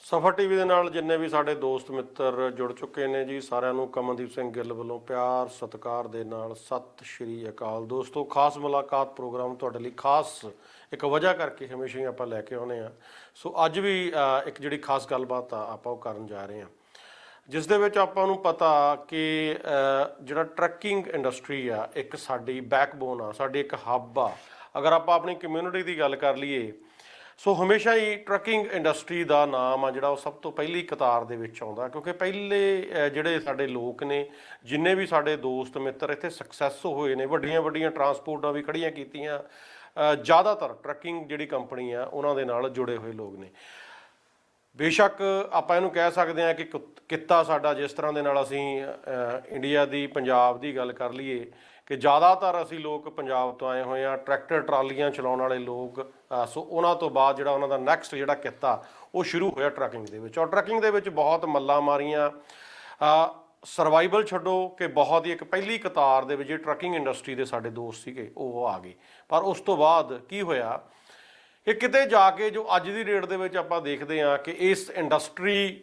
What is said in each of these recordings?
ਸਫਰ ਟੀਵੀ ਦੇ ਨਾਲ ਜਿੰਨੇ ਵੀ ਸਾਡੇ ਦੋਸਤ ਮਿੱਤਰ ਜੁੜ ਚੁੱਕੇ ਨੇ ਜੀ, ਸਾਰਿਆਂ ਨੂੰ ਕਮਲਦੀਪ ਸਿੰਘ ਗਿੱਲ ਵੱਲੋਂ ਪਿਆਰ ਸਤਿਕਾਰ ਦੇ ਨਾਲ ਸਤਿ ਸ਼੍ਰੀ ਅਕਾਲ। ਦੋਸਤੋ, ਖਾਸ ਮੁਲਾਕਾਤ ਪ੍ਰੋਗਰਾਮ ਤੁਹਾਡੇ ਲਈ ਖਾਸ ਇੱਕ ਵਜ੍ਹਾ ਕਰਕੇ ਹਮੇਸ਼ਾ ਹੀ ਆਪਾਂ ਲੈ ਕੇ ਆਉਂਦੇ ਹਾਂ। ਸੋ ਅੱਜ ਵੀ ਇੱਕ ਜਿਹੜੀ ਖਾਸ ਗੱਲਬਾਤ ਆ ਆਪਾਂ ਉਹ ਕਰਨ ਜਾ ਰਹੇ ਹਾਂ, ਜਿਸ ਦੇ ਵਿੱਚ ਆਪਾਂ ਨੂੰ ਪਤਾ ਕਿ ਜਿਹੜਾ ਟਰੱਕਿੰਗ ਇੰਡਸਟਰੀ ਆ ਇੱਕ ਸਾਡੀ ਬੈਕਬੋਨ ਆ, ਸਾਡੀ ਇੱਕ ਹੱਬ ਆ। ਅਗਰ ਆਪਾਂ ਆਪਣੀ ਕਮਿਊਨਿਟੀ ਦੀ ਗੱਲ ਕਰ ਲਈਏ, ਸੋ ਹਮੇਸ਼ਾ ਹੀ ਟਰੱਕਿੰਗ ਇੰਡਸਟਰੀ ਦਾ ਨਾਮ ਆ ਜਿਹੜਾ ਉਹ ਸਭ ਤੋਂ ਪਹਿਲੀ ਕਤਾਰ ਦੇ ਵਿੱਚ ਆਉਂਦਾ, ਕਿਉਂਕਿ ਪਹਿਲੇ ਜਿਹੜੇ ਸਾਡੇ ਲੋਕ ਨੇ, ਜਿੰਨੇ ਵੀ ਸਾਡੇ ਦੋਸਤ ਮਿੱਤਰ ਇੱਥੇ ਸਕਸੈਸ ਹੋਏ ਨੇ, ਵੱਡੀਆਂ ਵੱਡੀਆਂ ਟਰਾਂਸਪੋਰਟਾਂ ਵੀ ਖੜੀਆਂ ਕੀਤੀਆਂ, ਜ਼ਿਆਦਾਤਰ ਟਰੱਕਿੰਗ ਜਿਹੜੀ ਕੰਪਨੀ ਆ ਉਹਨਾਂ ਦੇ ਨਾਲ ਜੁੜੇ ਹੋਏ ਲੋਕ ਨੇ। ਬੇਸ਼ੱਕ ਆਪਾਂ ਇਹਨੂੰ ਕਹਿ ਸਕਦੇ ਹਾਂ ਕਿ ਕਿੱਤਾ ਸਾਡਾ, ਜਿਸ ਤਰ੍ਹਾਂ ਦੇ ਨਾਲ ਅਸੀਂ ਇੰਡੀਆ ਦੀ ਪੰਜਾਬ ਦੀ ਗੱਲ ਕਰ ਲਈਏ ਕਿ ਜ਼ਿਆਦਾਤਰ ਅਸੀਂ ਲੋਕ ਪੰਜਾਬ ਤੋਂ ਆਏ ਹੋਏ ਹਾਂ, ਟਰੈਕਟਰ ਟਰਾਲੀਆਂ ਚਲਾਉਣ ਵਾਲੇ ਲੋਕ। ਸੋ ਉਹਨਾਂ ਤੋਂ ਬਾਅਦ ਜਿਹੜਾ ਉਹਨਾਂ ਦਾ ਨੈਕਸਟ ਜਿਹੜਾ ਕਿੱਤਾ ਉਹ ਸ਼ੁਰੂ ਹੋਇਆ ਟਰੱਕਿੰਗ ਦੇ ਵਿੱਚ, ਔਰ ਟਰੱਕਿੰਗ ਦੇ ਵਿੱਚ ਬਹੁਤ ਮੱਲਾਂ ਮਾਰੀਆਂ। ਸਰਵਾਈਵਲ ਛੱਡੋ ਕਿ ਬਹੁਤ ਹੀ ਇੱਕ ਪਹਿਲੀ ਕਤਾਰ ਦੇ ਵਿੱਚ ਟਰੱਕਿੰਗ ਇੰਡਸਟਰੀ ਦੇ ਸਾਡੇ ਦੋਸਤ ਸੀਗੇ ਉਹ ਆ ਗਏ। ਪਰ ਉਸ ਤੋਂ ਬਾਅਦ ਕੀ ਹੋਇਆ ਕਿ ਕਿਤੇ ਜਾ ਕੇ ਜੋ ਅੱਜ ਦੀ ਡੇਟ ਦੇ ਵਿੱਚ ਆਪਾਂ ਦੇਖਦੇ ਹਾਂ ਕਿ ਇਸ ਇੰਡਸਟਰੀ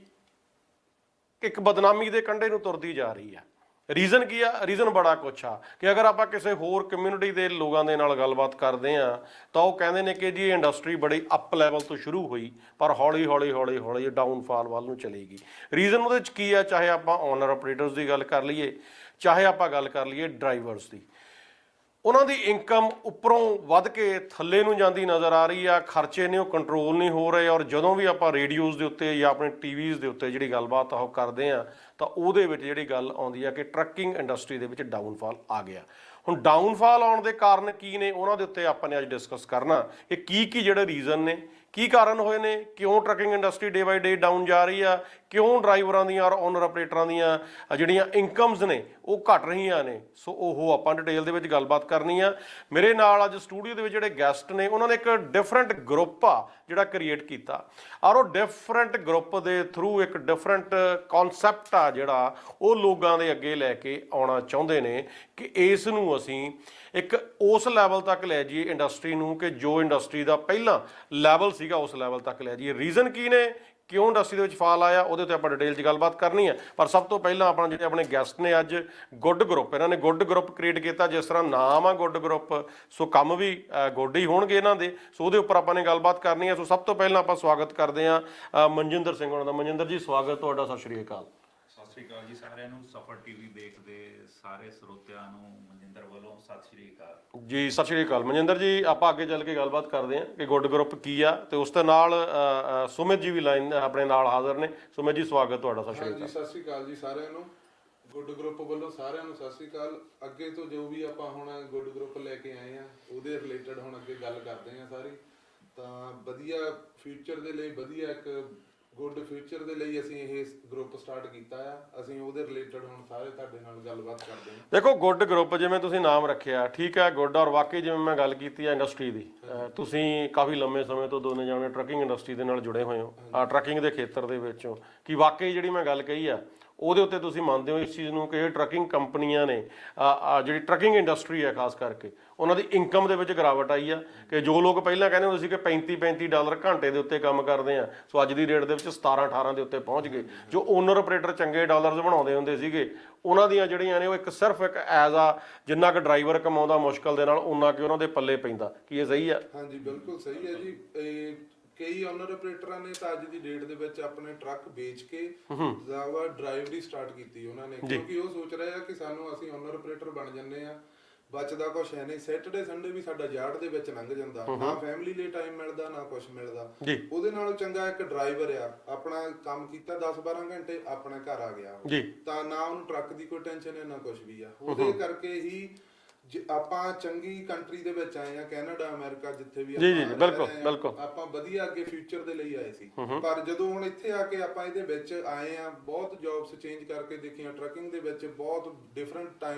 ਇੱਕ ਬਦਨਾਮੀ ਦੇ ਕੰਢੇ ਨੂੰ ਤੁਰਦੀ ਜਾ ਰਹੀ ਆ। ਰੀਜ਼ਨ ਕੀ ਆ? ਰੀਜ਼ਨ ਬੜਾ ਕੁਛ ਆ ਕਿ ਅਗਰ ਆਪਾਂ ਕਿਸੇ ਹੋਰ ਕਮਿਊਨਿਟੀ ਦੇ ਲੋਕਾਂ ਦੇ ਨਾਲ ਗੱਲਬਾਤ ਕਰਦੇ ਹਾਂ ਤਾਂ ਉਹ ਕਹਿੰਦੇ ਨੇ ਕਿ ਜੀ ਇਹ ਇੰਡਸਟਰੀ ਬੜੀ ਅਪ ਲੈਵਲ ਤੋਂ ਸ਼ੁਰੂ ਹੋਈ ਪਰ ਹੌਲੀ ਹੌਲੀ ਹੌਲੀ ਹੌਲੀ ਡਾਊਨਫਾਲ ਵੱਲ ਨੂੰ ਚਲੇਗੀ। ਰੀਜ਼ਨ ਉਹਦੇ 'ਚ ਕੀ ਆ? ਚਾਹੇ ਆਪਾਂ ਓਨਰ ਆਪਰੇਟਰਸ ਦੀ ਗੱਲ ਕਰ ਲਈਏ, ਚਾਹੇ ਆਪਾਂ ਗੱਲ ਕਰ ਲਈਏ ਡਰਾਈਵਰਸ ਦੀ, ਉਹਨਾਂ ਦੀ ਇਨਕਮ ਉੱਪਰੋਂ ਵੱਧ ਕੇ ਥੱਲੇ ਨੂੰ ਜਾਂਦੀ ਨਜ਼ਰ ਆ ਰਹੀ ਆ। ਖਰਚੇ ਨੇ ਉਹ ਕੰਟਰੋਲ ਨਹੀਂ ਹੋ ਰਹੇ, ਔਰ ਜਦੋਂ ਵੀ ਆਪਾਂ ਰੇਡੀਓਜ਼ ਦੇ ਉੱਤੇ ਜਾਂ ਆਪਣੇ ਟੀਵੀਜ਼ ਦੇ ਉੱਤੇ ਜਿਹੜੀ ਗੱਲਬਾਤ ਉਹ ਕਰਦੇ ਆ ਤਾਂ ਉਹਦੇ ਵਿੱਚ ਜਿਹੜੀ ਗੱਲ ਆਉਂਦੀ ਆ ਕਿ ਟਰੱਕਿੰਗ ਇੰਡਸਟਰੀ ਦੇ ਵਿੱਚ ਡਾਊਨਫਾਲ ਆ ਗਿਆ। ਹੁਣ ਡਾਊਨਫਾਲ ਆਉਣ ਦੇ ਕਾਰਨ ਕੀ ਨੇ, ਉਹਨਾਂ ਦੇ ਉੱਤੇ ਆਪਾਂ ਨੇ ਅੱਜ ਡਿਸਕਸ ਕਰਨਾ ਕਿ ਕੀ ਜਿਹੜੇ ਰੀਜ਼ਨ ਨੇ, ਕੀ ਕਾਰਨ ਹੋਏ ਨੇ, ਕਿਉਂ ਟਰੱਕਿੰਗ ਇੰਡਸਟਰੀ ਡੇ ਬਾਈ ਡੇ ਡਾਊਨ ਜਾ ਰਹੀ ਆ, ਕਿਉਂ ਡਰਾਈਵਰਾਂ ਦੀਆਂ ਔਰ ਓਨਰ ਆਪਰੇਟਰਾਂ ਦੀਆਂ ਜਿਹੜੀਆਂ ਇਨਕਮਸ ਨੇ ਉਹ ਘਟ ਰਹੀਆਂ ਨੇ। ਸੋ ਉਹ ਆਪਾਂ ਡਿਟੇਲ ਦੇ ਵਿੱਚ ਗੱਲਬਾਤ ਕਰਨੀ ਆ। ਮੇਰੇ ਨਾਲ ਅੱਜ ਸਟੂਡੀਓ ਦੇ ਵਿੱਚ ਜਿਹੜੇ ਗੈਸਟ ਨੇ ਉਹਨਾਂ ਨੇ ਇੱਕ ਡਿਫਰੈਂਟ ਗਰੁੱਪ ਆ ਜਿਹੜਾ ਕ੍ਰੀਏਟ ਕੀਤਾ, ਔਰ ਉਹ ਡਿਫਰੈਂਟ ਗਰੁੱਪ ਦੇ ਥਰੂ ਇੱਕ ਡਿਫਰੈਂਟ ਕੌਨਸੈਪਟ ਆ ਜਿਹੜਾ ਉਹ ਲੋਕਾਂ ਦੇ ਅੱਗੇ ਲੈ ਕੇ ਆਉਣਾ ਚਾਹੁੰਦੇ ਨੇ ਕਿ ਇਸ ਨੂੰ ਅਸੀਂ ਇੱਕ ਉਸ ਲੈਵਲ ਤੱਕ ਲੈ ਜਾਈਏ ਇੰਡਸਟਰੀ ਨੂੰ ਕਿ ਜੋ ਇੰਡਸਟਰੀ ਦਾ ਪਹਿਲਾਂ ਲੈਵਲ ਸੀਗਾ ਉਸ ਲੈਵਲ ਤੱਕ ਲੈ ਜਾਈਏ। ਰੀਜ਼ਨ ਕੀ ਨੇ, ਕਿਉਂ ਇੰਡਸਟਰੀ ਦੇ ਵਿੱਚ ਫਾਲ ਆਇਆ, ਉਹਦੇ ਉੱਤੇ ਆਪਾਂ ਡਿਟੇਲ 'ਚ ਗੱਲਬਾਤ ਕਰਨੀ ਹੈ। ਪਰ ਸਭ ਤੋਂ ਪਹਿਲਾਂ ਆਪਣਾ ਜਿਹੜੇ ਆਪਣੇ ਗੈਸਟ ਨੇ ਅੱਜ, ਗੁੱਡ ਗਰੁੱਪ, ਇਹਨਾਂ ਨੇ ਗੁੱਡ ਗਰੁੱਪ ਕ੍ਰੀਏਟ ਕੀਤਾ। ਜਿਸ ਤਰ੍ਹਾਂ ਨਾਮ ਆ ਗੁੱਡ ਗਰੁੱਪ, ਸੋ ਕੰਮ ਵੀ ਗੁੱਡ ਹੀ ਹੋਣਗੇ ਇਹਨਾਂ ਦੇ। ਸੋ ਉਹਦੇ ਉੱਪਰ ਆਪਾਂ ਨੇ ਗੱਲਬਾਤ ਕਰਨੀ ਹੈ। ਸੋ ਸਭ ਤੋਂ ਪਹਿਲਾਂ ਆਪਾਂ ਸਵਾਗਤ ਕਰਦੇ ਹਾਂ ਮਨਜਿੰਦਰ ਸਿੰਘ ਉਹਨਾਂ ਦਾ। ਮਨਜਿੰਦਰ ਜੀ, ਸਵਾਗਤ ਤੁਹਾਡਾ, ਸਤਿ ਸ਼੍ਰੀ ਅਕਾਲ। ਸਤਿ ਸ਼੍ਰੀ ਅਕਾਲ ਜੀ ਸਾਰਿਆਂ ਨੂੰ, ਸਫਰ ਟੀਵੀ ਦੇਖਦੇ ਸਾਰੇ ਸਰੋਤਿਆਂ ਨੂੰ ਮਨਜਿੰਦਰ ਵੱਲੋਂ ਸਤਿ ਸ਼੍ਰੀ ਅਕਾਲ ਜੀ। ਸਤਿ ਸ਼੍ਰੀ ਅਕਾਲ ਮਨਜਿੰਦਰ ਜੀ। ਆਪਾਂ ਅੱਗੇ ਚੱਲ ਕੇ ਗੱਲਬਾਤ ਕਰਦੇ ਹਾਂ ਕਿ ਗੁੱਡ ਗਰੁੱਪ ਕੀ ਆ, ਤੇ ਉਸ ਦੇ ਨਾਲ ਸੁਮਿਤ ਜੀ ਵੀ ਲਾਈਨ ਆਪਣੇ ਨਾਲ ਹਾਜ਼ਰ ਨੇ। ਸੁਮਿਤ ਜੀ, ਸਵਾਗਤ ਤੁਹਾਡਾ, ਸਤਿ ਸ਼੍ਰੀ ਅਕਾਲ। ਸਤਿ ਸ਼੍ਰੀ ਅਕਾਲ ਜੀ ਸਾਰਿਆਂ ਨੂੰ, ਗੁੱਡ ਗਰੁੱਪ ਵੱਲੋਂ ਸਾਰਿਆਂ ਨੂੰ ਸਤਿ ਸ਼੍ਰੀ ਅਕਾਲ। ਅੱਗੇ ਤੋਂ ਜੋ ਵੀ ਆਪਾਂ ਹੁਣ ਗੁੱਡ ਗਰੁੱਪ ਲੈ ਕੇ ਆਏ ਆ ਉਹਦੇ ਰਿਲੇਟਡ ਹੁਣ ਅੱਗੇ ਗੱਲ ਕਰਦੇ ਆ ਸਾਰੀ। ਤਾਂ ਵਧੀਆ ਫਿਊਚਰ ਦੇ ਲਈ, ਵਧੀਆ ਇੱਕ ਗੁੱਡ ਫਿਊਚਰ ਦੇ ਲਈ ਅਸੀਂ ਇਹ ਗਰੁੱਪ ਸਟਾਰਟ ਕੀਤਾ ਆ। ਅਸੀਂ ਉਹਦੇ ਰਿਲੇਟਡ ਹੁਣ ਸਾਰੇ ਤੁਹਾਡੇ ਨਾਲ ਗੱਲਬਾਤ ਕਰਦੇ ਹਾਂ। ਦੇਖੋ, ਗੁੱਡ ਗਰੁੱਪ ਜਿਵੇਂ ਤੁਸੀਂ ਨਾਮ ਰੱਖਿਆ, ਠੀਕ ਹੈ, ਗੁੱਡ। ਔਰ ਵਾਕਈ ਜਿਵੇਂ ਮੈਂ ਗੱਲ ਕੀਤੀ ਹੈ ਇੰਡਸਟਰੀ ਦੀ, ਤੁਸੀਂ ਕਾਫੀ ਲੰਮੇ ਸਮੇਂ ਤੋਂ ਦੋਨੇ ਜਾਣੇ ਟਰੱਕਿੰਗ ਇੰਡਸਟਰੀ ਦੇ ਨਾਲ ਜੁੜੇ ਹੋਏ ਹੋ, ਟਰੱਕਿੰਗ ਦੇ ਖੇਤਰ ਦੇ ਵਿੱਚੋਂ, ਕਿ ਵਾਕਈ ਜਿਹੜੀ ਮੈਂ ਗੱਲ ਕਹੀ ਆ ਉਹਦੇ ਉੱਤੇ ਤੁਸੀਂ ਮੰਨਦੇ ਹੋ ਇਸ ਚੀਜ਼ ਨੂੰ ਕਿ ਇਹ ਟਰੱਕਿੰਗ ਕੰਪਨੀਆਂ ਨੇ, ਜਿਹੜੀ ਟਰੱਕਿੰਗ ਇੰਡਸਟਰੀ ਹੈ ਖਾਸ ਕਰਕੇ, ਉਹਨਾਂ ਦੀ ਇਨਕਮ ਦੇ ਵਿੱਚ ਗਿਰਾਵਟ ਆਈ ਆ। ਕਿ ਜੋ ਲੋਕ ਪਹਿਲਾਂ ਕਹਿੰਦੇ ਹੁੰਦੇ ਸੀ ਕਿ $35 ਘੰਟੇ ਦੇ ਉੱਤੇ ਕੰਮ ਕਰਦੇ ਆ, ਸੋ ਅੱਜ ਦੀ ਡੇਟ ਦੇ ਵਿੱਚ 17-18 ਦੇ ਉੱਤੇ ਪਹੁੰਚ ਗਏ। ਜੋ ਓਨਰ ਆਪਰੇਟਰ ਚੰਗੇ ਡਾਲਰਸ ਬਣਾਉਂਦੇ ਹੁੰਦੇ ਸੀਗੇ, ਉਹਨਾਂ ਦੀਆਂ ਜਿਹੜੀਆਂ ਨੇ ਉਹ ਇੱਕ ਸਿਰਫ ਇੱਕ ਐਜ਼ ਆ, ਜਿੰਨਾ ਕੁ ਡਰਾਈਵਰ ਕਮਾਉਂਦਾ ਮੁਸ਼ਕਲ ਦੇ ਨਾਲ, ਉਨਾ ਕਿ ਉਹਨਾਂ ਦੇ ਪੱਲੇ ਪੈਂਦਾ। ਕੀ ਇਹ ਸਹੀ ਆ? ਹਾਂਜੀ, ਬਿਲਕੁਲ ਸਹੀ ਹੈ ਜੀ। ਕਈ ਓਨਰ ਆਪਰੇਟਰਾਂ ਨੇ ਤਾਂ ਅੱਜ ਦੀ ਡੇਟ ਦੇ ਵਿੱਚ ਆਪਣੇ ਟਰੱਕ ਵੇਚ ਕੇ ਜ਼ਿਆਦਾ ਡਰਾਈਵਰੀ ਸਟਾਰਟ ਕੀਤੀ ਉਹਨਾਂ ਨੇ, ਕਿਉਂਕਿ ਉਹ ਸੋਚ ਰਹੇ ਆ ਕਿ ਅਸੀਂ ਓਨਰ ਆਪਰੇਟਰ ਬਣ ਜੰਨੇ ਆ, ਬਚਦਾ ਕੁਛ ਹੈ ਨਹੀਂ। ਸੈਟਰਡੇ ਸੰਡੇ ਵੀ ਸਾਡਾ ਯਾਰਡ ਦੇ ਵਿੱਚ ਲੰਘ ਜਾਂਦਾ, ਨਾ ਫੈਮਿਲੀ ਲਈ ਟਾਈਮ ਮਿਲਦਾ, ਨਾ ਕੁਛ ਮਿਲਦਾ। ਉਹਦੇ ਨਾਲੋਂ ਚੰਗਾ ਇੱਕ ਡਰਾਈਵਰ ਆ, ਆਪਣਾ ਕੰਮ ਕੀਤਾ 10-12 ਘੰਟੇ, ਆਪਣੇ ਘਰ ਆ ਗਿਆ, ਤਾਂ ਨਾ ਉਹਨੂੰ ਟਰੱਕ ਦੀ ਕੋਈ ਟੈਨਸ਼ਨ ਹੈ ਨਾ ਕੁਛ ਵੀ ਆ। ਉਹਦੇ ਕਰਕੇ ਹੀ ਜੇ ਆਪਾਂ ਚੰਗੀ ਕੰਟਰੀ ਦੇ ਵਿੱਚ ਆਏ ਆ, ਕੈਨੇਡਾ ਅਮਰੀਕਾ ਜਿੱਥੇ ਵੀ ਜੀ, ਜੀ, ਆਪਾਂ ਬਿਲਕੁਲ, ਰਹਿ ਰਹੇ ਆ, ਬਿਲਕੁਲ। ਆਪਾਂ ਵਧੀਆ ਅੱਗੇ ਫਿਊਚਰ ਦੇ ਲਈ ਆਏ ਸੀ। ਪਰ ਜਦੋਂ ਹੁਣ ਇੱਥੇ ਆ ਕੇ ਆਪਾਂ ਇਹਦੇ ਵਿੱਚ ਆਏ ਆ, ਬਹੁਤ ਜੌਬਸ ਚੇਂਜ ਕਰਕੇ ਦੇਖੀਆਂ। ਟਰੱਕਿੰਗ ਦੇ ਵਿੱਚ ਬਹੁਤ ਡਿਫਰੈਂਟ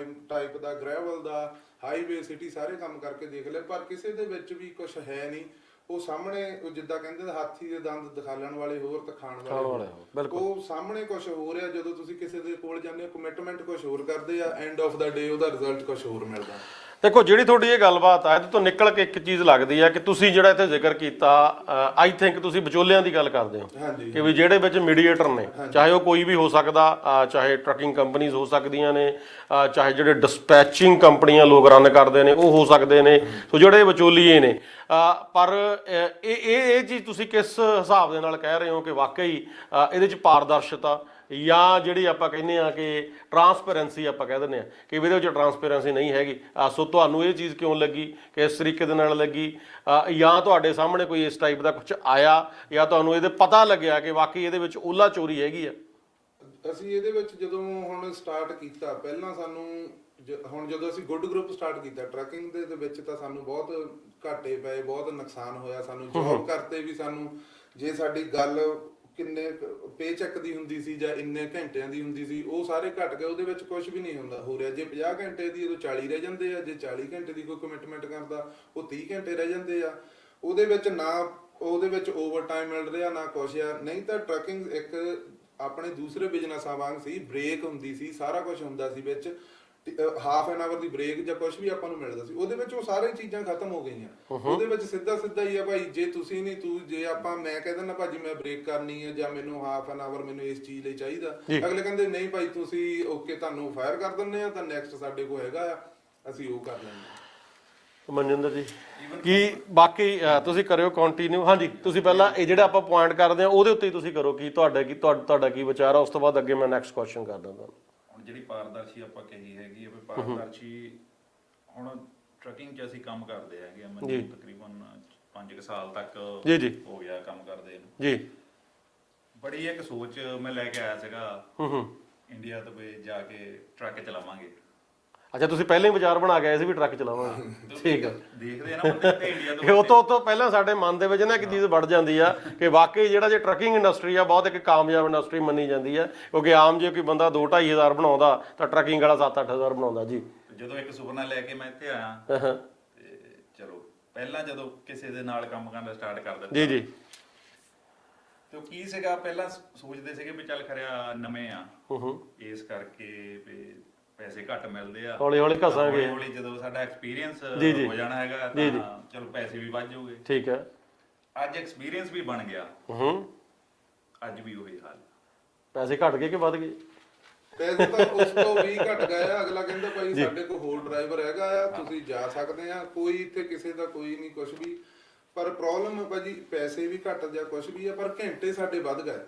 ਟਾਈਪ ਦਾ, ਗ੍ਰੈਵਲ ਦਾ, ਹਾਈਵੇ, ਸਿਟੀ ਸਾਰੇ ਕੰਮ ਕਰਕੇ ਦੇਖ ਲਏ, ਪਰ ਕਿਸੇ ਦੇ ਵਿੱਚ ਵੀ ਕੁਝ ਹੈ ਨਹੀਂ। ਉਹ ਸਾਹਮਣੇ ਉਹ ਜਿੱਦਾਂ ਕਹਿੰਦੇ ਹਾਥੀ ਦੇ ਦੰਦ ਦਿਖਾਲਣ ਵਾਲੇ ਹੋਰ ਤੇ ਖਾਣ ਵਾਲੇ ਹੋਰ। ਬਿਲਕੁਲ। ਉਹ ਸਾਹਮਣੇ ਕੁਝ ਹੋ ਰਿਹਾ, ਜਦੋਂ ਤੁਸੀਂ ਕਿਸੇ ਦੇ ਕੋਲ ਜਾਂਦੇ ਹੋ ਕਮਿਟਮੈਂਟ ਕੁਝ ਹੋਰ ਕਰਦੇ ਆ, ਐਂਡ ਆਫ ਦਾ ਡੇ ਉਹਦਾ ਰਿਜ਼ਲਟ ਕੁਝ ਹੋਰ ਮਿਲਦਾ। ਦੇਖੋ ਜਿਹੜੀ ਤੁਹਾਡੀ ਇਹ ਗੱਲਬਾਤ ਆ ਇਹਦੇ ਤੋਂ ਨਿਕਲ ਕੇ ਇੱਕ ਚੀਜ਼ ਲੱਗਦੀ ਆ ਕਿ ਤੁਸੀਂ ਜਿਹੜਾ ਇੱਥੇ ਜ਼ਿਕਰ ਕੀਤਾ, ਆਈ ਥਿੰਕ ਤੁਸੀਂ ਵਿਚੋਲਿਆਂ ਦੀ ਗੱਲ ਕਰਦੇ ਹੋ ਹਾਂਜੀ ਕਿ ਵੀ ਜਿਹੜੇ ਵਿੱਚ ਮੀਡੀਏਟਰ ਨੇ, ਚਾਹੇ ਉਹ ਕੋਈ ਵੀ ਹੋ ਸਕਦਾ, ਚਾਹੇ ਟਰੱਕਿੰਗ ਕੰਪਨੀਆਂ ਹੋ ਸਕਦੀਆਂ ਨੇ, ਚਾਹੇ ਜਿਹੜੇ ਡਿਸਪੈਚਿੰਗ ਕੰਪਨੀਆਂ ਲੋਕ ਰਨ ਕਰਦੇ ਨੇ ਉਹ ਹੋ ਸਕਦੇ ਨੇ, ਸੋ ਜਿਹੜੇ ਵਿਚੋਲੀਏ ਨੇ। ਪਰ ਇਹ ਚੀਜ਼ ਤੁਸੀਂ ਕਿਸ ਹਿਸਾਬ ਦੇ ਨਾਲ ਕਹਿ ਰਹੇ ਹੋ ਕਿ ਵਾਕਈ ਇਹਦੇ 'ਚ ਪਾਰਦਰਸ਼ਤਾ ਜਾਂ ਜਿਹੜੀ ਆਪਾਂ ਕਹਿੰਦੇ ਆ ਕਿ ਟਰਾਂਸਪੇਰੈਂਸੀ ਆਪਾਂ ਕਹਿ ਦਿੰਦੇ ਆ ਕਿ ਇਹਦੇ ਵਿੱਚ ਟਰਾਂਸਪੇਰੈਂਸੀ ਨਹੀਂ ਹੈਗੀ, ਸੋ ਤੁਹਾਨੂੰ ਇਹ ਚੀਜ਼ ਕਿਉਂ ਲੱਗੀ ਕਿ ਇਸ ਤਰੀਕੇ ਦੇ ਨਾਲ ਲੱਗੀ, ਜਾਂ ਤੁਹਾਡੇ ਸਾਹਮਣੇ ਕੋਈ ਇਸ ਟਾਈਪ ਦਾ ਕੁਝ ਆਇਆ, ਜਾਂ ਤੁਹਾਨੂੰ ਇਹਦੇ ਪਤਾ ਲੱਗਿਆ ਕਿ ਵਾਕਈ ਇਹਦੇ ਵਿੱਚ ਓਲਾ ਚੋਰੀ ਹੈਗੀ ਆ? ਅਸੀਂ ਇਹਦੇ ਵਿੱਚ ਜਦੋਂ ਹੁਣ ਸਟਾਰਟ ਕੀਤਾ, ਪਹਿਲਾਂ ਸਾਨੂੰ ਹੁਣ ਜਦੋਂ ਅਸੀਂ ਗੁੱਡ ਗਰੁੱਪ ਸਟਾਰਟ ਕੀਤਾ ਟਰੱਕਿੰਗ ਦੇ ਵਿੱਚ, ਤਾਂ ਸਾਨੂੰ ਬਹੁਤ ਘਾਟੇ ਪਏ, ਬਹੁਤ ਨੁਕਸਾਨ ਹੋਇਆ। ਸਾਨੂੰ ਜੌਬ ਕਰਤੇ ਵੀ ਸਾਨੂੰ, ਜੇ ਸਾਡੀ ਗੱਲ ਕਿੰਨੇ ਪੇ ਚੱਕ ਦੀ ਹੁੰਦੀ ਸੀ ਜਾਂ ਇੰਨੇ ਘੰਟਿਆਂ ਦੀ ਹੁੰਦੀ ਸੀ, ਉਹ ਸਾਰੇ ਘਟ ਗਏ। ਉਹਦੇ ਵਿੱਚ ਕੁਝ ਵੀ ਨਹੀਂ ਹੁੰਦਾ ਹੋ ਰਿਹਾ। ਜੇ 50 ਘੰਟੇ ਦੀ, ਉਦੋਂ 40 ਰਹਿ ਜਾਂਦੇ ਆ। ਜੇ 40 ਘੰਟੇ ਦੀ ਕੋਈ ਕਮਿਟਮੈਂਟ ਕਰਦਾ, ਉਹ 30 ਘੰਟੇ ਰਹਿ ਜਾਂਦੇ ਆ। ਉਹਦੇ ਵਿੱਚ ਨਾ ਉਹਦੇ ਵਿੱਚ ਓਵਰ ਟਾਈਮ ਮਿਲ ਰਿਹਾ ਨਾ ਕੁਛ ਆ। ਨਹੀਂ ਤਾਂ ਟਰੱਕਿੰਗ ਇੱਕ ਆਪਣੇ ਦੂਸਰੇ ਬਿਜ਼ਨਸਾਂ ਵਾਂਗ ਸੀ, ਬ੍ਰੇਕ ਹੁੰਦੀ ਸੀ, ਸਾਰਾ ਕੁਝ ਹੁੰਦਾ ਸੀ ਵਿੱਚ, half an hour the break ਜਾਂ ਕੁਝ ਵੀ ਆਪਾਂ ਨੂੰ ਮਿਲਦਾ ਸੀ। ਉਹਦੇ ਵਿੱਚ ਉਹ ਸਾਰੀਆਂ ਚੀਜ਼ਾਂ ਖਤਮ ਹੋ ਗਈਆਂ। ਉਹਦੇ ਵਿੱਚ ਸਿੱਧਾ ਹੀ ਆ ਭਾਈ, ਜੇ ਤੁਸੀਂ ਨਹੀਂ ਜੇ ਆਪਾਂ ਮੈਂ ਕਹਿ ਦਿੰਦਾ ਭਾਜੀ ਮੈਂ ਬ੍ਰੇਕ ਕਰਨੀ ਹੈ ਜਾਂ ਮੈਨੂੰ ਹਾਫ ਐਨ ਆਵਰ ਮੈਨੂੰ ਇਸ ਚੀਜ਼ ਲਈ ਚਾਹੀਦਾ, ਅਗਲੇ ਕਹਿੰਦੇ ਨਹੀਂ ਭਾਈ ਤੁਸੀਂ ਓਕੇ, ਤੁਹਾਨੂੰ ਫਾਇਰ ਕਰ ਦਿੰਦੇ ਆ, ਤਾਂ ਨੈਕਸਟ ਸਾਡੇ ਕੋਲ ਹੈਗਾ ਆ, ਅਸੀਂ ਉਹ ਕਰ ਲੈਂਦੇ। ਮਨਜਿੰਦਰ ਜੀ ਕੀ ਬਾਕੀ ਤੁਸੀਂ ਕਰਿਓ ਕੰਟੀਨਿਊ। ਹਾਂਜੀ, ਤੁਸੀਂ ਪਹਿਲਾਂ ਇਹ ਜਿਹੜਾ ਆਪਾਂ ਪੁਆਇੰਟ ਕਰਦੇ ਆ ਉਹਦੇ ਉੱਤੇ ਹੀ ਤੁਸੀਂ ਕਰੋ ਕਿ ਤੁਹਾਡਾ ਕੀ ਵਿਚਾਰ ਆ, ਉਸ ਤੋਂ ਬਾਅਦ ਅੱਗੇ ਮੈਂ ਨੈਕਸਟ ਕੁਐਸਚਨ ਕਰ ਦਿੰਦਾ। ਜਿਹੜੀ ਪਾਰਦਰਸ਼ੀ ਆਪਾਂ ਕਹੀ ਹੈਗੀ ਆ ਵੀ ਪਾਰਦਰਸ਼ੀ, ਹੁਣ ਟਰੱਕਿੰਗ 'ਚ ਅਸੀਂ ਕੰਮ ਕਰਦੇ ਹੈਗੇ ਆ, ਮੈਨੂੰ ਤਕਰੀਬਨ 5 ਸਾਲ ਤੱਕ ਹੋ ਗਿਆ ਕੰਮ ਕਰਦੇ ਨੂੰ ਜੀ। ਬੜੀ ਇੱਕ ਸੋਚ ਮੈਂ ਲੈ ਕੇ ਆਇਆ ਸੀਗਾ ਇੰਡੀਆ ਤੋਂ ਵੀ ਜਾ ਕੇ ਟਰੱਕ ਚਲਾਵਾਂਗੇ। ਅੱਛਾ, ਤੁਸੀਂ ਪਹਿਲਾਂ ਹੀ ਵਿਚਾਰ ਬਣਾ ਕੇ ਆਏ ਸੀ ਵੀ ਟਰੱਕ ਚਲਾਵਾਂਗੇ। ਠੀਕ ਆ, ਦੇਖਦੇ ਆ ਨਾ ਬੰਦੇ ਤੇ ਇੰਡੀਆ ਤੋਂ ਉਹ ਤੋਂ ਪਹਿਲਾਂ ਸਾਡੇ ਮਨ ਦੇ ਵਿੱਚ ਨਾ ਇੱਕ ਚੀਜ਼ ਵੜ ਜਾਂਦੀ ਆ ਕਿ ਵਾਕਈ ਜਿਹੜਾ ਜੇ ਟਰੱਕਿੰਗ ਇੰਡਸਟਰੀ ਆ ਬਹੁਤ ਇੱਕ ਕਾਮਯਾਬ ਇੰਡਸਟਰੀ ਮੰਨੀ ਜਾਂਦੀ ਆ, ਕਿਉਂਕਿ ਆਮ ਜੇ ਕੋਈ ਬੰਦਾ 2-2.5 ਹਜ਼ਾਰ ਬਣਾਉਂਦਾ ਤਾਂ ਟਰੱਕਿੰਗ ਵਾਲਾ 7-8 ਹਜ਼ਾਰ ਬਣਾਉਂਦਾ ਜੀ। ਜਦੋਂ ਇੱਕ ਸੁਪਨਾ ਲੈ ਕੇ ਮੈਂ ਇੱਥੇ ਆਇਆ ਤੇ ਚਲੋ ਪਹਿਲਾਂ ਜਦੋਂ ਕਿਸੇ ਦੇ ਨਾਲ ਕੰਮ ਕਰਨਾ ਸਟਾਰਟ ਕਰ ਦਿੱਤਾ ਜੀ ਤੇ ਕੀ ਸੀਗਾ, ਪਹਿਲਾਂ ਸੋਚਦੇ ਸੀਗੇ ਵੀ ਚੱਲ ਖਰਿਆ ਨਵੇਂ ਆ, ਇਸ ਕਰਕੇ ਵੀ ਪੈਸੇ ਘੱਟ ਮਿਲਦੇ ਆ, ਹੌਲੀ ਹੌਲੀ ਘਸਾਂਗੇ, ਹੌਲੀ ਜਦੋਂ ਸਾਡਾ ਐਕਸਪੀਰੀਅੰਸ ਹੋ ਜਾਣਾ ਹੈਗਾ ਤਾਂ ਚਲੋ ਪੈਸੇ ਵੀ ਵੱਧ ਜਾਊਗੇ। ਠੀਕ ਹੈ, ਅੱਜ ਐਕਸਪੀਰੀਅੰਸ ਵੀ ਬਣ ਗਿਆ, ਅੱਜ ਵੀ ਉਹੀ ਹਾਲ, ਪੈਸੇ ਘਟ ਗਏ ਕਿ ਵੱਧ ਗਏ? ਪੈਸੇ ਤਾਂ ਉਸ ਤੋਂ ਵੀ ਘਟ ਗਏ ਆ। ਅਗਲਾ ਕਹਿੰਦਾ ਭਾਈ ਸਾਡੇ ਕੋਲ ਹੋਰ ਡਰਾਈਵਰ ਹੈਗਾ ਆ, ਤੁਸੀਂ ਜਾ ਸਕਦੇ ਆ, ਕੋਈ ਇੱਥੇ ਕਿਸੇ ਦਾ ਕੋਈ ਨਹੀਂ ਕੁਝ ਵੀ। ਪਰ ਪ੍ਰੋਬਲਮ ਭਾਜੀ ਪੈਸੇ ਵੀ ਘੱਟ ਜਾਂ ਕੁਝ ਵੀ ਆ, ਪਰ ਘੰਟੇ ਸਾਡੇ ਵੱਧ ਗਏ।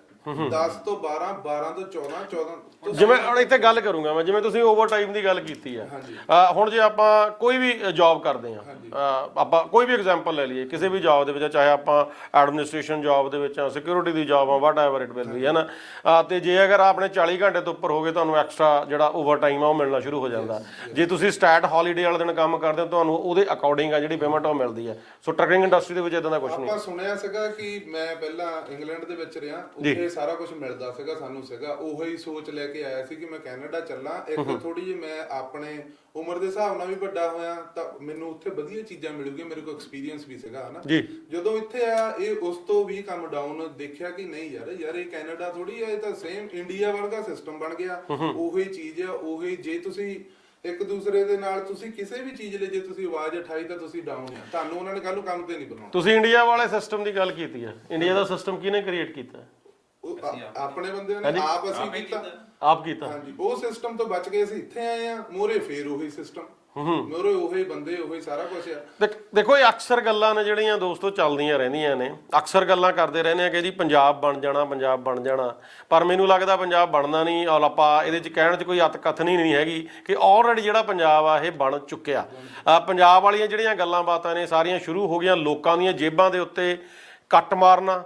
10 ਤੋਂ 12, 12 ਤੋਂ 14, 14। ਜਿਵੇਂ ਹੁਣ ਇੱਥੇ ਗੱਲ ਕਰੂੰਗਾ ਮੈਂ, ਜਿਵੇਂ ਤੁਸੀਂ ਓਵਰ ਟਾਈਮ ਦੀ ਗੱਲ ਕੀਤੀ ਆ, ਹੁਣ ਜੇ ਆਪਾਂ ਕੋਈ ਵੀ ਜੌਬ ਕਰਦੇ ਆ, ਆਪਾਂ ਕੋਈ ਵੀ ਐਗਜ਼ਾਮਪਲ ਲੈ ਲਈਏ ਕਿਸੇ ਵੀ ਜੌਬ ਦੇ ਵਿੱਚ, ਚਾਹੇ ਆਪਾਂ ਐਡਮਿਨਿਸਟ੍ਰੇਸ਼ਨ ਜੌਬ ਦੇ ਵਿੱਚ ਆ, ਸਿਕਿਉਰਿਟੀ ਦੀ ਜੌਬ ਆ, ਵਾਟ ਐਵਰ ਇਟ ਵਿਲ ਬੀ, ਹੈ ਨਾ, ਤੇ ਜੇ ਅਗਰ ਆਪਣੇ 40 ਘੰਟੇ ਤੋਂ ਉੱਪਰ ਹੋ ਗਏ ਤੁਹਾਨੂੰ ਐਕਸਟਰਾ ਜਿਹੜਾ ਓਵਰ ਟਾਈਮ ਆ ਉਹ ਮਿਲਣਾ ਸ਼ੁਰੂ ਹੋ ਜਾਂਦਾ। ਜੇ ਤੁਸੀਂ ਸਟੈਟ ਹੌਲੀਡੇ ਵਾਲੇ ਦਿਨ ਕੰਮ ਕਰਦੇ ਹੋ ਤੁਹਾਨੂੰ ਉਹਦੇ ਅਕੋਰਡਿੰਗ ਆ ਜਿਹੜੀ ਪੇਮੈਂਟ ਉਹ ਮਿਲਦੀ ਹੈ। ਸੋ ਟਰੱਕਿੰਗ ਇੰਡਸਟਰੀ ਦੇ ਵਿੱਚ ਇਦਾਂ ਦਾ ਕੁਝ ਨਹੀਂ। ਆਪਾਂ ਸੁਣਿਆ ਸੀਗਾ ਕਿ ਮੈਂ ਪਹਿਲਾਂ ਇੰਗਲੈਂਡ ਦੇ ਵਿੱਚ ਰਿਹਾ, ਉੱਥੇ ਸਾਰਾ ਕੁਝ ਮਿਲਦਾ ਸੀਗਾ ਸਾਨੂੰ, ਸੀਗਾ ਉਹੀ ਸੋਚ ਲੈ ਕੇ ਆਇਆ ਸੀ ਕਿ ਮੈਂ ਕੈਨੇਡਾ ਚੱਲਾਂ। ਇੱਕ ਥੋੜੀ ਜਿਹੀ ਮੈਂ ਆਪਣੇ ਉਮਰ ਦੇ ਹਿਸਾਬ ਨਾਲ ਵੀ ਵੱਡਾ ਹੋਇਆ ਤਾਂ ਮੈਨੂੰ ਉੱਥੇ ਵਧੀਆ ਚੀਜ਼ਾਂ ਮਿਲੂਗੀਆਂ, ਮੇਰੇ ਕੋਲ ਐਕਸਪੀਰੀਅੰਸ ਵੀ ਸੀਗਾ ਹਨਾ। ਜਦੋਂ ਇੱਥੇ ਆ ਇਹ ਉਸ ਤੋਂ ਵੀ ਕੰਮ ਡਾਊਨ ਦੇਖਿਆ ਕਿ ਨਹੀਂ ਯਾਰ ਇਹ ਕੈਨੇਡਾ ਥੋੜੀ ਆ, ਇਹ ਤਾਂ ਸੇਮ ਇੰਡੀਆ ਵਰਗਾ ਸਿਸਟਮ ਬਣ ਗਿਆ, ਉਹੀ ਚੀਜ਼ ਆ, ਉਹੀ। ਜੇ ਤੁਸੀਂ ਇੱਕ ਦੂਸਰੇ ਦੇ ਨਾਲ ਤੁਸੀਂ ਕਿਸੇ ਵੀ ਚੀਜ਼ ਲਈ ਜੇ ਤੁਸੀਂ ਆਵਾਜ਼ ਉਠਾਈ ਤਾਂ ਤੁਸੀਂ ਡਾਊਨ ਆ, ਤੁਹਾਨੂੰ ਉਹਨਾਂ ਨੇ ਕੱਲ ਨੂੰ ਕੰਮ ਤੇ ਨਹੀਂ ਬੁਲਾਉਣਾ। ਤੁਸੀਂ ਇੰਡੀਆ ਵਾਲੇ ਸਿਸਟਮ ਦੀ ਗੱਲ ਕੀਤੀ ਆ, ਇੰਡੀਆ ਦਾ ਸਿਸਟਮ ਕਿਹਨੇ ਕ੍ਰੀਏਟ ਕੀਤਾ? ਆਪਣੇ ਬੰਦਿਆਂ ਨੇ ਆਪ, ਅਸੀਂ ਕੀਤਾ, ਆਪ ਕੀਤਾ। ਹਾਂਜੀ, ਉਹ ਸਿਸਟਮ ਤੋਂ ਬਚ ਕੇ ਅਸੀਂ ਇੱਥੇ ਆਏ ਆ, ਮੋਰੇ ਫੇਰ ਉਹੀ ਸਿਸਟਮ, ਮੋਰੇ ਉਹੀ ਬੰਦੇ, ਉਹੀ ਸਾਰਾ ਕੁਝ ਆ। ਦੇਖੋ ਇਹ ਅਕਸਰ ਗੱਲਾਂ ਨੇ ਜਿਹੜੀਆਂ ਦੋਸਤੋ ਚੱਲਦੀਆਂ ਰਹਿੰਦੀਆਂ ਨੇ, ਅਕਸਰ ਗੱਲਾਂ ਕਰਦੇ ਰਹਿੰਦੇ ਆ ਕਿ ਜੀ ਪੰਜਾਬ ਬਣ ਜਾਣਾ, ਪੰਜਾਬ ਬਣ ਜਾਣਾ, ਪਰ ਮੈਨੂੰ ਲੱਗਦਾ ਪੰਜਾਬ ਬਣਨਾ ਨਹੀਂ। ਔਰ ਆਪਾਂ ਇਹਦੇ 'ਚ ਕਹਿਣ 'ਚ ਕੋਈ ਅਤਕਥਨੀ ਨਹੀਂ ਹੈਗੀ ਕਿ ਆਲਰੇਡੀ ਜਿਹੜਾ ਪੰਜਾਬ ਆ ਇਹ ਬਣ ਚੁੱਕਿਆ। ਪੰਜਾਬ ਵਾਲੀਆਂ ਜਿਹੜੀਆਂ ਗੱਲਾਂ ਬਾਤਾਂ ਨੇ ਸਾਰੀਆਂ ਸ਼ੁਰੂ ਹੋ ਗਈਆਂ ਲੋਕਾਂ ਦੀਆਂ ਜੇਬਾਂ ਦੇ ਉੱਤੇ ਕੱਟ ਮਾਰਨਾ,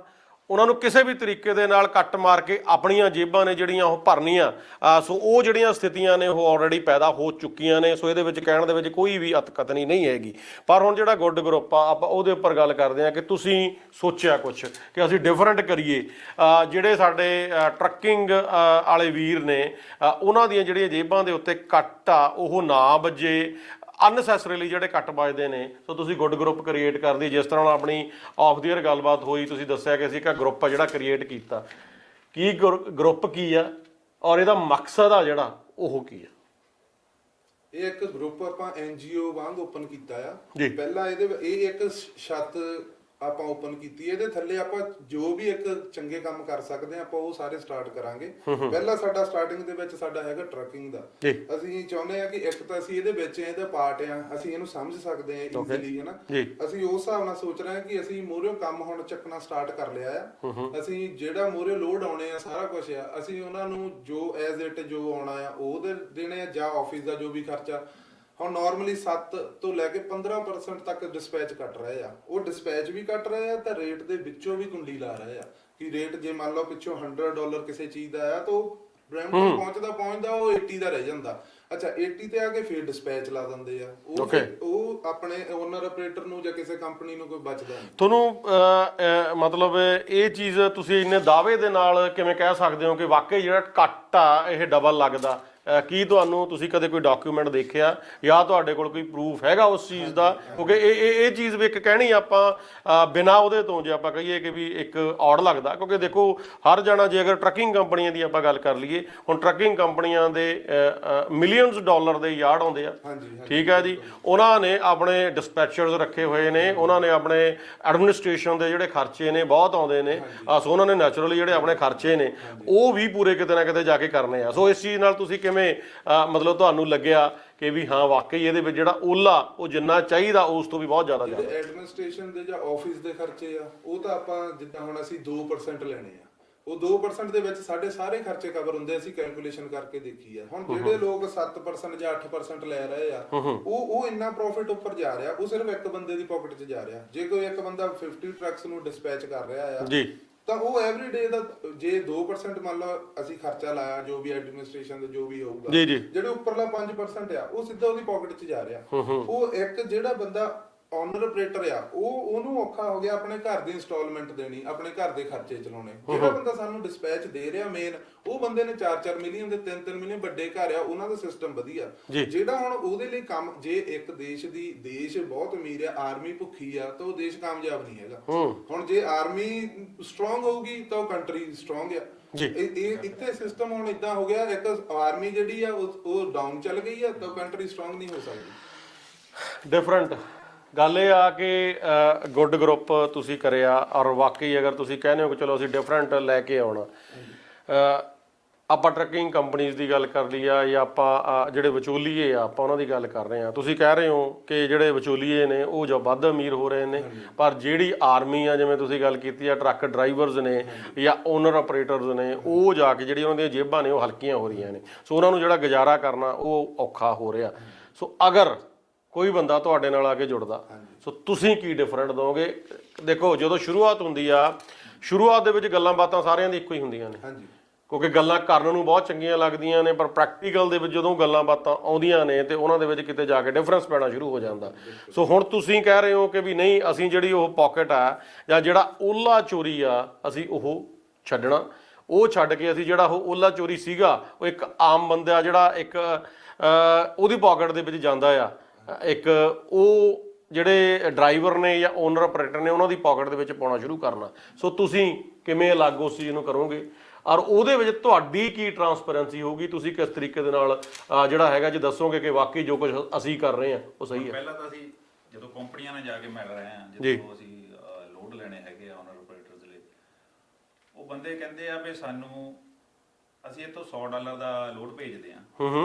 ਉਹਨਾਂ ਨੂੰ ਕਿਸੇ ਵੀ ਤਰੀਕੇ ਦੇ ਨਾਲ ਕੱਟ ਮਾਰ ਕੇ ਆਪਣੀਆਂ ਜੇਬਾਂ ਨੇ ਜਿਹੜੀਆਂ ਉਹ ਭਰਨੀਆਂ। ਸੋ ਉਹ ਜਿਹੜੀਆਂ ਸਥਿਤੀਆਂ ਨੇ ਉਹ ਆਲਰੇਡੀ ਪੈਦਾ ਹੋ ਚੁੱਕੀਆਂ ਨੇ। ਸੋ ਇਹਦੇ ਵਿੱਚ ਕਹਿਣ ਦੇ ਵਿੱਚ ਕੋਈ ਵੀ ਅਤਕਥਨੀ ਨਹੀਂ ਹੈਗੀ। ਪਰ ਹੁਣ ਜਿਹੜਾ ਗੁੱਡ ਗਰੁੱਪ ਆ, ਆਪਾਂ ਉਹਦੇ ਉੱਪਰ ਗੱਲ ਕਰਦੇ ਹਾਂ ਕਿ ਤੁਸੀਂ ਸੋਚਿਆ ਕੁਛ ਕਿ ਅਸੀਂ ਡਿਫਰੈਂਟ ਕਰੀਏ। ਜਿਹੜੇ ਸਾਡੇ ਟਰੱਕਿੰਗ ਵਾਲੇ ਵੀਰ ਨੇ ਉਹਨਾਂ ਦੀਆਂ ਜਿਹੜੀਆਂ ਜੇਬਾਂ ਦੇ ਉੱਤੇ ਕੱਟ ਆ ਉਹ ਨਾ ਵੱਜੇ, ਅਨਸੈਸਰੀਲੀ ਜਿਹੜੇ ਕੱਟ ਵੱਜਦੇ ਨੇ। ਸੋ ਤੁਸੀਂ ਗੁੱਡ ਗਰੁੱਪ ਕ੍ਰੀਏਟ ਕਰਦੀ, ਜਿਸ ਤਰ੍ਹਾਂ ਨਾਲ ਆਪਣੀ ਆਫ ਦੀ ਏਅਰ ਗੱਲਬਾਤ ਹੋਈ, ਤੁਸੀਂ ਦੱਸਿਆ ਕਿ ਅਸੀਂ ਇੱਕ ਗਰੁੱਪ ਆ ਜਿਹੜਾ ਕ੍ਰੀਏਟ ਕੀਤਾ। ਕੀ ਗਰੁੱਪ ਕੀ ਆ ਔਰ ਇਹਦਾ ਮਕਸਦ ਆ ਜਿਹੜਾ ਉਹ ਕੀ ਆ? ਇਹ ਇੱਕ ਗਰੁੱਪ ਆਪਾਂ NGO ਵਾਂਗ ਓਪਨ ਕੀਤਾ ਆ ਜੀ। ਪਹਿਲਾਂ ਇਹ ਇੱਕ ਛੱਤ ਆਪਾਂ ਓਪਨ ਕੀਤੀ। ਇਹਦੇ ਥੱਲੇ ਆਪਾਂ ਜੋ ਵੀ ਇੱਕ ਚੰਗੇ ਕੰਮ ਕਰ ਸਕਦੇ ਆ ਆਪਾਂ ਉਹ ਸਾਰੇ ਸਟਾਰਟ ਕਰਾਂਗੇ। ਪਹਿਲਾਂ ਸਾਡਾ ਸਟਾਰਟਿੰਗ ਦੇ ਵਿੱਚ ਸਾਡਾ ਹੈਗਾ ਟਰੱਕਿੰਗ ਦਾ। ਅਸੀਂ ਚਾਹੁੰਦੇ ਆ ਕਿ ਇੱਕ ਤਾਂ ਅਸੀਂ ਇਹਦੇ ਵਿੱਚ ਇਹਦਾ ਪਾਰਟ ਆ, ਅਸੀਂ ਇਹਨੂੰ ਸਮਝ ਸਕਦੇ ਆ ਈਜ਼ੀਲੀ, ਹੈ ਨਾ। ਅਸੀਂ ਉਸ ਹਿਸਾਬ ਨਾਲ ਸੋਚ ਰਹੇ ਆ ਕਿ ਅਸੀਂ ਮੋਹਰੇ ਕੰਮ ਹੁਣ ਚੱਕਣਾ ਸਟਾਰਟ ਕਰ ਲਿਆ ਆ। ਅਸੀਂ ਜਿਹੜਾ ਮੋਹਰੇ ਲੋਡ ਆਉਣੇ ਆ ਸਾਰਾ ਕੁਝ ਆ, ਅਸੀਂ ਉਹਨਾਂ ਨੂੰ ਜੋ ਐਜ਼ ਇਟ ਜੋ ਆਉਣਾ ਆ ਉਹ ਦੇਣੇ ਆ, ਜਾਂ ਆਫਿਸ ਦਾ ਜੋ ਵੀ ਖਰਚਾ। ਹੁਣ ਨਾਰਮਲੀ 7 ਤੋਂ ਲੈ ਕੇ 15% ਤੱਕ ਡਿਸਪੈਚ ਕੱਟ ਰਹੇ ਆ। ਉਹ ਡਿਸਪੈਚ ਵੀ ਕੱਟ ਰਹੇ ਆ ਤਾਂ ਰੇਟ ਦੇ ਵਿੱਚੋਂ ਵੀ ਕੁੰਡੀ ਲਾ ਰਹੇ ਆ ਕਿ ਰੇਟ ਜੇ ਮੰਨ ਲਓ ਪਿੱਛੋਂ $100 ਕਿਸੇ ਚੀਜ਼ ਦਾ ਆ ਤਾਂ ਉਹ ਬ੍ਰੈਂਪਟਨ ਪਹੁੰਚਦਾ ਉਹ 80 ਦਾ ਰਹਿ ਜਾਂਦਾ। ਅੱਛਾ 80 ਤੇ ਆ ਕੇ ਫਿਰ ਡਿਸਪੈਚ ਲਾ ਦਿੰਦੇ ਆ। ਉਹ ਆਪਣੇ ਓਨਰ ਆਪਰੇਟਰ ਨੂੰ ਜਾਂ ਕਿਸੇ ਕੰਪਨੀ ਨੂੰ ਕੋਈ ਬਚਦਾ ਨਹੀਂ। ਤੁਹਾਨੂੰ ਮਤਲਬ ਇਹ ਚੀਜ਼ ਤੁਸੀਂ ਇੰਨੇ ਦਾਅਵੇ ਦੇ ਨਾਲ ਕਿਵੇਂ ਕਹਿ ਸਕਦੇ ਹੋ ਕਿ ਵਾਕਈ ਜਿਹੜਾ ਕੱਟ ਆ ਇਹ ਡਬਲ ਲੱਗਦਾ? ਕੀ ਤੁਹਾਨੂੰ ਤੁਸੀਂ ਕਦੇ ਕੋਈ ਡਾਕੂਮੈਂਟ ਦੇਖਿਆ ਜਾਂ ਤੁਹਾਡੇ ਕੋਲ ਕੋਈ ਪ੍ਰੂਫ ਹੈਗਾ ਉਸ ਚੀਜ਼ ਦਾ? ਕਿਉਂਕਿ ਇਹ ਚੀਜ਼ ਵੀ ਇੱਕ ਕਹਿਣੀ ਆਪਾਂ ਬਿਨਾਂ ਉਹਦੇ ਤੋਂ ਜੇ ਆਪਾਂ ਕਹੀਏ ਕਿ ਵੀ ਇੱਕ ਔੜ ਲੱਗਦਾ। ਕਿਉਂਕਿ ਦੇਖੋ ਹਰ ਜਣਾ, ਜੇ ਅਗਰ ਟਰੱਕਿੰਗ ਕੰਪਨੀਆਂ ਦੀ ਆਪਾਂ ਗੱਲ ਕਰ ਲਈਏ, ਹੁਣ ਟਰੱਕਿੰਗ ਕੰਪਨੀਆਂ ਦੇ ਮਿਲੀਅਨਸ ਡਾਲਰ ਦੇ ਯਾਰਡ ਆਉਂਦੇ ਆ, ਠੀਕ ਹੈ ਜੀ। ਉਹਨਾਂ ਨੇ ਆਪਣੇ ਡਿਸਪੈਚਰਸ ਰੱਖੇ ਹੋਏ ਨੇ, ਉਹਨਾਂ ਨੇ ਆਪਣੇ ਐਡਮਿਨਿਸਟ੍ਰੇਸ਼ਨ ਦੇ ਜਿਹੜੇ ਖਰਚੇ ਨੇ ਬਹੁਤ ਆਉਂਦੇ ਨੇ। ਸੋ ਉਹਨਾਂ ਨੇ ਨੈਚੁਰਲੀ ਜਿਹੜੇ ਆਪਣੇ ਖਰਚੇ ਨੇ ਉਹ ਵੀ ਪੂਰੇ ਕਿਤੇ ਨਾ ਕਿਤੇ ਜਾ ਕੇ ਕਰਨੇ ਆ। ਸੋ ਇਸ ਚੀਜ਼ ਨਾਲ ਤੁਸੀਂ ਕਿਵੇਂ ਮਤਲਬ ਤੁਹਾਨੂੰ ਲੱਗਿਆ ਕਿ ਵੀ ਹਾਂ ਵਾਕਈ ਇਹਦੇ ਵਿੱਚ ਜਿਹੜਾ ਓਲਾ ਉਹ ਜਿੰਨਾ ਚਾਹੀਦਾ ਉਸ ਤੋਂ ਵੀ ਬਹੁਤ ਜ਼ਿਆਦਾ ਐਡਮਿਨਿਸਟ੍ਰੇਸ਼ਨ ਦੇ ਜਾਂ ਆਫਿਸ ਦੇ ਖਰਚੇ ਆ ਉਹ ਤਾਂ ਆਪਾਂ ਜਿੱਦਾਂ ਹੁਣ ਅਸੀਂ 2% ਲੈਣੇ ਆ, ਉਹ 2% ਦੇ ਵਿੱਚ ਸਾਡੇ ਸਾਰੇ ਖਰਚੇ ਕਵਰ ਹੁੰਦੇ। ਅਸੀਂ ਕੈਲਕੂਲੇਸ਼ਨ ਕਰਕੇ ਦੇਖੀ ਆ। ਹੁਣ ਜਿਹੜੇ ਲੋਕ 7% ਜਾਂ 8% ਲੈ ਰਹੇ ਆ ਉਹ ਇੰਨਾ ਪ੍ਰੋਫਿਟ ਉੱਪਰ ਜਾ ਰਿਹਾ, ਉਹ ਸਿਰਫ ਇੱਕ ਬੰਦੇ ਦੀ ਪਾਕਟ 'ਚ ਜਾ ਰਿਹਾ। ਜੇ ਕੋਈ ਇੱਕ ਬੰਦਾ 50 ਟਰੱਕਸ ਨੂੰ ਡਿਸਪੈਚ ਕਰ ਰਿਹਾ ਆ ਤਾਂ ਉਹ ਐਵਰੀ ਡੇ ਦਾ ਜੇ 2% ਮੰਨ ਲਓ ਅਸੀਂ ਖਰਚਾ ਲਾਇਆ ਜੋ ਵੀ ਐਡਮਿਨਿਸਟ੍ਰੇਸ਼ਨ ਦਾ ਜੋ ਵੀ ਹੋਊਗਾ, ਜਿਹੜੇ ਉੱਪਰਲਾ 5% ਆ ਉਹ ਸਿੱਧਾ ਉਹਦੀ ਪਾਕਟ 'ਚ ਜਾ ਰਿਹਾ। ਉਹ ਇੱਕ ਜਿਹੜਾ ਬੰਦਾ ਓਨਰ ਆਪਰੇਟਰ ਆ ਉਹਨੂੰ ਔਖਾ ਹੋ ਗਿਆ ਆਪਣੇ ਘਰ ਦੀ ਇੰਸਟਾਲਮੈਂਟ ਦੇਣੀ, ਆਪਣੇ ਘਰ ਦੇ ਖਰਚੇ ਚਲਾਉਣੇ। ਜਿਹੜਾ ਬੰਦਾ ਸਾਨੂੰ ਡਿਸਪੈਚ ਦੇ ਰਿਹਾ ਮੇਨ, ਉਹ ਬੰਦੇ ਨੇ 4-4 ਮਿਲੀਅਨ ਦੇ 3-3 ਮਿਲੀਅਨ ਵੱਡੇ ਘਰ ਆ, ਉਹਨਾਂ ਦਾ ਸਿਸਟਮ ਵਧੀਆ। ਜਿਹੜਾ ਹੁਣ ਉਹਦੇ ਲਈ ਕੰਮ, ਜੇ ਇੱਕ ਦੇਸ਼ ਬਹੁਤ ਅਮੀਰ ਆ, ਆਰਮੀ ਭੁੱਖੀ ਆ ਤਾਂ ਉਹ ਦੇਸ਼ ਕਾਮਯਾਬ ਨਹੀਂ ਹੈਗਾ। ਹੁਣ ਜੇ ਆਰਮੀ ਸਟਰੋਂਗ ਹੋਊਗੀ ਤਾਂ ਉਹ ਕੰਟਰੀ ਸਟਰੋਂਗ ਆ। ਇੱਥੇ ਸਿਸਟਮ ਹੁਣ ਇਦਾਂ ਹੋ ਗਿਆ, ਇੱਕ ਆਰਮੀ ਜਿਹੜੀ ਆ ਉਹ ਡਾਊਨ ਚੱਲ ਗਈ ਆ ਤਾਂ ਕੰਟਰੀ ਸਟਰੋਂਗ ਨਹੀਂ ਹੋ ਸਕਦੀ। ਡਿਫਰੈਂਟ ਗੱਲ ਇਹ ਆ ਕਿ ਗੁੱਡ ਗਰੁੱਪ ਤੁਸੀਂ ਕਰਿਆ ਔਰ ਵਾਕਈ ਅਗਰ ਤੁਸੀਂ ਕਹਿੰਦੇ ਹੋ ਕਿ ਚਲੋ ਅਸੀਂ ਡਿਫਰੈਂਟ ਲੈ ਕੇ ਆਉਣਾ। ਆਪਾਂ ਟਰੱਕਿੰਗ ਕੰਪਨੀਜ਼ ਦੀ ਗੱਲ ਕਰ ਲਈ ਆ ਜਾਂ ਆਪਾਂ ਜਿਹੜੇ ਵਿਚੋਲੀਏ ਆ ਆਪਾਂ ਉਹਨਾਂ ਦੀ ਗੱਲ ਕਰ ਰਹੇ ਹਾਂ। ਤੁਸੀਂ ਕਹਿ ਰਹੇ ਹੋ ਕਿ ਜਿਹੜੇ ਵਿਚੋਲੀਏ ਨੇ ਉਹ ਜੋ ਵੱਧ ਅਮੀਰ ਹੋ ਰਹੇ ਨੇ, ਪਰ ਜਿਹੜੀ ਆਰਮੀ ਆ ਜਿਵੇਂ ਤੁਸੀਂ ਗੱਲ ਕੀਤੀ ਆ, ਟਰੱਕ ਡਰਾਈਵਰਸ ਨੇ ਜਾਂ ਓਨਰ ਆਪਰੇਟਰਸ ਨੇ, ਉਹ ਜਾ ਕੇ ਜਿਹੜੀ ਉਹਨਾਂ ਦੀਆਂ ਜੇਬਾਂ ਨੇ ਉਹ ਹਲਕੀਆਂ ਹੋ ਰਹੀਆਂ ਨੇ। ਸੋ ਉਹਨਾਂ ਨੂੰ ਜਿਹੜਾ ਗੁਜ਼ਾਰਾ ਕਰਨਾ ਉਹ ਔਖਾ ਹੋ ਰਿਹਾ। ਸੋ ਅਗਰ ਕੋਈ ਬੰਦਾ ਤੁਹਾਡੇ ਨਾਲ ਆ ਕੇ ਜੁੜਦਾ, ਸੋ ਤੁਸੀਂ ਕੀ ਡਿਫਰੈਂਟ ਦੋਗੇ? ਦੇਖੋ ਜਦੋਂ ਸ਼ੁਰੂਆਤ ਹੁੰਦੀ ਆ, ਸ਼ੁਰੂਆਤ ਦੇ ਵਿੱਚ ਗੱਲਾਂ ਬਾਤਾਂ ਸਾਰਿਆਂ ਦੀ ਇੱਕੋ ਹੀ ਹੁੰਦੀਆਂ ਨੇ, ਕਿਉਂਕਿ ਗੱਲਾਂ ਕਰਨ ਨੂੰ ਬਹੁਤ ਚੰਗੀਆਂ ਲੱਗਦੀਆਂ ਨੇ, ਪਰ ਪ੍ਰੈਕਟੀਕਲ ਦੇ ਵਿੱਚ ਜਦੋਂ ਗੱਲਾਂ ਬਾਤਾਂ ਆਉਂਦੀਆਂ ਨੇ ਤੇ ਉਹਨਾਂ ਦੇ ਵਿੱਚ ਕਿਤੇ ਜਾ ਕੇ ਡਿਫਰੈਂਸ ਪੈਣਾ ਸ਼ੁਰੂ ਹੋ ਜਾਂਦਾ। ਸੋ ਹੁਣ ਤੁਸੀਂ ਕਹਿ ਰਹੇ ਹੋ ਕਿ ਵੀ ਨਹੀਂ, ਅਸੀਂ ਜਿਹੜੀ ਉਹ ਪਾਕਟ ਆ ਜਾਂ ਜਿਹੜਾ ਓਲਾ ਚੋਰੀ ਆ ਅਸੀਂ ਉਹ ਛੱਡਣਾ, ਉਹ ਛੱਡ ਕੇ ਅਸੀਂ ਜਿਹੜਾ ਉਹ ਓਲਾ ਚੋਰੀ ਸੀਗਾ ਉਹ ਇੱਕ ਆਮ ਬੰਦਾ ਜਿਹੜਾ ਇੱਕ ਉਹਦੀ ਪਾਕਟ ਦੇ ਵਿੱਚ ਜਾਂਦਾ ਆ, ਇੱਕ ਉਹ ਜਿਹੜੇ ਡਰਾਈਵਰ ਨੇ ਜਾਂ ਓਨਰ ਆਪਰੇਟਰ ਨੇ ਉਹਨਾਂ ਦੀ ਪਾਕਟ ਦੇ ਵਿੱਚ ਪਾਉਣਾ ਸ਼ੁਰੂ ਕਰਨਾ। ਸੋ ਤੁਸੀਂ ਕਿਵੇਂ ਅਲੱਗ ਉਸ ਚੀਜ਼ ਨੂੰ ਕਰੋਗੇ ਔਰ ਉਹਦੇ ਵਿੱਚ ਤੁਹਾਡੀ ਕੀ ਟਰਾਂਸਪੇਰੈਂਸੀ ਹੋਊਗੀ? ਤੁਸੀਂ ਕਿਸ ਤਰੀਕੇ ਦੇ ਨਾਲ ਜਿਹੜਾ ਹੈਗਾ ਜੇ ਦੱਸੋਗੇ ਕਿ ਵਾਕਈ ਜੋ ਕੁਝ ਅਸੀਂ ਕਰ ਰਹੇ ਹਾਂ ਉਹ ਸਹੀ ਹੈ? ਪਹਿਲਾਂ ਤਾਂ ਅਸੀਂ ਜਦੋਂ ਕੰਪਨੀਆਂ ਨਾਲ ਜਾ ਕੇ ਮਿਲ ਰਹੇ ਹਾਂ, ਜਦੋਂ ਅਸੀਂ ਲੋਡ ਲੈਣੇ ਹੈਗੇ ਆ ਓਨਰ ਆਪਰੇਟਰਸ ਲਈ, ਉਹ ਬੰਦੇ ਕਹਿੰਦੇ ਆ ਵੀ ਸਾਨੂੰ ਅਸੀਂ ਇੱਥੋਂ $100 ਦਾ ਲੋਡ ਭੇਜਦੇ ਆ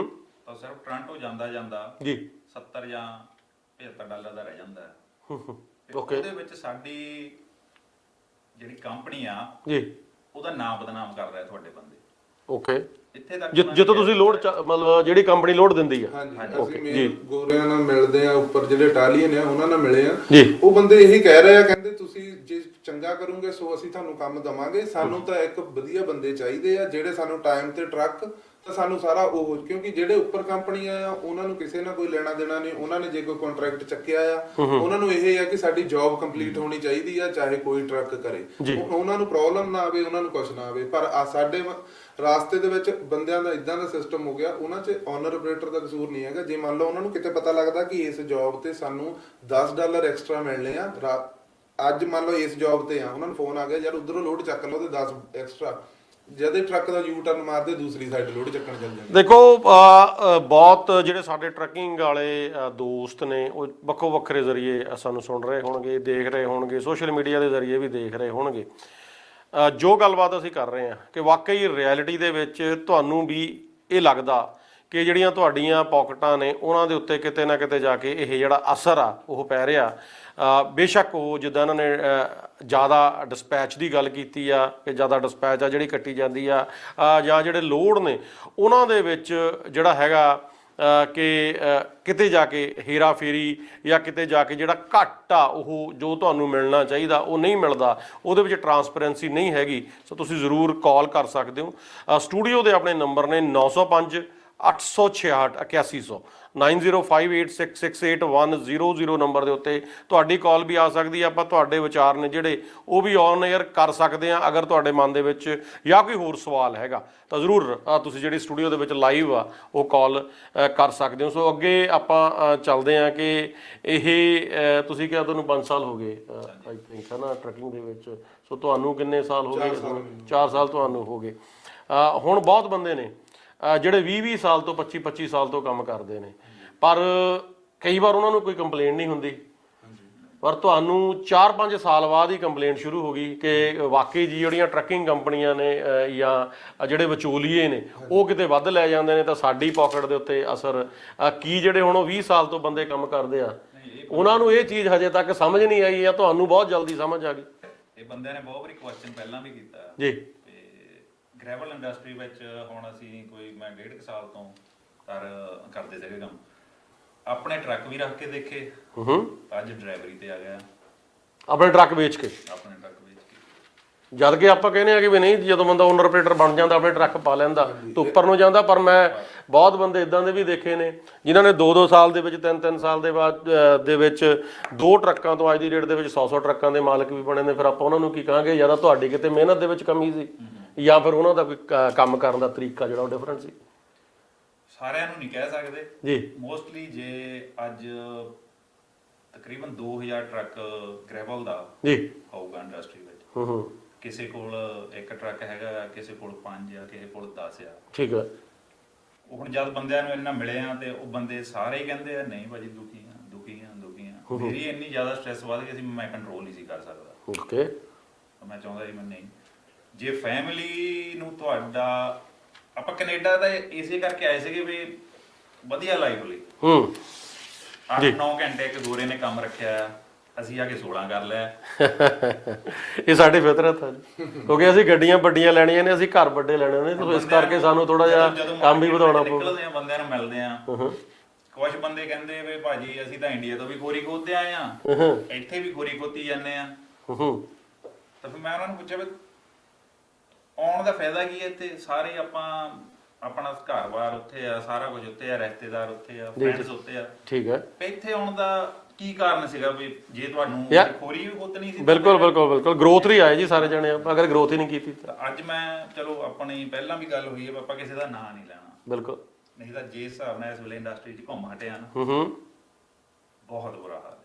ਤਾਂ ਸਿਰਫ ਟੋਰਾਂਟੋ ਜਾਂਦਾ ਜੀ 70 ਜਾਂ $75 ਦਾ ਰਹਿ ਜਾਂਦਾ ਹੈ। ਉਹਦੇ ਵਿੱਚ ਸਾਡੀ ਜਿਹੜੀ ਕੰਪਨੀ ਆ ਉਹਦਾ ਨਾਮ ਬਦਨਾਮ ਕਰ ਰਿਹਾ ਤੁਹਾਡੇ ਬੰਦੇ। ਇੱਥੇ ਤੱਕ ਜਿੱਥੋਂ ਤੁਸੀਂ ਲੋਡ ਮਤਲਬ ਜਿਹੜੀ ਕੰਪਨੀ ਲੋਡ ਦਿੰਦੀ ਆ। ਹਾਂਜੀ ਅਸੀਂ ਮੇਨ ਗੋਰਿਆਂ ਨਾਲ ਮਿਲਦੇ ਆ, ਉੱਪਰ ਜਿਹੜੇ ਇਟਾਲੀਅਨ ਆ ਉਹਨਾਂ ਨਾਲ ਮਿਲੇ ਆ। ਜੀ। ਉਹ ਬੰਦੇ ਇਹੀ ਕਹਿ ਰਹੇ ਆ, ਕਹਿੰਦੇ ਤੁਸੀਂ ਜੇ ਚੰਗਾ ਕਰੋਗੇ ਸੋ ਅਸੀਂ ਤੁਹਾਨੂੰ ਕੰਮ ਦਵਾਂਗੇ, ਸਾਨੂੰ ਤਾਂ ਇੱਕ ਵਧੀਆ ਬੰਦੇ ਚਾਹੀਦੇ ਆ ਜਿਹੜੇ ਸਾਨੂੰ ਟਾਈਮ ਤੇ ਟਰੱਕ ਤਾਂ ਸਾਨੂੰ ਸਾਰਾ ਉਹ, ਕਿਉਂਕਿ ਜਿਹੜੇ ਉੱਪਰ ਕੰਪਨੀਆਂ ਆ ਉਹਨਾਂ ਨੂੰ ਕਿਸੇ ਨਾਲ ਕੋਈ ਲੈਣਾ ਦੇਣਾ ਨਹੀਂ, ਉਹਨਾਂ ਨੇ ਜੇ ਕੋਈ ਕੰਟਰੈਕਟ ਚੱਕਿਆ ਆ ਉਹਨਾਂ ਨੂੰ ਇਹ ਆ ਕਿ ਸਾਡੀ ਜੌਬ ਕੰਪਲੀਟ ਹੋਣੀ ਚਾਹੀਦੀ ਆ ਚਾਹੇ ਕੋਈ ਟਰੱਕ ਕਰੇ, ਉਹਨਾਂ ਨੂੰ ਪ੍ਰੋਬਲਮ ਨਾ ਆਵੇ, ਉਹਨਾਂ ਨੂੰ ਕੁਝ ਨਾ ਆਵੇ। ਪਰ ਸਾਡੇ ਰਾਸਤੇ ਦੇ ਵਿੱਚ ਬੰਦਿਆਂ ਦਾ ਇਦਾਂ ਦਾ ਸਿਸਟਮ ਹੋ ਗਿਆ, ਉਹਨਾਂ 'ਚ ਓਨਰ ਆਪਰੇਟਰ ਦਾ ਕਸੂਰ ਨਹੀਂ ਹੈਗਾ। ਜੇ ਮੰਨ ਲਓ ਉਹਨਾਂ ਨੂੰ ਕਿਤੇ ਪਤਾ ਲੱਗਦਾ ਕਿ ਇਸ ਜੌਬ ਤੇ ਸਾਨੂੰ $10 ਐਕਸਟਰਾ ਮਿਲਣੇ ਆ, ਅੱਜ ਮੰਨ ਲਓ ਇਸ ਜੌਬ ਤੇ ਆ, ਉਹਨਾਂ ਨੂੰ ਫੋਨ ਆ ਗਿਆ ਯਾਰ ਉਧਰੋਂ ਲੋਡ ਚੱਕ ਲਓ ਤੇ 10 ਐਕਸਟਰਾ, ਜਦੇ ਟਰੱਕ ਦਾ ਯੂ ਟਰਨ ਮਾਰਦੇ ਦੂਸਰੀ ਸਾਈਡ ਲੋਡ ਚੱਕਣ ਚੱਲ ਜਾਂਦੇ। ਦੇਖੋ ਬਹੁਤ ਜਿਹੜੇ ਸਾਡੇ ਟਰੱਕਿੰਗ ਵਾਲੇ ਦੋਸਤ ਨੇ ਉਹ ਵੱਖੋ ਵੱਖਰੇ ਜ਼ਰੀਏ ਸਾਨੂੰ ਸੁਣ ਰਹੇ ਹੋਣਗੇ, ਦੇਖ ਰਹੇ ਹੋਣਗੇ, ਸੋਸ਼ਲ ਮੀਡੀਆ ਦੇ ਜ਼ਰੀਏ ਵੀ ਦੇਖ ਰਹੇ ਹੋਣਗੇ। ਜੋ ਗੱਲਬਾਤ ਅਸੀਂ ਕਰ ਰਹੇ ਹਾਂ ਕਿ ਵਾਕਈ ਰਿਐਲਿਟੀ ਦੇ ਵਿੱਚ ਤੁਹਾਨੂੰ ਵੀ ਇਹ ਲੱਗਦਾ ਕਿ ਜਿਹੜੀਆਂ ਤੁਹਾਡੀਆਂ ਪੌਕਟਾਂ ਨੇ ਉਹਨਾਂ ਦੇ ਉੱਤੇ ਕਿਤੇ ਨਾ ਕਿਤੇ ਜਾ ਕੇ ਇਹ ਜਿਹੜਾ ਅਸਰ ਆ ਉਹ ਪੈ ਰਿਹਾ। ਬੇਸ਼ੱਕ ਉਹ ਜਿੱਦਾਂ ਇਹਨਾਂ ਨੇ ਜ਼ਿਆਦਾ ਡਿਸਪੈਚ ਦੀ ਗੱਲ ਕੀਤੀ ਆ ਕਿ ਜ਼ਿਆਦਾ ਡਿਸਪੈਚ ਆ ਜਿਹੜੀ ਕੱਟੀ ਜਾਂਦੀ ਆ, ਜਾਂ ਜਿਹੜੇ ਲੋਡ ਨੇ ਉਹਨਾਂ ਦੇ ਵਿੱਚ ਜਿਹੜਾ ਹੈਗਾ ਕਿ ਕਿਤੇ ਜਾ ਕੇ ਹੇਰਾ ਫੇਰੀ ਜਾਂ ਕਿਤੇ ਜਾ ਕੇ ਜਿਹੜਾ ਘੱਟ ਆ ਉਹ ਜੋ ਤੁਹਾਨੂੰ ਮਿਲਣਾ ਚਾਹੀਦਾ ਉਹ ਨਹੀਂ ਮਿਲਦਾ, ਉਹਦੇ ਵਿੱਚ ਟਰਾਂਸਪੇਰੈਂਸੀ ਨਹੀਂ ਹੈਗੀ। ਸੋ ਤੁਸੀਂ ਜ਼ਰੂਰ ਕਾਲ ਕਰ ਸਕਦੇ ਹੋ। ਸਟੂਡੀਓ ਦੇ ਆਪਣੇ ਨੰਬਰ ਨੇ 905 866 8100 9058668100 ਨੰਬਰ ਦੇ ਉੱਤੇ ਤੁਹਾਡੀ ਕਾਲ ਵੀ ਆ ਸਕਦੀ ਹੈ। ਆਪਾਂ ਤੁਹਾਡੇ ਵਿਚਾਰ ਨੇ ਜਿਹੜੇ ਉਹ ਵੀ ਔਨ 에ਅਰ ਕਰ ਸਕਦੇ ਹਾਂ। ਅਗਰ ਤੁਹਾਡੇ ਮਨ ਦੇ ਵਿੱਚ ਜਾਂ ਕੋਈ ਹੋਰ ਸਵਾਲ ਹੈਗਾ ਤਾਂ ਜ਼ਰੂਰ ਤੁਸੀਂ ਜਿਹੜੀ ਸਟੂਡੀਓ ਦੇ ਵਿੱਚ ਲਾਈਵ ਆ ਉਹ ਕਾਲ ਕਰ ਸਕਦੇ ਹੋ। ਸੋ ਅੱਗੇ ਆਪਾਂ ਚੱਲਦੇ ਹਾਂ ਕਿ ਇਹ ਤੁਸੀਂ ਕਿਹਾ ਤੁਹਾਨੂੰ 5 ਸਾਲ ਹੋ ਗਏ ਆਈ ਥਿੰਕ ਹੈ ਨਾ ਟਰੱਕਿੰਗ ਦੇ ਵਿੱਚ। ਸੋ ਤੁਹਾਨੂੰ ਕਿੰਨੇ ਸਾਲ ਹੋ ਗਏ? 4 ਸਾਲ ਤੁਹਾਨੂੰ ਹੋ ਗਏ। ਹੁਣ ਬਹੁਤ ਬੰਦੇ ਨੇ ਜਿਹੜੇ 20-20 ਸਾਲ ਤੋਂ 25-25 ਸਾਲ ਤੋਂ ਕੰਮ ਕਰਦੇ ਨੇ, ਪਰ ਕਈ ਵਾਰ ਉਹਨਾਂ ਨੂੰ ਕੋਈ ਕੰਪਲੇਂਟ ਨਹੀਂ ਹੁੰਦੀ, ਪਰ ਤੁਹਾਨੂੰ 4-5 ਸਾਲ ਬਾਅਦ ਹੀ ਕੰਪਲੇਂਟ ਸ਼ੁਰੂ ਹੋ ਗਈ ਕਿ ਵਾਕਈ ਜੀ ਜਿਹੜੀਆਂ ਟਰੱਕਿੰਗ ਕੰਪਨੀਆਂ ਨੇ ਜਾਂ ਜਿਹੜੇ ਵਿਚੋਲੀਏ ਨੇ ਉਹ ਕਿਤੇ ਵੱਧ ਲੈ ਜਾਂਦੇ ਨੇ ਤਾਂ ਸਾਡੀ ਪਾਕਟ ਦੇ ਉੱਤੇ ਅਸਰ ਕੀ। ਜਿਹੜੇ ਹੁਣ ਉਹ 20 ਸਾਲ ਤੋਂ ਬੰਦੇ ਕੰਮ ਕਰਦੇ ਆ ਉਹਨਾਂ ਨੂੰ ਇਹ ਚੀਜ਼ ਹਜੇ ਤੱਕ ਸਮਝ ਨਹੀਂ ਆਈ ਜਾਂ ਤੁਹਾਨੂੰ ਬਹੁਤ ਜਲਦੀ ਸਮਝ ਆ ਗਈ? ਇਹ ਬੰਦਿਆਂ ਨੇ ਬਹੁਤ ਵਾਰੀ ਕੁਐਸਚਨ ਪਹਿਲਾਂ ਵੀ ਕੀਤਾ ਜੀ। ਗ੍ਰੈਵਲ ਇੰਡਸਟਰੀ ਵਿੱਚ ਹੁਣ ਅਸੀਂ ਕੋਈ ਮੈਂ 1.5 ਸਾਲ ਤੋਂ ਕਰਦੇ ਸੀਗੇ ਕੰਮ, ਆਪਣੇ ਟਰੱਕ ਵੀ ਰੱਖ ਕੇ ਦੇਖੇ, ਅੱਜ ਡਰਾਈਵਰੀ ਤੇ ਆ ਗਿਆ। ਆਪਣੇ ਟਰੱਕ ਵੇਚ ਕੇ? ਆਪਣੇ ਟਰੱਕ ਵੇਚ ਕੇ। ਜਦ ਕਿ ਆਪਾਂ ਕਹਿੰਦੇ ਆ ਕਿ ਵੀ ਨਹੀਂ, ਜਦੋਂ ਬੰਦਾ ਓਨਰ ਆਪਰੇਟਰ ਬਣ ਜਾਂਦਾ ਆਪਣੇ ਟਰੱਕ ਪਾ ਲੈਂਦਾ ਤਾਂ ਉੱਪਰ ਨੂੰ ਜਾਂਦਾ। ਪਰ ਮੈਂ ਬਹੁਤ ਬੰਦੇ ਇਦਾਂ ਦੇ ਵੀ ਦੇਖੇ ਨੇ ਜਿਨ੍ਹਾਂ ਨੇ 2-2 ਸਾਲ ਦੇ ਵਿੱਚ 3-3 ਸਾਲ ਦੇ ਬਾਅਦ ਦੇ ਵਿੱਚ 2 ਟਰੱਕਾਂ ਤੋਂ ਅੱਜ ਦੀ ਡੇਟ ਦੇ ਵਿੱਚ 100-100 ਟਰੱਕਾਂ ਦੇ ਮਾਲਕ ਵੀ ਬਣੇ ਨੇ। ਫਿਰ ਆਪਾਂ ਉਹਨਾਂ ਨੂੰ ਕੀ ਕਹਾਂਗੇ? ਜਾਂ ਤਾਂ ਤੁਹਾਡੀ ਕਿਤੇ ਮਿਹਨਤ ਦੇ ਵਿੱਚ ਕਮੀ ਸੀ ਜਾਂ ਫਿਰ ਉਹਨਾਂ ਦਾ ਕੋਈ ਕੰਮ ਕਰਨ ਦਾ ਤਰੀਕਾ ਜਿਹੜਾ ਉਹ ਡਿਫਰੈਂਟ ਸੀ। ਸਾਰਿਆਂ ਨੂੰ ਨਹੀਂ ਕਹਿ ਸਕਦੇ ਜੀ। ਮੋਸਟਲੀ ਜੇ ਅੱਜ ਤਕਰੀਬਨ 2000 ਟਰੱਕ ਗ੍ਰੈਵਲ ਦਾ ਜੀ ਹੋਊਗਾ ਇੰਡਸਟਰੀ ਵਿੱਚ, ਕਿਸੇ ਕੋਲ 1 ਟਰੱਕ ਹੈਗਾ, ਕਿਸੇ ਕੋਲ 5 ਆ, ਕਿਸੇ ਕੋਲ 10 ਆ। ਠੀਕ ਹੈ। ਉਹ ਹੁਣ ਜਦ ਬੰਦਿਆਂ ਨੂੰ ਇੰਨਾ ਮਿਲੇ ਆ ਤੇ ਉਹ ਬੰਦੇ ਸਾਰੇ ਹੀ ਕਹਿੰਦੇ ਆ ਨਹੀਂ ਭਾਜੀ ਦੁਖੀ ਆ ਦੁਖੀ ਆ ਦੁਖੀ ਆ। ਮੇਰੀ ਇੰਨੀ ਜ਼ਿਆਦਾ ਸਟ੍ਰੈਸ ਵੱਧ ਗਈ ਸੀ ਮੈਂ ਕੰਟਰੋਲ ਨਹੀਂ ਸੀ ਕਰ ਸਕਦਾ। ਓਕੇ। ਮੈਂ ਚਾਹੁੰਦਾ ਸੀ ਮੈਂ ਨਹੀਂ, ਜੇ ਫੈਮਿਲੀ ਨੂੰ ਤੁਹਾਡਾ, ਆਪਾਂ ਕੈਨੇਡਾ ਦਾ ਇਸੇ ਕਰਕੇ ਆਏ ਸੀਗੇ ਵੀ ਵਧੀਆ ਲਾਈਫ ਲਈ। 8-9 ਘੰਟੇ ਇੱਕ ਗੋਰੇ ਨੇ ਕੰਮ ਰੱਖਿਆ, ਅਸੀਂ ਆ ਕੇ 16 ਕਰ ਲਿਆ। ਇਹ ਸਾਡੀ ਫਿਤਰਤ ਹੈ ਕਿਉਂਕਿ ਅਸੀਂ ਗੱਡੀਆਂ ਵੱਡੀਆਂ ਲੈਣੀਆਂ ਨੇ, ਅਸੀਂ ਘਰ ਵੱਡੇ ਲੈਣੇ ਨੇ, ਤੇ ਇਸ ਕਰਕੇ ਸਾਨੂੰ ਥੋੜਾ ਜਿਹਾ ਕੰਮ ਵੀ ਵਧਾਉਣਾ ਪਊ। ਨਿਕਲਦੇ ਆ ਬੰਦਿਆਂ ਨੂੰ ਮਿਲਦੇ ਆ, ਕੁਝ ਬੰਦੇ ਕਹਿੰਦੇ ਵੀ ਭਾਜੀ ਅਸੀਂ ਤਾਂ ਇੰਡੀਆ ਤੋਂ ਵੀ ਗੋਰੀ ਖੋਦਦੇ ਆਏ ਆ, ਇੱਥੇ ਵੀ ਗੋਰੀ ਖੋਤੀ ਜਾਂਦੇ ਆ। ਤਾਂ ਫਿਰ ਮੈਂ ਉਹਨਾਂ ਨੂੰ ਪੁੱਛਿਆ ਵੀ ਆਉਣ ਦਾ ਫਾਇਦਾ ਕੀ ਹੈ? ਇੱਥੇ ਸਾਰੇ ਆਪਾਂ ਆਪਣਾ ਘਰ-ਬਾਰ ਉੱਥੇ ਆ, ਸਾਰਾ ਕੁਝ ਉੱਥੇ ਆ, ਰਿਸ਼ਤੇਦਾਰ ਉੱਥੇ ਆ, ਫਰੈਂਡਸ ਉੱਥੇ ਆ। ਠੀਕ ਹੈ। ਇੱਥੇ ਆਉਣ ਦਾ ਕੀ ਕਾਰਨ ਸੀਗਾ ਵੀ ਜੇ ਤੁਹਾਨੂੰ ਖੋਰੀ ਵੀ ਖੋਤਣੀ ਸੀ? ਬਿਲਕੁਲ ਬਿਲਕੁਲ ਬਿਲਕੁਲ ਗਰੋਥ ਲਈ ਆਏ ਜੀ ਸਾਰੇ ਜਣੇ, ਆਪਾਂ ਅਗਰ ਗਰੋਥ ਹੀ ਨਹੀਂ ਕੀਤੀ ਤਾਂ। ਅੱਜ ਮੈਂ ਚਲੋ ਆਪਣੀ ਪਹਿਲਾਂ ਵੀ ਗੱਲ ਹੋਈ ਹੈ, ਆਪਾਂ ਕਿਸੇ ਦਾ ਨਾਂ ਨਹੀਂ ਲੈਣਾ। ਬਿਲਕੁਲ। ਨਹੀਂ ਤਾਂ ਜੇ ਹਿਸਾਬ ਨਾਲ ਇਸ ਵੇਲੇ ਇੰਡਸਟਰੀ 'ਚ ਘੁੰਮ ਹਟਿਆ ਨਾ, ਬਹੁਤ ਬੁਰਾ ਹਾਲ ਹੈ।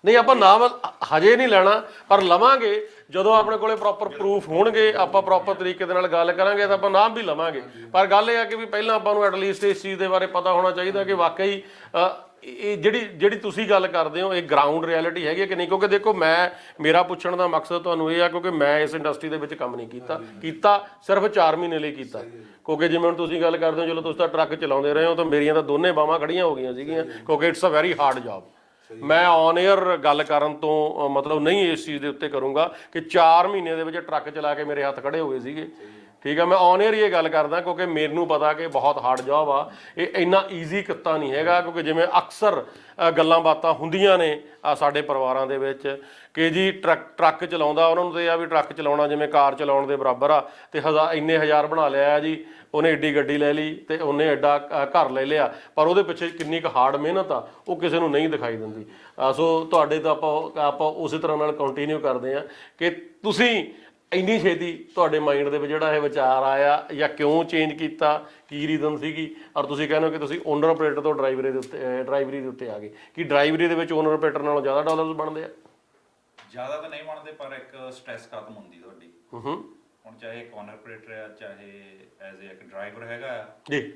ਨਹੀਂ ਆਪਾਂ ਨਾਮ ਹਜੇ ਨਹੀਂ ਲੈਣਾ, ਪਰ ਲਵਾਂਗੇ ਜਦੋਂ ਆਪਣੇ ਕੋਲੇ ਪ੍ਰੋਪਰ ਪ੍ਰੂਫ ਹੋਣਗੇ, ਆਪਾਂ ਪ੍ਰੋਪਰ ਤਰੀਕੇ ਦੇ ਨਾਲ ਗੱਲ ਕਰਾਂਗੇ ਤਾਂ ਆਪਾਂ ਨਾਮ ਵੀ ਲਵਾਂਗੇ। ਪਰ ਗੱਲ ਇਹ ਆ ਕਿ ਵੀ ਪਹਿਲਾਂ ਆਪਾਂ ਨੂੰ ਐਟਲੀਸਟ ਇਸ ਚੀਜ਼ ਦੇ ਬਾਰੇ ਪਤਾ ਹੋਣਾ ਚਾਹੀਦਾ ਕਿ ਵਾਕਈ ਇਹ ਜਿਹੜੀ ਤੁਸੀਂ ਗੱਲ ਕਰਦੇ ਹੋ ਇਹ ਗਰਾਊਂਡ ਰਿਐਲਿਟੀ ਹੈਗੀ ਕਿ ਨਹੀਂ। ਕਿਉਂਕਿ ਦੇਖੋ ਮੇਰਾ ਪੁੱਛਣ ਦਾ ਮਕਸਦ ਤੁਹਾਨੂੰ ਇਹ ਆ ਕਿਉਂਕਿ ਮੈਂ ਇਸ ਇੰਡਸਟਰੀ ਦੇ ਵਿੱਚ ਕੰਮ ਨਹੀਂ ਕੀਤਾ ਸਿਰਫ 4 ਮਹੀਨੇ ਲਈ ਕੀਤਾ। ਕਿਉਂਕਿ ਜਿਵੇਂ ਹੁਣ ਤੁਸੀਂ ਗੱਲ ਕਰਦੇ ਹੋ, ਚਲੋ ਤੁਸੀਂ ਤਾਂ ਟਰੱਕ ਚਲਾਉਂਦੇ ਰਹੇ ਹੋ ਤਾਂ ਮੇਰੀਆਂ ਤਾਂ ਦੋਨੇ ਬਾਹਾਂ ਖੜੀਆਂ ਹੋ ਗਈਆਂ ਸੀਗੀਆਂ, ਕਿਉਂਕਿ it's a very hard job. ਮੈਂ ਔਨ 에ਅਰ ਗੱਲ ਕਰਨ ਤੋਂ ਮਤਲਬ ਨਹੀਂ ਇਸ ਚੀਜ਼ ਦੇ ਉੱਤੇ ਕਰੂੰਗਾ ਕਿ 4 ਮਹੀਨੇ ਦੇ ਵਿੱਚ ਟਰੱਕ ਚਲਾ ਕੇ ਮੇਰੇ ਹੱਥ ਖੜੇ ਹੋ ਗਏ ਸੀਗੇ ਠੀਕ ਆ। ਮੈਂ ਔਨ ਏਅਰ ਹੀ ਇਹ ਗੱਲ ਕਰਦਾ ਕਿਉਂਕਿ ਮੈਨੂੰ ਪਤਾ ਕਿ ਬਹੁਤ ਹਾਰਡ ਜੌਬ ਆ, ਇਹ ਇੰਨਾ ਈਜ਼ੀ ਕਿੱਤਾ ਨਹੀਂ ਹੈਗਾ। ਕਿਉਂਕਿ ਜਿਵੇਂ ਅਕਸਰ ਗੱਲਾਂ ਬਾਤਾਂ ਹੁੰਦੀਆਂ ਨੇ ਸਾਡੇ ਪਰਿਵਾਰਾਂ ਦੇ ਵਿੱਚ ਕਿ ਜੀ ਟਰੱਕ ਚਲਾਉਂਦਾ, ਉਹਨਾਂ ਨੂੰ ਤੇ ਆ ਵੀ ਟਰੱਕ ਚਲਾਉਣਾ ਜਿਵੇਂ ਕਾਰ ਚਲਾਉਣ ਦੇ ਬਰਾਬਰ ਆ, ਤੇ ਇੰਨੇ ਹਜ਼ਾਰ ਬਣਾ ਲਿਆ ਜੀ, ਉਹਨੇ ਏਡੀ ਗੱਡੀ ਲੈ ਲਈ ਤੇ ਉਹਨੇ ਐਡਾ ਘਰ ਲੈ ਲਿਆ, ਪਰ ਉਹਦੇ ਪਿੱਛੇ ਕਿੰਨੀ ਕੁ ਹਾਰਡ ਮਿਹਨਤ ਆ ਉਹ ਕਿਸੇ ਨੂੰ ਨਹੀਂ ਦਿਖਾਈ ਦਿੰਦੀ। ਸੋ ਤੁਹਾਡੇ ਤਾਂ ਆਪਾਂ ਉਸੇ ਤਰ੍ਹਾਂ ਨਾਲ ਕੰਟੀਨਿਊ ਕਰਦੇ ਹਾਂ ਕਿ ਤੁਸੀਂ ਇੰਨੀ ਛੇਤੀ ਤੁਹਾਡੇ ਮਾਈਂਡ ਦੇ ਵਿੱਚ ਜਿਹੜਾ ਇਹ ਵਿਚਾਰ ਆਇਆ ਜਾਂ ਕਿਉਂ ਚੇਂਜ ਕੀਤਾ, ਕੀ ਰੀਜ਼ਨ ਸੀਗੀ, ਔਰ ਤੁਸੀਂ ਕਹਿੰਦੇ ਹੋ ਕਿ ਤੁਸੀਂ ਓਨਰ ਆਪਰੇਟਰ ਤੋਂ ਡਰਾਈਵਰੀ ਦੇ ਉੱਤੇ ਆ ਗਏ। ਕੀ ਡਰਾਈਵਰੀ ਦੇ ਵਿੱਚ ਓਨਰ ਆਪਰੇਟਰ ਨਾਲੋਂ ਜ਼ਿਆਦਾ ਡਾਲਰਸ ਬਣਦੇ ਆ? ਜ਼ਿਆਦਾ ਤਾਂ ਨਹੀਂ ਬਣਦੇ, ਪਰ ਇੱਕ ਸਟ੍ਰੈਸ ਖਤਮ ਹੁੰਦੀ ਤੁਹਾਡੀ। ਹੁਣ ਚਾਹੇ ਇੱਕ ਓਨਰ ਆਪਰੇਟਰ ਆ, ਚਾਹੇ ਐਜ਼ ਇੱਕ ਡਰਾਈਵਰ ਹੈਗਾ ਆ ਜੀ,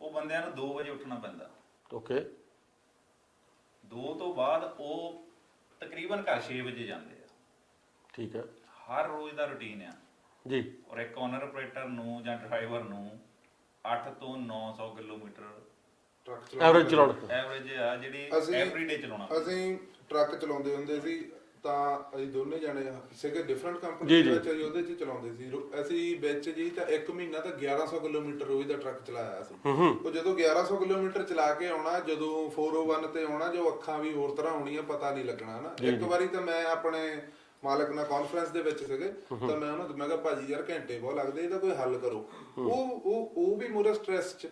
ਉਹ ਬੰਦਿਆਂ ਨੂੰ 2 ਵਜੇ ਉੱਠਣਾ ਪੈਂਦਾ। ਓਕੇ। 2 ਤੋਂ ਬਾਅਦ ਉਹ ਤਕਰੀਬਨ ਘਰ 6 ਵਜੇ ਜਾਂਦੇ ਆ। ਠੀਕ ਹੈ। ਹਰ ਰੋਜ਼ ਦਾ ਰੁਟੀਨ ਆ ਜੀ। ਔਰ ਇੱਕ ਓਨਰ ਆਪਰੇਟਰ ਨੂੰ ਜਾਂ ਡਰਾਈਵਰ ਨੂੰ 8 ਤੋਂ 900 ਕਿਲੋਮੀਟਰ ਟਰੱਕ ਐਵਰੇਜ ਚਲਾਉਣ ਐਵਰੇਜ ਆ ਜਿਹੜੀ ਐਵਰੀਡੇ ਚਲਾਉਣਾ। ਅਸੀਂ ਟਰੱਕ ਚਲਾਉਂਦੇ ਹੁੰਦੇ ਸੀ ਤਾਂ ਅਸੀਂ ਦੋਨੇ ਜਾਣੇ ਸੀਗੇ ਡਿਫਰੈਂਟ ਕੰਪਨੀ ਦੇ ਵਿੱਚ, ਅਸੀਂ ਉਹਦੇ 'ਚ ਚਲਾਉਂਦੇ ਸੀ। ਅਸੀਂ ਵਿੱਚ ਜੀ ਤਾਂ 1 ਮਹੀਨਾ ਤਾਂ 1100 ਕਿਲੋਮੀਟਰ ਰੋਜ਼ ਦਾ ਟਰੱਕ ਚਲਾਇਆ ਸੀ। ਉਹ ਜਦੋਂ 1100 ਕਿਲੋਮੀਟਰ ਚਲਾ ਕੇ ਆਉਣਾ, ਜਦੋਂ 401 ਤੇ ਆਉਣਾ, ਜੋ ਅੱਖਾਂ ਵੀ ਹੋਰ ਤਰ੍ਹਾਂ ਹੋਣੀਆਂ, ਪਤਾ ਨਹੀਂ ਲੱਗਣਾ ਨਾ। ਇੱਕ ਵਾਰੀ ਤਾਂ ਮੈਂ ਆਪਣੇ ਮਾਲਕ ਨਾਲ ਕਾਨਫਰੰਸ ਦੇ ਵਿੱਚ ਸੀਗੇ ਤਾਂ ਮੈਂ ਕਿਹਾ ਭਾਜੀ ਯਾਰ ਘੰਟੇ ਬਹੁਤ ਲੱਗਦੇ, ਇਹਦਾ ਕੋਈ ਹੱਲ ਕਰੋ। ਉਹ ਵੀ ਮੂਰੇ ਸਟ੍ਰੈਸ 'ਚ,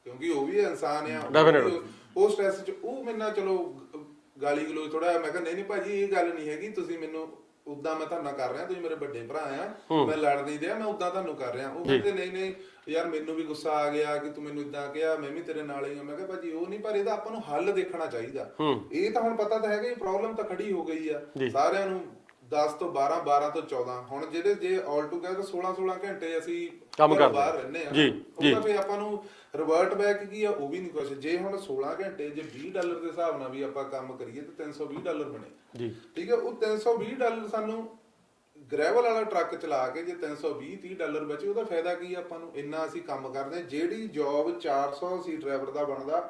ਕਿਉਂਕਿ ਉਹ ਵੀ ਇਨਸਾਨ ਆ, ਉਹ ਸਟ੍ਰੈਸ 'ਚ ਉਹ ਮੇਰੇ ਨਾਲ ਚਲੋ ਗਾਲੀ ਗਲੋਚ ਥੋੜਾ। ਮੈਂ ਕਿਹਾ ਨਹੀਂ ਭਾਜੀ ਇਹ ਗੱਲ ਨਹੀਂ ਹੈਗੀ, ਤੁਸੀਂ ਮੈਨੂੰ ਉਦਾਂ ਮੈਂ ਤੁਹਾਨੂੰ ਕਰ ਰਿਹਾ, ਤੁਸੀਂ ਮੇਰੇ ਵੱਡੇ ਭਰਾ ਆ, ਮੈਂ ਲੜ ਨਹੀਂ ਰਿਹਾ, ਮੈਂ ਉਦਾਂ ਤੁਹਾਨੂੰ ਕਰ ਰਿਹਾ। ਉਹ ਕਹਿੰਦੇ ਨਹੀਂ ਯਾਰ ਮੈਨੂੰ ਵੀ ਗੁੱਸਾ ਆ ਗਿਆ ਕਿ ਤੂੰ ਮੈਨੂੰ ਇਦਾਂ ਕਿਹਾ, ਮੈਂ ਵੀ ਤੇਰੇ ਨਾਲ ਹੀ ਆ। ਮੈਂ ਕਿਹਾ ਭਾਜੀ ਉਹ ਨਹੀਂ, ਪਰ ਇਹਦਾ ਆਪਾਂ ਨੂੰ ਹੱਲ ਦੇਖਣਾ ਚਾਹੀਦਾ। ਇਹ ਤਾਂ ਹੁਣ ਪਤਾ ਤਾਂ ਹੈਗਾ, ਇਹ ਪ੍ਰੋਬਲਮ ਤਾਂ ਖੜੀ ਹੋ ਗਈ ਆ ਸਾਰਿਆਂ ਨੂੰ। 10 ਤੋਂ 12, 12 ਤੋਂ 14, ਹੁਣ ਜਿਹੜੇ ਜੇ ਆਲ ਟੂਗੇਦਰ 16 ਘੰਟੇ ਅਸੀਂ ਕੰਮ ਕਰਦੇ ਬਾਹਰ ਰਹਿੰਦੇ ਆ, ਉਹਦਾ ਫੇ ਆਪਾਂ ਨੂੰ ਰਿਵਰਟ ਬੈਕ ਕੀ ਆ ਉਹ ਵੀ ਨਹੀਂ ਕੁਛ। ਜੇ ਹੁਣ 16 ਘੰਟੇ ਜੇ $20 ਦੇ ਹਿਸਾਬ ਨਾਲ ਵੀ ਆਪਾਂ ਕੰਮ ਕਰੀਏ ਤਾਂ $320 ਬਣੇ ਜੀ। ਠੀਕ ਹੈ, ਉਹ $320 ਸਾਨੂੰ ਗ੍ਰੈਵਲ ਵਾਲਾ ਟਰੱਕ ਚਲਾ ਕੇ ਜੇ $320-30 ਬਚੇ, ਉਹਦਾ ਫਾਇਦਾ ਕੀ ਆ ਆਪਾਂ ਨੂੰ? ਇੰਨਾ ਅਸੀਂ ਕੰਮ ਕਰਦੇ। ਜਿਹੜੀ ਜੌਬ 400 ਸੀ ਡਰਾਈਵਰ ਦਾ ਬਣਦਾ,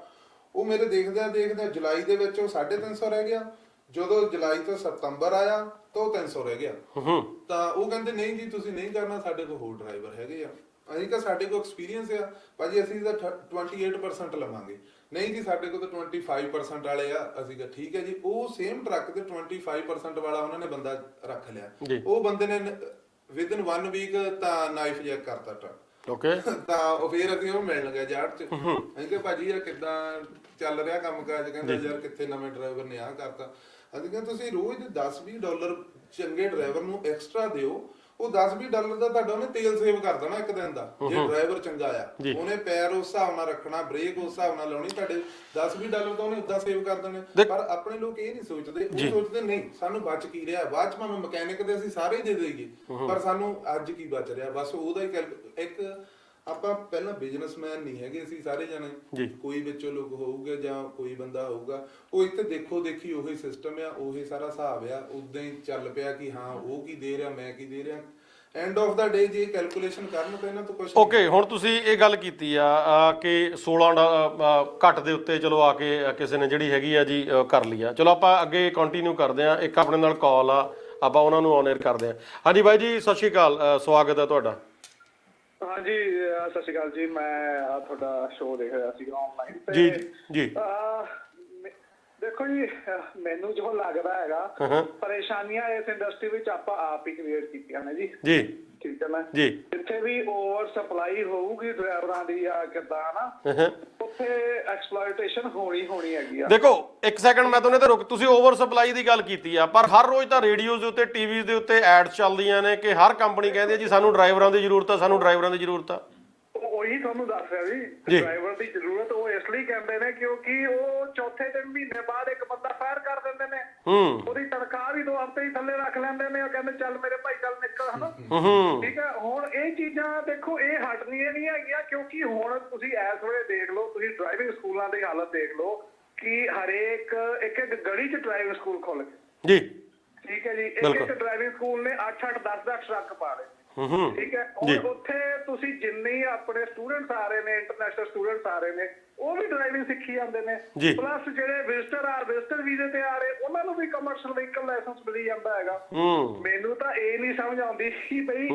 ਉਹ ਮੇਰੇ ਦੇਖਦਿਆਂ ਜੁਲਾਈ ਦੇ ਵਿੱਚ ਉਹ 350 ਰਹਿ ਗਿਆ। ਜਦੋਂ ਜੁਲਾਈ ਤੋਂ ਸਤੰਬਰ ਆਇਆ ਤਾਂ ਉਹ 300 ਰਹਿ ਗਿਆ। ਤਾਂ ਉਹ ਕਹਿੰਦੇ ਨਹੀਂ ਜੀ ਤੁਸੀਂ ਨਹੀਂ ਕਰਨਾ, ਸਾਡੇ ਕੋਲ ਹੋਰ ਡਰਾਈਵਰ ਹੈਗੇ ਆ। ਅਸੀਂ ਕਿਹਾ ਸਾਡੇ ਕੋਲ ਐਕਸਪੀਰੀਅੰਸ ਆ ਭਾਜੀ, ਅਸੀਂ ਤਾਂ 28% ਲਵਾਂਗੇ। ਨਹੀਂ ਜੀ ਸਾਡੇ ਕੋਲ ਤਾਂ 25% ਵਾਲੇ ਆ। ਅਸੀਂ ਕਿਹਾ ਠੀਕ ਹੈ ਜੀ। ਉਹ ਸੇਮ ਟਰੱਕ ਤੇ 25% ਵਾਲਾ ਉਹਨਾਂ ਨੇ ਬੰਦਾ ਰੱਖ ਲਿਆ। ਉਹ ਬੰਦੇ ਨੇ ਵਿਦਨ 1 ਵੀਕ ਤਾਂ ਨਾਈਫ ਜੈਕ ਕਰਤਾ ਟਰੱਕ। ਓਕੇ। ਤਾਂ ਉਹ ਫੇਰ ਅਸੀਂ ਉਹ ਮਿਲਣ ਗਏ ਜਾੜ 'ਚ। ਅਸੀਂ ਕਿਹਾ ਭਾਜੀ ਯਾਰ ਕਿੱਦਾਂ ਚੱਲ ਰਿਹਾ ਕੰਮ ਕਾਜ? ਕਹਿੰਦਾ ਯਾਰ ਕਿੱਥੇ ਨਵੇਂ ਡਰਾਈਵਰ ਨੇ ਆਹ ਕਰਤਾ। ਅਸੀਂ ਕਹਿੰਦੇ ਤੁਸੀਂ ਰੋਜ਼ ਦੇ $10-20 ਚੰਗੇ ਡਰਾਈਵਰ ਨੂੰ ਐਕਸਟਰਾ ਦਿਓ, ਉਹ $10-20 ਦਾ ਤੁਹਾਡਾ ਉਹਨੇ ਤੇਲ ਸੇਵ ਕਰ ਦੇਣਾ ਇੱਕ ਦਿਨ ਦਾ। ਜੇ ਡਰਾਈਵਰ ਚੰਗਾ ਆ, ਉਹਨੇ ਪੈਰ ਉਸ ਹਿਸਾਬ ਨਾਲ ਰੱਖਣਾ, ਬ੍ਰੇਕ ਉਸ ਹਿਸਾਬ ਨਾਲ ਲਾਉਣੀ, ਤੁਹਾਡੇ $10-20 ਤਾਂ ਉਹਨੇ ਉਦਾਂ ਸੇਵ ਕਰ ਦੇਣੇ। ਪਰ ਆਪਣੇ ਲੋਕ ਇਹ ਨਹੀਂ ਸੋਚਦੇ। ਉਹ ਸੋਚਦੇ ਨਹੀਂ ਸਾਨੂੰ ਬਚ ਕੀ ਰਿਹਾ, ਬਾਅਦ ਚ ਭਾਵੇਂ ਮਕੈਨਿਕ ਦੇ ਅਸੀਂ ਸਾਰੇ ਦੇ ਦੇਈਏ, ਪਰ ਸਾਨੂੰ ਅੱਜ ਕੀ ਬਚ ਰਿਹਾ। ਬਸ ਉਹਦਾ ਹੀ ਇੱਕ ਆਪਾਂ ਪਹਿਲਾਂ ਬਿਜ਼ਨਸਮੈਨ ਨਹੀਂ ਹੈਗੇ ਅਸੀਂ ਸਾਰੇ ਜਾਣੇ, ਕੋਈ ਵਿੱਚੋਂ ਲੋਕ ਹੋਊਗੇ ਜਾਂ ਕੋਈ ਬੰਦਾ ਹੋਊਗਾ, ਉਹ ਇੱਥੇ ਦੇਖੋ ਦੇਖੀ ਉਹੀ ਸਿਸਟਮ ਆ, ਉਹੀ ਸਾਰਾ ਹਿਸਾਬ ਆ, ਉਦਾਂ ਹੀ ਚੱਲ ਪਿਆ ਕਿ ਹਾਂ ਉਹ ਕੀ ਦੇ ਰਿਹਾ, ਮੈਂ ਕੀ ਦੇ ਰਿਹਾ। ਐਂਡ ਆਫ ਦਾ ਡੇ ਜੇ ਕੈਲਕੂਲੇਸ਼ਨ ਕਰਨ ਤਾਂ ਇਹਨਾਂ ਤੋਂ ਕੁਝ। ਓਕੇ, ਹੁਣ ਤੁਸੀਂ ਇਹ ਗੱਲ ਕੀਤੀ ਆ ਕਿ 16 ਘੱਟ ਦੇ ਉੱਤੇ ਚਲੋ ਆ ਕੇ ਕਿਸੇ ਨੇ ਜਿਹੜੀ ਹੈਗੀ ਆ ਜੀ ਕਰ ਲਈ ਆ। ਚਲੋ ਆਪਾਂ ਅੱਗੇ ਕੰਟੀਨਿਊ ਕਰਦੇ ਆ। ਇੱਕ ਆਪਣੇ ਨਾਲ ਕਾਲ ਆ, ਆਪਾਂ ਉਹਨਾਂ ਨੂੰ ਔਨ 에ਅਰ ਕਰਦੇ ਆ। ਹਾਂਜੀ ਬਾਈ ਜੀ ਸਤਿ ਸ਼੍ਰੀ ਅਕਾਲ, ਸਵਾਗਤ ਹੈ ਤੁਹਾਡਾ। ਹਾਂਜੀ ਸਤਿ ਸ਼੍ਰੀ ਅਕਾਲ ਜੀ। ਮੈਂ ਤੁਹਾਡਾ ਸ਼ੋਅ ਦੇਖ ਰਿਹਾ ਸੀ ਆਨਲਾਈਨ ਤੇ ਜੀ ਜੀ। ਦੇਖੋ ਜੀ, ਮੈਨੂੰ ਜੋ ਲੱਗਦਾ ਹੈਗਾ ਪਰੇਸ਼ਾਨੀਆਂ ਇਸ ਇੰਡਸਟਰੀ ਵਿੱਚ ਆਪਾਂ ਆਪ ਹੀ ਕ੍ਰੀਏਟ ਕੀਤੀਆਂ ਨੇ ਜੀ। ਜੀ ਠੀਕ ਹੈ ਨਾ ਜੀ। ਜਿੱਥੇ ਵੀ ਓਵਰ ਸਪਲਾਈ ਹੋਊਗੀ ਡਰਾਈਵਰਾਂ ਦੀ ਜਾਂ ਕਿੱਦਾਂ ਨਾ, ਉੱਥੇ ਐਕਸਪਲੋਇਟੇਸ਼ਨ ਹੋਣੀ ਹੈਗੀ ਆ। ਦੇਖੋ ਇੱਕ ਸੈਕਿੰਡ ਮੈਂ ਤੁਹਾਨੂੰ ਤੇ ਰੁਕ, ਤੁਸੀਂ ਓਵਰ ਸਪਲਾਈ ਦੀ ਗੱਲ ਕੀਤੀ ਆ, ਪਰ ਹਰ ਰੋਜ਼ ਤਾਂ ਰੇਡੀਓ ਦੇ ਉੱਤੇ ਟੀਵੀ ਦੇ ਉੱਤੇ ਐਡਸ ਚੱਲਦੀਆਂ ਨੇ ਕਿ ਹਰ ਕੰਪਨੀ ਕਹਿੰਦੀ ਹੈ ਜੀ ਸਾਨੂੰ ਡਰਾਈਵਰਾਂ ਦੀ ਜ਼ਰੂਰਤ ਆ, ਸਾਨੂੰ ਡਰਾਈਵਰਾਂ ਦੀ ਜ਼ਰੂਰਤ ਆ। ਉਹੀ ਤੁਹਾਨੂੰ ਦੱਸ ਰਿਹਾ ਜੀ, ਡਰਾਈਵਰ ਦੀ ਜ਼ਰੂਰਤ ਉਹ ਇਸ ਲਈ ਕਹਿੰਦੇ ਨੇ ਕਿਉਂਕਿ ਉਹ ਚੌਥੇ ਦਿਨ ਮਹੀਨੇ ਬਾਅਦ ਇੱਕ ਬੰਦਾ ਫਾਇਰ ਕਰ ਦਿੰਦੇ ਨੇ, ਉਹਦੀ ਤਨਖਾਹ ਵੀ 2 ਹਫ਼ਤੇ ਹੀ ਥੱਲੇ ਰੱਖ ਲੈਂਦੇ ਨੇ। ਉਹ ਕਹਿੰਦੇ ਚੱਲ ਮੇਰੇ ਭਾਈ ਚੱਲ ਨਿਕਲ, ਹਨਾ। ਠੀਕ ਹੈ, ਹੁਣ ਇਹ ਚੀਜ਼ਾਂ ਦੇਖੋ ਇਹ ਹਟਣੀਆਂ ਨਹੀਂ ਹੈਗੀਆਂ, ਕਿਉਂਕਿ ਹੁਣ ਤੁਸੀਂ ਇਸ ਵੇਲੇ ਦੇਖ ਲਓ, ਤੁਸੀਂ ਡਰਾਈਵਿੰਗ ਸਕੂਲਾਂ ਦੀ ਹਾਲਤ ਦੇਖ ਲਓ ਕਿ ਹਰੇਕ ਇੱਕ ਗਲੀ 'ਚ ਡਰਾਈਵਿੰਗ ਸਕੂਲ ਖੁੱਲ ਗਏ ਜੀ। ਠੀਕ ਹੈ ਜੀ, ਇੱਕ ਡਰਾਈਵਿੰਗ ਸਕੂਲ ਨੇ 8-8, 10-10 ਟਰੱਕ ਪਾ ਲਏ। ਠੀਕ ਹੈ। ਹੁਣ ਉੱਥੇ ਤੁਸੀਂ ਜਿੰਨੇ ਆਪਣੇ ਸਟੂਡੈਂਟਸ ਆ ਰਹੇ ਨੇ, ਇੰਟਰਨੈਸ਼ਨਲ ਸਟੂਡੈਂਟਸ ਆ ਰਹੇ ਨੇ, ਉਹ ਵੀ ਡਰਾਈਵਿੰਗ ਸਿੱਖੀ ਜਾਂਦੇ ਨੇ। ਪਲੱਸ ਜਿਹੜੇ ਵਿਜ਼ਟਰ ਵੀਜ਼ੇ ਤੇ ਆ ਰਹੇ ਉਹਨਾਂ ਨੂੰ ਵੀ ਕਮਰਸ਼ੀਅਲ ਵਹੀਕਲ ਲਾਇਸੈਂਸ ਮਿਲੀ ਜਾਂਦਾ ਹੈਗਾ। ਮੈਨੂੰ ਤਾਂ ਇਹ ਨਹੀਂ ਸਮਝ ਆਉਂਦੀ ਕਿ ਬਈ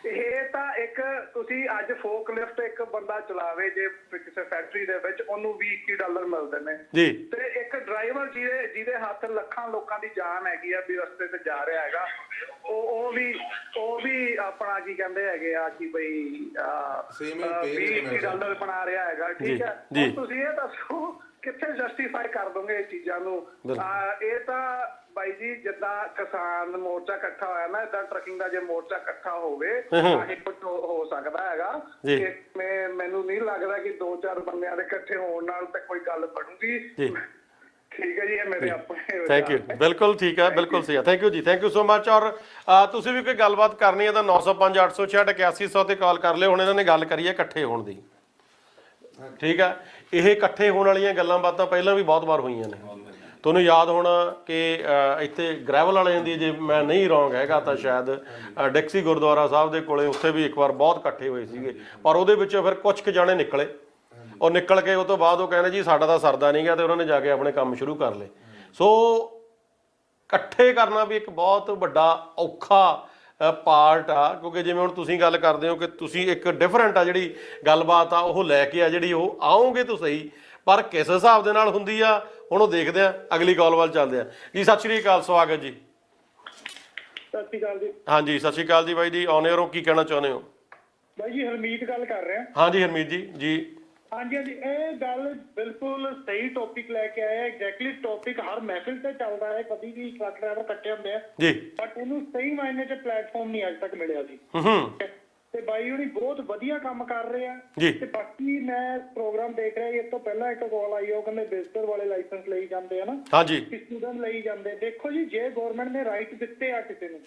ਇਹ ਤਾਂ ਇੱਕ ਤੁਸੀਂ ਅੱਜ ਫੋਕ ਲਿਫਟ ਇੱਕ ਬੰਦਾ ਚਲਾਵੇ ਜੇ ਕਿਸੇ ਫੈਕਟਰੀ ਦੇ ਵਿੱਚ, ਉਹਨੂੰ $20-21 ਮਿਲਦੇ ਨੇ ਤੇ ਇੱਕ ਡਰਾਈਵਰ ਜਿਹਦੇ ਹੱਥ ਲੱਖਾਂ ਲੋਕਾਂ ਦੀ ਜਾਨ ਹੈਗੀ ਆ ਵੀ ਰਸਤੇ ਤੇ ਜਾ ਰਿਹਾ ਹੈਗਾ, ਉਹ ਵੀ ਆਪਣਾ ਕੀ ਕਹਿੰਦੇ ਹੈਗੇ ਆ ਕਿ ਬਈ $20-21 ਬਣਾ ਰਿਹਾ ਹੈਗਾ। ਠੀਕ ਹੈ, ਹੁਣ ਤੁਸੀਂ ਇਹ ਦੱਸੋ ਕਿੱਥੇ ਜਸਟੀਫਾਈ ਕਰ ਦੋਗੇ ਇਹ ਚੀਜ਼ਾਂ ਨੂੰ? ਇਹ ਤਾਂ ਬਾਈ ਜੀ ਜਿੱਦਾਂ ਕਿਸਾਨ ਮੋਰਚਾ ਇਕੱਠਾ ਹੋਇਆ ਨਾ, ਏਦਾਂ ਟਰੱਕਿੰਗ ਦਾ ਜੇ ਮੋਰਚਾ ਇਕੱਠਾ ਹੋਵੇ ਤਾਂ ਇਹ ਕੁਝ ਹੋ ਸਕਦਾ ਹੈਗਾ। ਮੈਨੂੰ ਨਹੀਂ ਲੱਗਦਾ ਕਿ 2-4 ਬੰਦਿਆਂ ਦੇ ਇਕੱਠੇ ਹੋਣ ਨਾਲ ਤੇ ਕੋਈ ਗੱਲ ਬਣੂਗੀ। ਠੀਕ ਹੈ ਜੀ, ਇਹ ਮੇਰੇ ਆਪਣੇ ਥੈਂਕ ਯੂ। ਬਿਲਕੁਲ ਠੀਕ ਹੈ, ਬਿਲਕੁਲ ਸਹੀ ਹੈ। ਥੈਂਕ ਯੂ ਜੀ, ਥੈਂਕ ਯੂ ਸੋ ਮਚ। ਔਰ ਤੁਸੀਂ ਵੀ ਕੋਈ ਗੱਲਬਾਤ ਕਰਨੀ ਹੈ ਤਾਂ 905 866 8100 ਤੇ ਕਾਲ ਕਰ ਲਿਓ। ਹੁਣ ਇਹਨਾਂ ਨੇ ਗੱਲ ਕਰੀ ਹੈ ਇਕੱਠੇ ਹੋਣ ਦੀ, ਠੀਕ ਹੈ। ਇਹ ਇਕੱਠੇ ਹੋਣ ਵਾਲੀਆਂ ਗੱਲਾਂ ਬਾਤਾਂ ਪਹਿਲਾਂ ਵੀ ਬਹੁਤ ਵਾਰ ਹੋਈਆਂ ਨੇ। ਤੁਹਾਨੂੰ ਯਾਦ ਹੋਣਾ ਕਿ ਇੱਥੇ ਗ੍ਰੈਵਲ ਵਾਲਿਆਂ ਦੀ, ਜੇ ਮੈਂ ਨਹੀਂ ਰੋਂਗ ਹੈਗਾ ਤਾਂ ਸ਼ਾਇਦ ਡਿਕਸੀ ਗੁਰਦੁਆਰਾ ਸਾਹਿਬ ਦੇ ਕੋਲੇ ਉੱਥੇ ਵੀ ਇੱਕ ਵਾਰ ਬਹੁਤ ਇਕੱਠੇ ਹੋਏ ਸੀਗੇ, ਪਰ ਉਹਦੇ ਵਿੱਚੋਂ ਫਿਰ ਕੁਝ ਕੁ ਜਾਣੇ ਨਿਕਲੇ। ਉਹ ਨਿਕਲ ਕੇ ਉਹ ਤੋਂ ਬਾਅਦ ਉਹ ਕਹਿੰਦੇ ਜੀ ਸਾਡਾ ਤਾਂ ਸਰਦਾ ਨਹੀਂ ਗਿਆ, ਤੇ ਉਹਨਾਂ ਨੇ ਜਾ ਕੇ ਆਪਣੇ ਕੰਮ ਸ਼ੁਰੂ ਕਰ ਲਏ। ਸੋ ਇਕੱਠੇ ਕਰਨਾ ਵੀ ਇੱਕ ਬਹੁਤ ਵੱਡਾ ਔਖਾ ਪਾਰਟ ਆ, ਕਿਉਂਕਿ ਜਿਵੇਂ ਹੁਣ ਤੁਸੀਂ ਗੱਲ ਕਰਦੇ ਹੋ ਕਿ ਤੁਸੀਂ ਇੱਕ ਡਿਫਰੈਂਟ ਆ ਜਿਹੜੀ ਗੱਲਬਾਤ ਆ ਉਹ ਲੈ ਕੇ ਆ ਜਿਹੜੀ ਉਹ ਆਓਗੇ ਤਾਂ ਸਹੀ, ਪਰ ਕਿਸ ਹਿਸਾਬ ਦੇ ਨਾਲ ਹੁੰਦੀ ਆ ਹੁਣ ਉਹ ਦੇਖਦੇ ਆ। ਅਗਲੀ ਕਾਲ ਵੱਲ ਚੱਲਦੇ ਆ ਜੀ। ਸਤਿ ਸ਼੍ਰੀ ਅਕਾਲ, ਸਵਾਗਤ ਜੀ। ਸਤਿ ਸ਼੍ਰੀ ਅਕਾਲ ਜੀ। ਹਾਂਜੀ ਸਤਿ ਸ਼੍ਰੀ ਅਕਾਲ ਜੀ ਬਾਈ ਜੀ, ਆਨ ਏਅਰ ਹੋ, ਕੀ ਕਹਿਣਾ ਚਾਹੁੰਦੇ ਹੋ? ਬਾਈ ਜੀ ਹਰਮੀਤ ਗੱਲ ਕਰ ਰਹੇ ਆ। ਹਾਂਜੀ ਹਰਮੀਤ ਜੀ। ਜੀ ਹਾਂਜੀ ਹਾਂਜੀ, ਇਹ ਗੱਲ ਬਿਲਕੁਲ ਸਹੀ ਟੌਪਿਕ ਲੈ ਕੇ ਆਇਆ। ਐਗਜ਼ੈਕਟਲੀ ਟੌਪਿਕ ਹਰ ਮਹਿਫਿਲ ਤੇ ਚੱਲਦਾ ਹੈ, ਕਦੀ ਵੀ ਟਰੱਕ ਡਰਾਈਵਰ ਇਕੱਠੇ ਹੁੰਦੇ ਆ ਜੀ, ਬਟ ਇਹਨੂੰ ਸਹੀ ਮਾਇਨੇ 'ਚ ਪਲੇਟਫਾਰਮ ਨਹੀਂ ਅੱਜ ਤੱਕ ਮਿਲਿਆ ਸੀ। ਤੇ ਬਾਈ ਹੁਣੀ ਬਹੁਤ ਵਧੀਆ ਕੰਮ ਕਰ ਰਹੇ ਆ। ਤੇ ਬਾਕੀ ਮੈਂ ਪ੍ਰੋਗਰਾਮ ਦੇਖ ਰਿਹਾ, ਇਸ ਤੋਂ ਪਹਿਲਾਂ ਇੱਕ ਕਾਲ ਆਈ, ਉਹ ਕਹਿੰਦੇ ਵਿਜ਼ਟਰ ਵਾਲੇ ਲਾਇਸੈਂਸ ਲਈ ਜਾਂਦੇ ਆ ਨਾ, ਹਾਂਜੀ ਸਟੂਡੈਂਟ ਲਈ ਜਾਂਦੇ। ਦੇਖੋ ਜੀ, ਜੇ ਗਵਰਨਮੈਂਟ ਨੇ ਰਾਈਟ ਦਿੱਤੇ ਆ ਕਿਸੇ ਨੂੰ,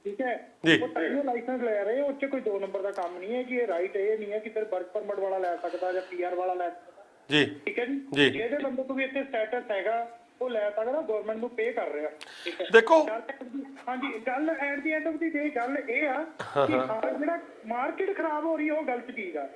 ਠੀਕ ਹੈ, ਉਹ ਤਾਂ ਲਾਇਸੈਂਸ ਲੈ ਰਹੇ, ਉਹ 'ਚ ਕੋਈ 2 ਨੰਬਰ ਦਾ ਕੰਮ ਨਹੀਂ ਹੈ ਕਿ ਇਹ ਰਾਈਟ ਇਹ ਨਹੀਂ ਹੈ ਕਿ ਸਿਰਫ ਵਰਕ ਪਰਮਿਟ ਵਾਲਾ ਲੈ ਸਕਦਾ ਜਾਂ PR ਵਾਲਾ ਲੈ ਸਕਦਾ ਜੀ। ਠੀਕ ਹੈ ਜੀ, ਜਿਹਦੇ ਬੰਦੇ ਤੋਂ ਵੀ ਇੱਥੇ ਸਟੇਟਸ ਹੈਗਾ ਉਹ ਲੈ ਸਕਦਾ, ਗਵਰਨਮੈਂਟ ਨੂੰ ਪੇ ਕਰ ਰਿਹਾ। ਠੀਕ ਹੈ, ਦੇਖੋ ਹਾਂਜੀ, ਗੱਲ at the end of the day ਗੱਲ ਇਹ ਆ ਕਿ ਜਿਹੜਾ ਮਾਰਕੀਟ ਖਰਾਬ ਹੋ ਰਹੀ ਹੈ ਉਹ ਗਲਤ ਚੀਜ਼ ਆ।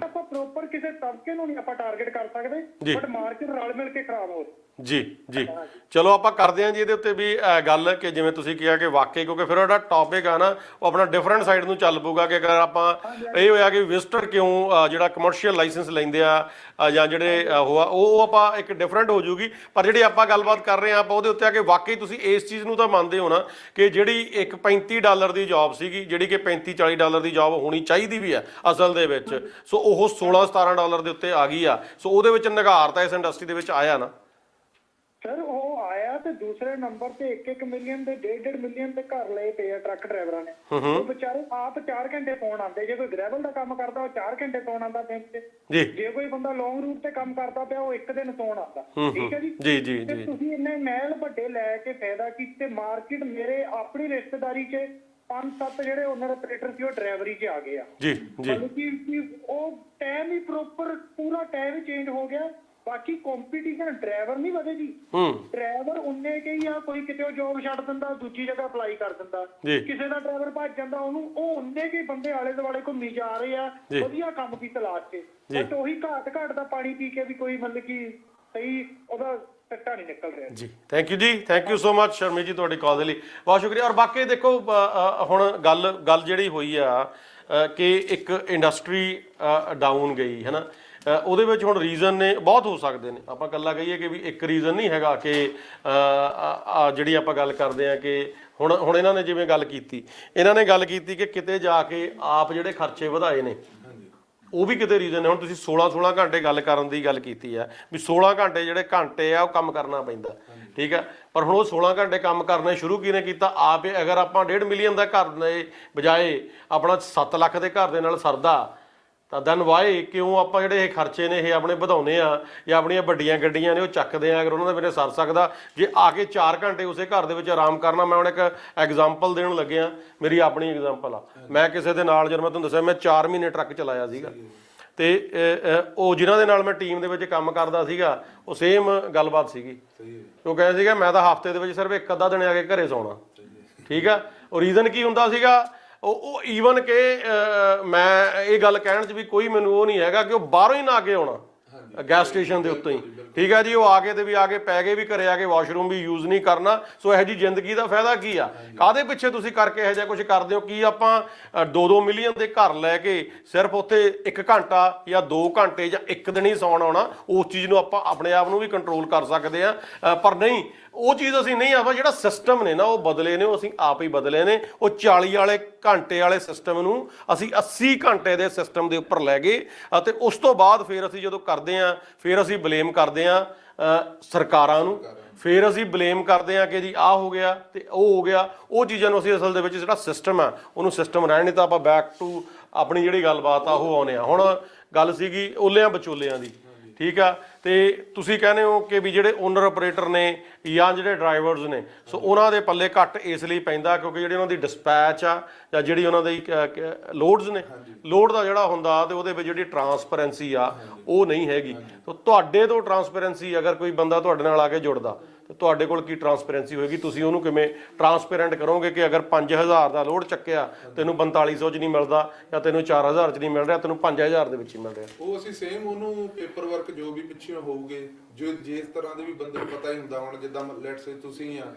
ਆਪਾਂ ਪ੍ਰੋਪਰ ਕਿਸੇ ਤਬਕੇ ਨੂੰ ਨਹੀਂ ਆਪਾਂ ਟਾਰਗੇਟ ਕਰ ਸਕਦੇ, ਬਟ ਮਾਰਕੀਟ ਰਲ ਮਿਲ ਕੇ ਖਰਾਬ ਹੋ ਰਹੀ। ਜੀ ਜੀ, ਚਲੋ ਆਪਾਂ ਕਰਦੇ ਹਾਂ ਜੀ ਇਹਦੇ ਉੱਤੇ ਵੀ ਗੱਲ ਕਿ ਜਿਵੇਂ ਤੁਸੀਂ ਕਿਹਾ ਕਿ ਵਾਕਈ, ਕਿਉਂਕਿ ਫਿਰ ਉਹਦਾ ਟੌਪਿਕ ਆ ਨਾ ਉਹ ਆਪਣਾ ਡਿਫਰੈਂਟ ਸਾਈਡ ਨੂੰ ਚੱਲ ਪਊਗਾ ਕਿ ਅਗਰ ਆਪਾਂ ਇਹ ਹੋਇਆ ਕਿ ਵਿਜ਼ਟਰ ਕਿਉਂ ਜਿਹੜਾ ਕਮਰਸ਼ੀਅਲ ਲਾਇਸੈਂਸ ਲੈਂਦੇ ਆ ਜਾਂ ਜਿਹੜੇ ਉਹ ਆਪਾਂ ਇੱਕ ਡਿਫਰੈਂਟ ਹੋ ਜੂਗੀ। ਪਰ ਜਿਹੜੀ ਆਪਾਂ ਗੱਲਬਾਤ ਕਰ ਰਹੇ ਹਾਂ ਆਪਾਂ ਉਹਦੇ ਉੱਤੇ ਆ ਕਿ ਵਾਕਈ ਤੁਸੀਂ ਇਸ ਚੀਜ਼ ਨੂੰ ਤਾਂ ਮੰਨਦੇ ਹੋ ਨਾ ਕਿ ਜਿਹੜੀ ਇੱਕ $35 ਦੀ ਜੌਬ ਸੀਗੀ, ਜਿਹੜੀ ਕਿ $35-40 ਦੀ ਜੌਬ ਹੋਣੀ ਚਾਹੀਦੀ ਵੀ ਆ ਅਸਲ ਦੇ ਵਿੱਚ, ਸੋ ਉਹ $16-17 ਦੇ ਉੱਤੇ ਆ ਗਈ ਆ। ਸੋ ਉਹਦੇ ਵਿੱਚ ਨਿਘਾਰ ਤਾਂ ਇਸ ਇੰਡਸਟਰੀ ਦੇ ਵਿੱਚ ਆਇਆ ਨਾ ਸਰ। ਉਹ ਆਇਆ ਤੇ ਦੂਸਰੇ ਨੰਬਰ ਤੇ 1-1 ਮਿਲੀਅਨ ਦੇ 1.5 ਮਿਲੀਅਨ ਦੇ ਘਰ ਲਏ ਪਏ ਆ ਟਰੱਕ ਡਰਾਈਵਰਾਂ ਨੇ। ਉਹ ਵਿਚਾਰੇ ਆਪ 4 ਘੰਟੇ ਸੌਣ ਆਉਂਦੇ। ਜੇ ਕੋਈ ਗ੍ਰੈਵਲ ਦਾ ਕੰਮ ਕਰਦਾ ਉਹ 4 ਘੰਟੇ ਸੌਣ ਆਉਂਦਾ ਦਿਨ 'ਚ। ਜੇ ਕੋਈ ਬੰਦਾ ਲੌਂਗ ਰੂਟ ਤੇ ਕੰਮ ਕਰਦਾ ਪਿਆ ਉਹ 1 ਦਿਨ ਸੌਣ ਆਉਂਦਾ। ਠੀਕ ਹੈ ਜੀ। ਜੀ ਜੀ ਜੀ, ਤੁਸੀਂ ਇੰਨੇ ਮਹਿਲ ਵੱਡੇ ਲੈ ਕੇ ਫਾਇਦਾ ਕੀਤੇ। ਮਾਰਕੀਟ ਮੇਰੇ ਆਪਣੀ ਰਿਸ਼ਤੇਦਾਰੀ 'ਚ 5-7 ਜਿਹੜੇ ਓਨਰ ਆਪਰੇਟਰ ਸੀ ਉਹ ਡਰਾਈਵਰੀ 'ਚ ਆ ਗਏ ਆ। ਜੀ ਜੀ, ਕਿ ਉਹ ਟਾਈਮ ਹੀ ਪ੍ਰੋਪਰ ਪੂਰਾ ਟਾਈਮ ਹੀ ਚੇਂਜ ਹੋ ਗਿਆ। ਬਾਕੀ ਕੰਪੀਟੀਸ਼ਨ ਡਰਾਈਵਰ ਨਹੀਂ ਵਧੇ ਜੀ, ਡਰਾਈਵਰ ਉਨੇ ਕੇ ਹੀ ਆ। ਕੋਈ ਕਿਤੇ ਜੋਬ ਛੱਡ ਦਿੰਦਾ, ਦੂਜੀ ਜਗ੍ਹਾ ਅਪਲਾਈ ਕਰ ਦਿੰਦਾ। ਕਿਸੇ ਦਾ ਡਰਾਈਵਰ ਭੱਜ ਜਾਂਦਾ, ਉਹਨੂੰ ਉਹ ਉਨੇ ਕੇ ਬੰਦੇ ਆਲੇ ਦੁਆਲੇ ਘੁੰਮੀ ਜਾ ਰਹੇ ਆ ਵਧੀਆ ਕੰਮ ਦੀ ਤਲਾਸ਼ 'ਚ। ਬਟ ਉਹੀ ਘਾਟ ਦਾ ਪਾਣੀ ਪੀ ਕੇ ਵੀ ਕੋਈ ਮਤਲਬ ਕਿ ਸਹੀ ਉਹਦਾ ਸੱਟਾ ਨਹੀਂ ਨਿਕਲ ਰਿਹਾ ਜੀ। ਥੈਂਕ ਯੂ ਜੀ, ਥੈਂਕ ਯੂ ਸੋ ਮਚ ਸ਼ਰਮੀ ਜੀ ਤੁਹਾਡੀ ਕਾਲ ਦੇ ਲਈ, ਬਹੁਤ ਸ਼ੁਕਰੀਆ। ਔਰ ਬਾਕੀ ਦੇਖੋ ਹੁਣ ਗੱਲ ਜਿਹੜੀ ਹੋਈ ਆ ਕਿ ਇੱਕ ਇੰਡਸਟਰੀ ਡਾਊਨ ਗਈ ਹੈ ਨਾ, ਉਹਦੇ ਵਿੱਚ ਹੁਣ ਰੀਜ਼ਨ ਨੇ ਬਹੁਤ ਹੋ ਸਕਦੇ ਨੇ। ਆਪਾਂ ਇਕੱਲਾ ਕਹੀਏ ਕਿ ਵੀ ਇੱਕ ਰੀਜ਼ਨ ਨਹੀਂ ਹੈਗਾ ਕਿ ਜਿਹੜੀ ਆਪਾਂ ਗੱਲ ਕਰਦੇ ਹਾਂ ਕਿ ਹੁਣ ਇਹਨਾਂ ਨੇ ਜਿਵੇਂ ਗੱਲ ਕੀਤੀ, ਇਹਨਾਂ ਨੇ ਗੱਲ ਕੀਤੀ ਕਿ ਕਿਤੇ ਜਾ ਕੇ ਆਪ ਜਿਹੜੇ ਖਰਚੇ ਵਧਾਏ ਨੇ ਉਹ ਵੀ ਕਿਤੇ ਰੀਜ਼ਨ ਨੇ। ਹੁਣ ਤੁਸੀਂ 16 ਘੰਟੇ ਗੱਲ ਕਰਨ ਦੀ ਗੱਲ ਕੀਤੀ ਆ ਵੀ 16 ਘੰਟੇ ਜਿਹੜੇ ਘੰਟੇ ਆ ਉਹ ਕੰਮ ਕਰਨਾ ਪੈਂਦਾ, ਠੀਕ ਹੈ। ਪਰ ਹੁਣ ਉਹ 16 ਘੰਟੇ ਕੰਮ ਕਰਨੇ ਸ਼ੁਰੂ ਕਿਹਨੇ ਕੀਤਾ? ਆਪ। ਅਗਰ ਆਪਾਂ 1.5 ਮਿਲੀਅਨ ਦਾ ਘਰ ਦੇ ਬਜਾਏ ਆਪਣਾ 7 ਲੱਖ ਦੇ ਘਰ ਦੇ ਨਾਲ ਸਰਦਾ ਤਾਂ ਦੈਨ ਵਾਈ ਕਿਉਂ ਆਪਾਂ ਜਿਹੜੇ ਇਹ ਖਰਚੇ ਨੇ ਇਹ ਆਪਣੇ ਵਧਾਉਂਦੇ ਆ ਜਾਂ ਆਪਣੀਆਂ ਵੱਡੀਆਂ ਗੱਡੀਆਂ ਨੇ ਉਹ ਚੱਕਦੇ ਆ। ਅਗਰ ਉਹਨਾਂ ਦਾ ਮੇਰੇ ਸਰ ਸਕਦਾ ਜੇ ਆ ਕੇ 4 ਘੰਟੇ ਉਸੇ ਘਰ ਦੇ ਵਿੱਚ ਆਰਾਮ ਕਰਨਾ। ਮੈਂ ਹੁਣ ਇੱਕ ਐਗਜ਼ਾਮਪਲ ਦੇਣ ਲੱਗਿਆ, ਮੇਰੀ ਆਪਣੀ ਐਗਜ਼ਾਮਪਲ ਆ। ਮੈਂ ਕਿਸੇ ਦੇ ਨਾਲ, ਜਦੋਂ ਮੈਂ ਤੁਹਾਨੂੰ ਦੱਸਿਆ ਮੈਂ 4 ਮਹੀਨੇ ਟਰੱਕ ਚਲਾਇਆ ਸੀਗਾ, ਤੇ ਉਹ ਜਿਨ੍ਹਾਂ ਦੇ ਨਾਲ ਮੈਂ ਟੀਮ ਦੇ ਵਿੱਚ ਕੰਮ ਕਰਦਾ ਸੀਗਾ ਉਹ ਸੇਮ ਗੱਲਬਾਤ ਸੀਗੀ। ਉਹ ਕਹਿੰਦੇ ਸੀਗਾ ਮੈਂ ਤਾਂ ਹਫ਼ਤੇ ਦੇ ਵਿੱਚ ਸਿਰਫ 1 ਅੱਧਾ ਦਿਨ ਆ ਕੇ ਘਰੇ ਸੌਣਾ, ਠੀਕ ਆ। ਉਹ ਰੀਜ਼ਨ ਕੀ ਹੁੰਦਾ ਸੀਗਾ? ਉਹ ਈਵਨ ਕਿ ਮੈਂ ਇਹ ਗੱਲ ਕਹਿਣ 'ਚ ਵੀ ਕੋਈ ਮੈਨੂੰ ਉਹ ਨਹੀਂ ਹੈਗਾ ਕਿ ਉਹ ਬਾਹਰੋਂ ਹੀ ਨਾ ਆ ਕੇ ਆਉਣਾ ਗੈਸ ਸਟੇਸ਼ਨ ਦੇ ਉੱਤੇ ਹੀ, ਠੀਕ ਹੈ ਜੀ। ਉਹ ਆ ਕੇ ਤੇ ਵੀ ਆ ਕੇ ਪੈ ਗਏ ਵੀ ਘਰੇ ਆ ਕੇ ਵਾਸ਼ਰੂਮ ਵੀ ਯੂਜ਼ ਨਹੀਂ ਕਰਨਾ। ਸੋ ਇਹੋ ਜਿਹੀ ਜ਼ਿੰਦਗੀ ਦਾ ਫਾਇਦਾ ਕੀ ਆ? ਕਾਹਦੇ ਪਿੱਛੇ ਤੁਸੀਂ ਕਰਕੇ ਇਹੋ ਜਿਹਾ ਕੁਝ ਕਰਦੇ ਹੋ? ਕੀ ਆਪਾਂ 2-2 ਮਿਲੀਅਨ ਦੇ ਘਰ ਲੈ ਕੇ ਸਿਰਫ ਉੱਥੇ 1 ਘੰਟਾ ਜਾਂ 2 ਘੰਟੇ ਜਾਂ 1 ਦਿਨ ਹੀ ਸੌਣ ਆਉਣਾ? ਉਸ ਚੀਜ਼ ਨੂੰ ਆਪਾਂ ਆਪਣੇ ਆਪ ਨੂੰ ਵੀ ਕੰਟਰੋਲ ਕਰ ਸਕਦੇ ਆ, ਪਰ ਨਹੀਂ, ਉਹ ਚੀਜ਼ ਅਸੀਂ ਨਹੀਂ। ਆਪਾਂ ਜਿਹੜਾ ਸਿਸਟਮ ਨੇ ਨਾ ਉਹ ਬਦਲੇ ਨੇ, ਉਹ ਅਸੀਂ ਆਪ ਹੀ ਬਦਲੇ ਨੇ। ਉਹ 40 ਵਾਲੇ ਘੰਟੇ ਵਾਲੇ ਸਿਸਟਮ ਨੂੰ ਅਸੀਂ 80 ਘੰਟੇ ਦੇ ਸਿਸਟਮ ਦੇ ਉੱਪਰ ਲੈ ਗਏ, ਅਤੇ ਉਸ ਤੋਂ ਬਾਅਦ ਫਿਰ ਅਸੀਂ ਜਦੋਂ ਕਰਦੇ ਆ ਫਿਰ ਅਸੀਂ ਬਲੇਮ ਕਰਦੇ ਆ ਸਰਕਾਰਾਂ ਨੂੰ, ਫਿਰ ਅਸੀਂ ਬਲੇਮ ਕਰਦੇ ਆ ਕਿ ਜੀ ਆਹ ਹੋ ਗਿਆ ਤੇ ਉਹ ਹੋ ਗਿਆ। ਉਹ ਚੀਜ਼ਾਂ ਨੂੰ ਅਸੀਂ ਅਸਲ ਦੇ ਵਿੱਚ ਜਿਹੜਾ ਸਿਸਟਮ ਆ ਉਹਨੂੰ ਸਿਸਟਮ ਰਹਿਣ ਨਹੀਂ ਤਾਂ ਆਪਾਂ ਬੈਕ ਟੂ ਆਪਣੀ ਜਿਹੜੀ ਗੱਲਬਾਤ ਆ ਉਹ ਆਉਂਦੇ ਆ। ਹੁਣ ਗੱਲ ਸੀਗੀ ਓਲਿਆਂ ਵਿਚੋਲਿਆਂ ਦੀ, ਠੀਕ ਆ। ਤੇ ਤੁਸੀਂ ਕਹਿੰਦੇ ਹੋ ਕਿ ਵੀ ਜਿਹੜੇ ਓਨਰ ਆਪਰੇਟਰ ਨੇ ਜਾਂ ਜਿਹੜੇ ਡਰਾਈਵਰਸ ਨੇ, ਸੋ ਉਹਨਾਂ ਦੇ ਪੱਲੇ ਘੱਟ ਇਸ ਲਈ ਪੈਂਦਾ ਕਿਉਂਕਿ ਜਿਹੜੀ ਉਹਨਾਂ ਦੀ ਡਿਸਪੈਚ ਆ ਜਾਂ ਜਿਹੜੀ ਉਹਨਾਂ ਦੀ ਲੋਡਸ ਨੇ, ਲੋਡ ਦਾ ਜਿਹੜਾ ਹੁੰਦਾ ਤੇ ਉਹਦੇ ਵਿੱਚ ਜਿਹੜੀ ਟਰਾਂਸਪੇਰੈਂਸੀ ਆ ਉਹ ਨਹੀਂ ਹੈਗੀ। ਸੋ ਤੁਹਾਡੇ ਤੋਂ ਟਰਾਂਸਪੇਰੈਂਸੀ, ਅਗਰ ਕੋਈ ਬੰਦਾ ਤੁਹਾਡੇ ਨਾਲ ਆ ਕੇ ਜੁੜਦਾ ਤੇ ਤੁਹਾਡੇ ਕੋਲ ਕੀ ਟਰਾਂਸਪੇਰੈਂਸੀ ਹੋਏਗੀ? ਤੁਸੀਂ ਉਹਨੂੰ ਕਿਵੇਂ ਟਰਾਂਸਪੇਰੈਂਟ ਕਰੋਗੇ ਕਿ ਅਗਰ 5000 ਦਾ ਲੋਡ ਚੱਕਿਆ ਤੈਨੂੰ 4500 'ਚ ਨਹੀਂ ਮਿਲਦਾ ਜਾਂ ਤੈਨੂੰ 4000 'ਚ ਨਹੀਂ ਮਿਲ ਰਿਹਾ, ਤੈਨੂੰ 5000 ਦੇ ਵਿੱਚ ਹੀ ਮਿਲ ਰਿਹਾ? ਉਹ ਅਸੀਂ ਸੇਮ ਉਹਨੂੰ ਪੇਪਰ ਵਰਕ ਜੋ ਵੀ ਪਿੱਛੇ ਹੋਊਗੇ, ਜੋ ਜਿਸ ਤਰ੍ਹਾਂ ਦੇ ਵੀ ਬੰਦੇ ਨੂੰ ਪਤਾ ਹੀ ਹੁੰਦਾ। ਹੁਣ ਜਿੱਦਾਂ ਲੈਟਸ ਸੇ ਤੁਸੀਂ ਆ,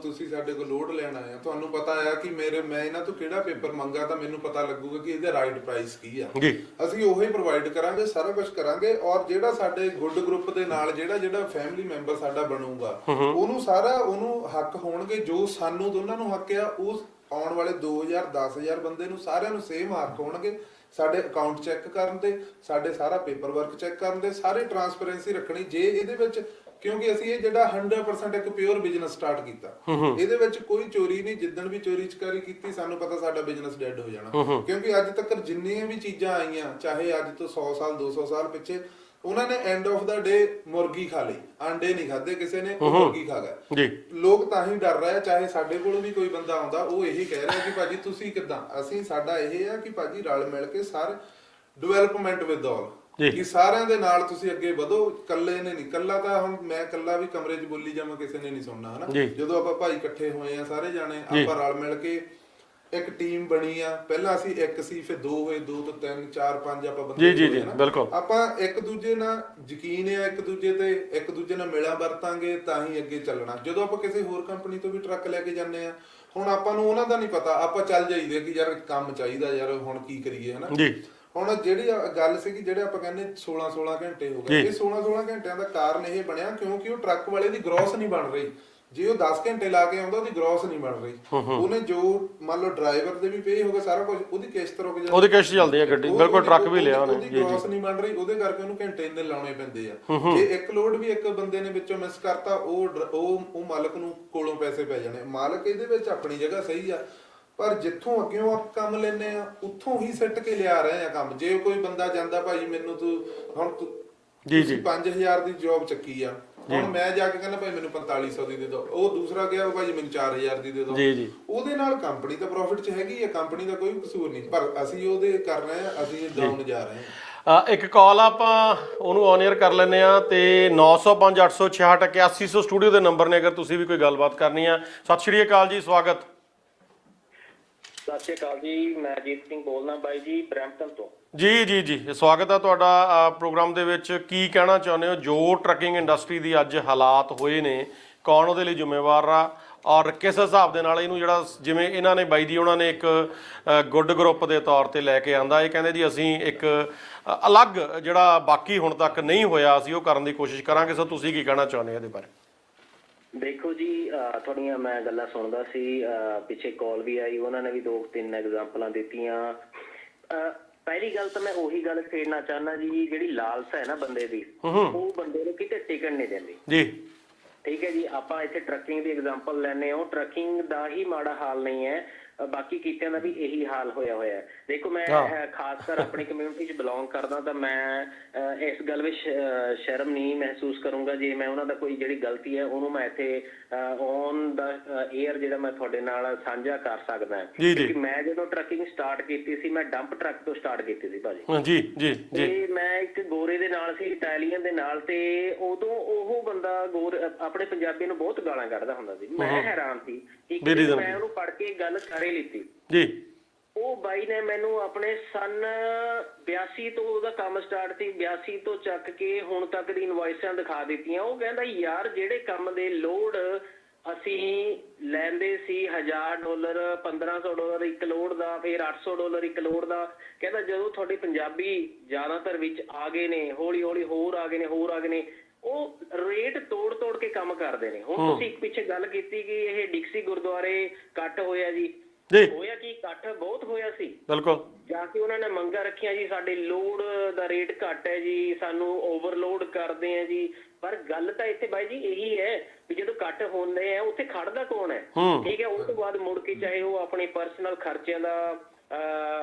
ਤੁਸੀਂ ਸਾਡੇ ਕੋਲ ਲੋਡ ਲੈਣ ਆਏ ਆ, ਤੁਹਾਨੂੰ ਪਤਾ ਆ ਕਿ ਮੈਂ ਇਹਨਾਂ ਤੋਂ ਕਿਹੜਾ ਪੇਪਰ ਮੰਗਾ ਤਾਂ ਮੈਨੂੰ ਪਤਾ ਲੱਗੂਗਾ ਕਿ ਇਹਦਾ ਰਾਈਟ ਪ੍ਰਾਈਸ ਕੀ ਆ। ਅਸੀਂ ਉਹੀ ਪ੍ਰੋਵਾਈਡ ਕਰਾਂਗੇ, ਸਾਰਾ ਕੁਝ ਕਰਾਂਗੇ। ਔਰ ਜਿਹੜਾ ਸਾਡੇ ਗੁੱਡ ਗਰੁੱਪ ਦੇ ਨਾਲ ਜਿਹੜਾ ਫੈਮਿਲੀ ਮੈਂਬਰ ਸਾਡਾ ਬਣੂਗਾ, ਉਹਨੂੰ ਹੱਕ ਹੋਣਗੇ ਜੋ ਸਾਨੂੰ ਦੋਨਾਂ ਨੂੰ ਹੱਕ ਆ। ਉਸ ਆਉਣ ਵਾਲੇ 2000 10000 ਬੰਦੇ ਨੂੰ ਸਾਰਿਆਂ ਨੂੰ ਸੇਮ ਹੱਕ ਹੋਣਗੇ ਸਾਡੇ ਅਕਾਊਂਟ ਚੈੱਕ ਕਰਨ ਦੇ, ਸਾਡੇ ਸਾਰਾ ਪੇਪਰ ਵਰਕ ਚੈੱਕ ਕਰਨ ਦੇ, ਸਾਰੇ ਟਰਾਂਸਪੇਰੈਂਸੀ ਰੱਖਣੀ। ਜੇ ਇਹਦੇ ਵਿੱਚ, ਕਿਉਂਕਿ ਅਸੀਂ ਇਹ ਜਿਹੜਾ 100% ਇੱਕ ਪਿਓਰ ਬਿਜ਼ਨਸ ਸਟਾਰਟ ਕੀਤਾ, ਇਹਦੇ ਵਿੱਚ ਕੋਈ ਚੋਰੀ ਨਹੀਂ। ਜਿੱਦਣ ਵੀ ਚੋਰੀ ਚਕਾਰੀ ਕੀਤੀ ਸਾਨੂੰ ਪਤਾ ਸਾਡਾ ਬਿਜ਼ਨਸ ਡੈਡ ਹੋ ਜਾਣਾ। ਕਿਉਂਕਿ ਅੱਜ ਤੱਕ ਜਿੰਨੀਆਂ ਵੀ ਚੀਜ਼ਾਂ ਆਈਆਂ, ਚਾਹੇ ਅੱਜ ਤੋਂ 100 ਸਾਲ 200 ਸਾਲ ਪਿੱਛੇ, ਉਹਨਾਂ ਨੇ ਐਂਡ ਆਫ ਦਾ ਡੇ ਮੁਰਗੀ ਖਾ ਲਈ, ਆਂਡੇ ਨਹੀਂ ਖਾਦੇ ਕਿਸੇ ਨੇ, ਮੁਰਗੀ ਖਾ ਗਏ। ਲੋਕ ਤਾਂ ਹੀ ਡਰ ਰਹੇ। ਚਾਹੇ ਸਾਡੇ ਕੋਲ ਵੀ ਕੋਈ ਬੰਦਾ ਆਉਂਦਾ ਉਹ ਇਹੀ ਕਹਿ ਰਿਹਾ ਕਿ ਭਾਜੀ ਤੁਸੀਂ ਕਿੱਦਾਂ, ਸਾਡਾ ਇਹ ਆ ਕਿ ਭਾਜੀ ਰਲ ਮਿਲ ਕੇ ਸਾਰੇ ਡਿਵੈਲਪਮੈਂਟ ਵਿਦ ਆਲ, ਕਿ ਸਾਰਿਆਂ ਦੇ ਨਾਲ ਤੁਸੀਂ ਅੱਗੇ ਵਧੋ। ਕੱਲੇ ਨੇ ਨਹੀਂ, ਕੱਲਾ ਤਾਂ ਹੁਣ ਮੈਂ ਕੱਲਾ ਵੀ ਕਮਰੇ 'ਚ ਬੋਲੀ ਜਾਵਾਂ ਕਿਸੇ ਨੇ ਨਹੀਂ ਸੁਣਨਾ, ਹਨਾ। ਜਦੋਂ ਆਪਾਂ ਭਾਈ ਇਕੱਠੇ ਹੋਏ ਆ ਸਾਰੇ ਜਾਣੇ, ਆਪਾਂ ਰਲ ਮਿਲ ਕੇ ਇੱਕ ਟੀਮ ਬਣੀ ਆ। ਪਹਿਲਾਂ ਅਸੀਂ ਇੱਕ ਸੀ, ਫਿਰ 2 ਹੋਏ, 2 ਤੋਂ 3 4 5 ਆਪਾਂ ਬੰਦੇ ਆਪਾਂ ਇੱਕ ਦੂਜੇ ਨਾਲ ਯਕੀਨ ਆ, ਇੱਕ ਦੂਜੇ ਤੇ, ਇੱਕ ਦੂਜੇ ਨਾਲ ਮਿਲਾਂ ਵਰਤਾਂਗੇ ਤਾਂ ਹੀ ਅੱਗੇ ਚੱਲਣਾ। ਜਦੋਂ ਆਪਾਂ ਕਿਸੇ ਹੋਰ ਕੰਪਨੀ ਤੋਂ ਵੀ ਟਰੱਕ ਲੈ ਕੇ ਜਾਂਦੇ ਆ, ਹੁਣ ਆਪਾਂ ਨੂੰ ਉਹਨਾਂ ਦਾ ਨਹੀਂ ਪਤਾ, ਆਪਾਂ ਚੱਲ ਜਾਈਦੇ ਕਿ ਯਾਰ ਕੰਮ ਚਾਹੀਦਾ, ਯਾਰ ਹੁਣ ਕੀ ਕਰੀਏ, ਹਨਾ। ਹੁਣ ਜਿਹੜੀ ਗੱਲ ਸੀਗੀ, ਜਿਹੜੇ ਆਪਾਂ ਕਹਿੰਦੇ 16 ਘੰਟੇ ਹੋ ਗਏ, ਇਹ 16 ਘੰਟਿਆਂ ਦਾ ਕਾਰਨ ਇਹ ਬਣਿਆ ਕਿਉਂਕਿ ਉਹ ਟਰੱਕ ਵਾਲੇ ਦੀ ਗ੍ਰੋਸ ਨਹੀਂ ਬਣ ਰਹੀ। ਜੇ ਉਹ 10 ਘੰਟੇ ਲਾ ਕੇ ਆਉਂਦਾ, ਉਹਦੀ ਗ੍ਰੋਸ ਨਹੀਂ ਬਣ ਰਹੀ। ਉਹਨੇ ਜੋ ਮੰਨ ਲਓ ਡਰਾਈਵਰ ਦੇ ਵੀ ਪੇ ਹੋ ਗਏ, ਸਾਰਾ ਕੁਝ, ਉਹਦੀ ਕਿਸ਼ਤ ਰੁਕ ਜਾਂਦੀ, ਉਹਦੀ ਕਿਸ਼ਤ ਚੱਲਦੀ ਹੈ ਗੱਡੀ, ਬਿਲਕੁਲ ਟਰੱਕ ਵੀ ਲਿਆ ਉਹਨੇ, ਉਹਦੀ ਗ੍ਰੋਸ ਨਹੀਂ ਬਣ ਰਹੀ। ਉਹਦੇ ਕਰਕੇ ਉਹਨੂੰ ਘੰਟੇ ਇੰਨੇ ਲਾਉਣੇ ਪੈਂਦੇ ਆ। ਜੇ ਇੱਕ ਲੋਡ ਵੀ ਇੱਕ ਬੰਦੇ ਨੇ ਵਿੱਚੋਂ ਮਿਸ ਕਰਤਾ, ਉਹ ਮਾਲਕ ਨੂੰ ਕੋਲੋਂ ਪੈਸੇ ਪੈ ਜਾਣੇ। ਮਾਲਕ ਇਹਦੇ ਵਿੱਚ ਆਪਣੀ ਜਗ੍ਹਾ ਸਹੀ ਆ, ਪਰ ਜਿੱਥੋਂ ਅੱਗਿਓਂ ਆਪ ਕੰਮ ਲੈਨੇ ਆ ਉੱਥੋਂ ਹੀ ਸਿੱਟ ਕੇ ਲਿਆ ਰਹੇ ਆ ਕੰਮ। ਜੇ ਕੋਈ ਬੰਦਾ ਜਾਂਦਾ, ਭਾਈ ਮੈਨੂੰ ਤੂੰ ਹੁਣ ਤੁਸੀਂ 5000 ਦੀ ਜੌਬ ਚੱਕੀ ਆ, ਹੁਣ ਮੈਂ ਜਾ ਕੇ ਕਹਿੰਦਾ ਭਾਈ ਮੈਨੂੰ 4500 ਦੀ ਦੇ ਦਿਓ, ਉਹ ਦੂਸਰਾ ਗਿਆ ਭਾਈ ਮੈਨੂੰ 4000 ਦੀ ਦੇ ਦਿਓ। ਉਹਦੇ ਨਾਲ ਕੰਪਨੀ ਤਾਂ ਪ੍ਰੋਫਿਟ 'ਚ ਹੈਗੀ ਆ, ਕੰਪਨੀ ਦਾ ਕੋਈ ਕਸੂਰ ਨਹੀਂ, ਪਰ ਅਸੀਂ ਉਹਦੇ ਕਰ ਰਹੇ ਆ, ਅਸੀਂ ਡਾਊਨ ਜਾ ਰਹੇ ਆ। ਇੱਕ ਕਾਲ ਆਪਾਂ ਉਹਨੂੰ ਔਨ 에ਅਰ ਕਰ ਲੈਂਦੇ ਆ ਤੇ 905 866 8100 ਸਟੂਡੀਓ ਦੇ ਨੰਬਰ ਨੇ, ਅਗਰ ਤੁਸੀਂ ਵੀ ਕੋਈ ਗੱਲਬਾਤ ਕਰਨੀ ਆ। ਸਤਿ ਸ਼੍ਰੀ ਅਕਾਲ ਜੀ, ਸਵਾਗਤ। ਸਤਿ ਸ਼੍ਰੀ ਅਕਾਲ ਜੀ, ਮੈਂ ਅਜੀਤ ਸਿੰਘ ਬੋਲਦਾ ਬਾਈ ਜੀ, ਬਰੈਂਪਟਨ ਤੋਂ। ਜੀ ਸਵਾਗਤ ਹੈ ਤੁਹਾਡਾ ਪ੍ਰੋਗਰਾਮ ਦੇ ਵਿੱਚ। ਕੀ ਕਹਿਣਾ ਚਾਹੁੰਦੇ ਹੋ ਜੋ ਟਰੱਕਿੰਗ ਇੰਡਸਟਰੀ ਦੀ ਅੱਜ ਹਾਲਾਤ ਹੋਏ ਨੇ, ਕੌਣ ਉਹਦੇ ਲਈ ਜ਼ਿੰਮੇਵਾਰ ਆ ਔਰ ਕਿਸ ਹਿਸਾਬ ਦੇ ਨਾਲ ਇਹਨੂੰ, ਜਿਹੜਾ ਜਿਵੇਂ ਇਹਨਾਂ ਨੇ ਬਾਈ ਦੀ ਉਹਨਾਂ ਨੇ ਇੱਕ ਗੁੱਡ ਗਰੁੱਪ ਦੇ ਤੌਰ ਤੇ ਲੈ ਕੇ ਆਂਦਾ, ਇਹ ਕਹਿੰਦੇ ਜੀ ਅਸੀਂ ਇੱਕ ਅਲੱਗ ਜਿਹੜਾ ਬਾਕੀ ਹੁਣ ਤੱਕ ਨਹੀਂ ਹੋਇਆ ਅਸੀਂ ਉਹ ਕਰਨ ਦੀ ਕੋਸ਼ਿਸ਼ ਕਰਾਂਗੇ। ਸੋ ਤੁਸੀਂ ਕੀ ਕਹਿਣਾ ਚਾਹੁੰਦੇ ਹੋ ਇਹਦੇ ਬਾਰੇ? ਦੇਖੋ ਜੀ, ਤੁਹਾਡੀਆਂ ਮੈਂ ਗੱਲਾਂ ਸੁਣਦਾ ਸੀ, ਪਿੱਛੇ ਕਾਲ ਵੀ ਆਈ, ਉਹਨਾਂ ਨੇ ਵੀ 2-3 ਐਗਜ਼ਾਮਪਲਾਂ ਦਿੱਤੀਆਂ। ਪਹਿਲੀ ਗੱਲ ਤਾਂ ਮੈਂ ਉਹੀ ਗੱਲ ਛੇੜਨਾ ਚਾਹੁੰਦਾ ਜੀ, ਜਿਹੜੀ ਲਾਲਸਾ ਹੈ ਨਾ ਬੰਦੇ ਦੀ, ਉਹ ਬੰਦੇ ਨੂੰ ਕਿਤੇ ਟਿਕਣ ਨਹੀਂ ਦਿੰਦੀ ਜੀ। ਠੀਕ ਹੈ ਜੀ, ਆਪਾਂ ਇੱਥੇ ਟਰੱਕਿੰਗ ਦੀ ਐਗਜ਼ਾਮਪਲ ਲੈਂਦੇ ਹਾਂ, ਟਰੱਕਿੰਗ ਦਾ ਹੀ ਮਾੜਾ ਹਾਲ ਨਹੀਂ ਹੈ, ਬਾਕੀ ਕੀਤਿਆਂ ਦਾ ਵੀ ਇਹੀ ਹਾਲ ਹੋਇਆ ਹੈ। ਦੇਖੋ ਮੈਂ ਖਾਸ ਕਰ ਆਪਣੀ ਕਮਿਊਨਿਟੀ 'ਚ ਬਿਲੋਂਗ ਕਰਦਾ, ਤਾਂ ਮੈਂ ਇਸ ਗੱਲ ਵਿੱਚ ਸ਼ਰਮ ਨਹੀਂ ਮਹਿਸੂਸ ਕਰੂੰਗਾ ਜੇ ਮੈਂ ਉਹਨਾਂ ਦਾ ਕੋਈ ਜਿਹੜੀ ਗਲਤੀ ਹੈ ਉਹਨੂੰ ਮੈਂ ਇੱਥੇ ਔਨ ਦਾ ਏਅਰ ਜਿਹੜਾ ਮੈਂ ਤੁਹਾਡੇ ਨਾਲ ਸਾਂਝਾ ਕਰ ਸਕਦਾ। ਕਿਉਂਕਿ ਮੈਂ ਜਦੋਂ ਟਰੱਕਿੰਗ ਸਟਾਰਟ ਕੀਤੀ ਸੀ, ਮੈਂ ਡੰਪ ਟਰੱਕ ਤੋਂ ਸਟਾਰਟ ਕੀਤੀ ਸੀ ਭਾਜੀ। ਤੇ ਮੈਂ ਇੱਕ ਗੋਰੇ ਦੇ ਨਾਲ ਸੀ, ਇਟਾਲੀਅਨ ਦੇ ਨਾਲ, ਤੇ ਉਦੋਂ ਉਹ ਬੰਦਾ ਆਪਣੇ ਪੰਜਾਬੀ ਨੂੰ ਬਹੁਤ ਗਾਲਾਂ ਕੱਢਦਾ ਹੁੰਦਾ ਸੀ। ਮੈਂ ਹੈਰਾਨ ਸੀ, ਮੈਂ ਉਹਨੂੰ ਪੜ੍ਹ ਕੇ ਗੱਲ ਲਿੱਤੀ ਉਹ ਬਾਈ ਨੇ ਮੈਨੂੰ ਆਪਣੇ ਸਨ 82 ਤੋਂ ਉਹਦਾ ਕੰਮ ਸਟਾਰਟ ਸੀ, 82 ਤੋਂ ਚੱਕ ਕੇ ਹੁਣ ਤੱਕ ਦੀ ਇਨਵੋਇਸਾਂ ਦਿਖਾ ਦਿੱਤੀਆਂ। ਉਹ ਕਹਿੰਦਾ ਯਾਰ ਜਿਹੜੇ ਕੰਮ ਦੇ ਲੋਡ ਅਸੀਂ ਲੈਂਦੇ ਸੀ $1000, $1500 ਇੱਕ ਲੋਡ ਦਾ, ਫਿਰ $800 ਇੱਕ ਲੋਡ ਦਾ, ਕਹਿੰਦਾ ਜਦੋਂ ਤੁਹਾਡੇ ਪੰਜਾਬੀ ਜ਼ਿਆਦਾਤਰ ਵਿੱਚ ਆ ਗਏ ਨੇ, ਹੌਲੀ ਹੌਲੀ ਹੋਰ ਆ ਗਏ ਨੇ, ਉਹ ਰੇਟ ਤੋੜ ਕੇ ਕੰਮ ਕਰਦੇ ਨੇ। ਹੁਣ ਤੁਸੀਂ ਇੱਕ ਪਿੱਛੇ ਗੱਲ ਕੀਤੀ ਕਿ ਇਹ ਡਿਕਸੀ ਗੁਰਦੁਆਰੇ ਕੱਟ ਹੋਇਆ ਜੀ, ਹੋਇਆ ਕਿ ਇਕੱਠ ਬਹੁਤ ਹੋਇਆ ਸੀ। ਬਿਲਕੁਲ ਜਾ ਕੇ ਉਹਨਾਂ ਨੇ ਮੰਗਾਂ ਰੱਖੀਆਂ ਜੀ, ਸਾਡੇ ਲੋਡ ਦਾ ਰੇਟ ਘੱਟ ਹੈ ਜੀ, ਸਾਨੂੰ ਓਵਰਲੋਡ ਕਰਦੇ ਆ ਜੀ। ਪਰ ਗੱਲ ਤਾਂ ਇੱਥੇ ਬਾਈ ਜੀ ਇਹੀ ਹੈ ਵੀ ਜਦੋਂ ਕੱਟ ਹੁੰਦੇ ਆ ਉੱਥੇ ਖੜਦਾ ਕੌਣ ਹੈ? ਠੀਕ ਹੈ, ਉਸ ਤੋਂ ਬਾਅਦ ਮੁੜ ਕੇ ਚਾਹੇ ਉਹ ਆਪਣੇ ਪਰਸਨਲ ਖਰਚਿਆਂ ਦਾ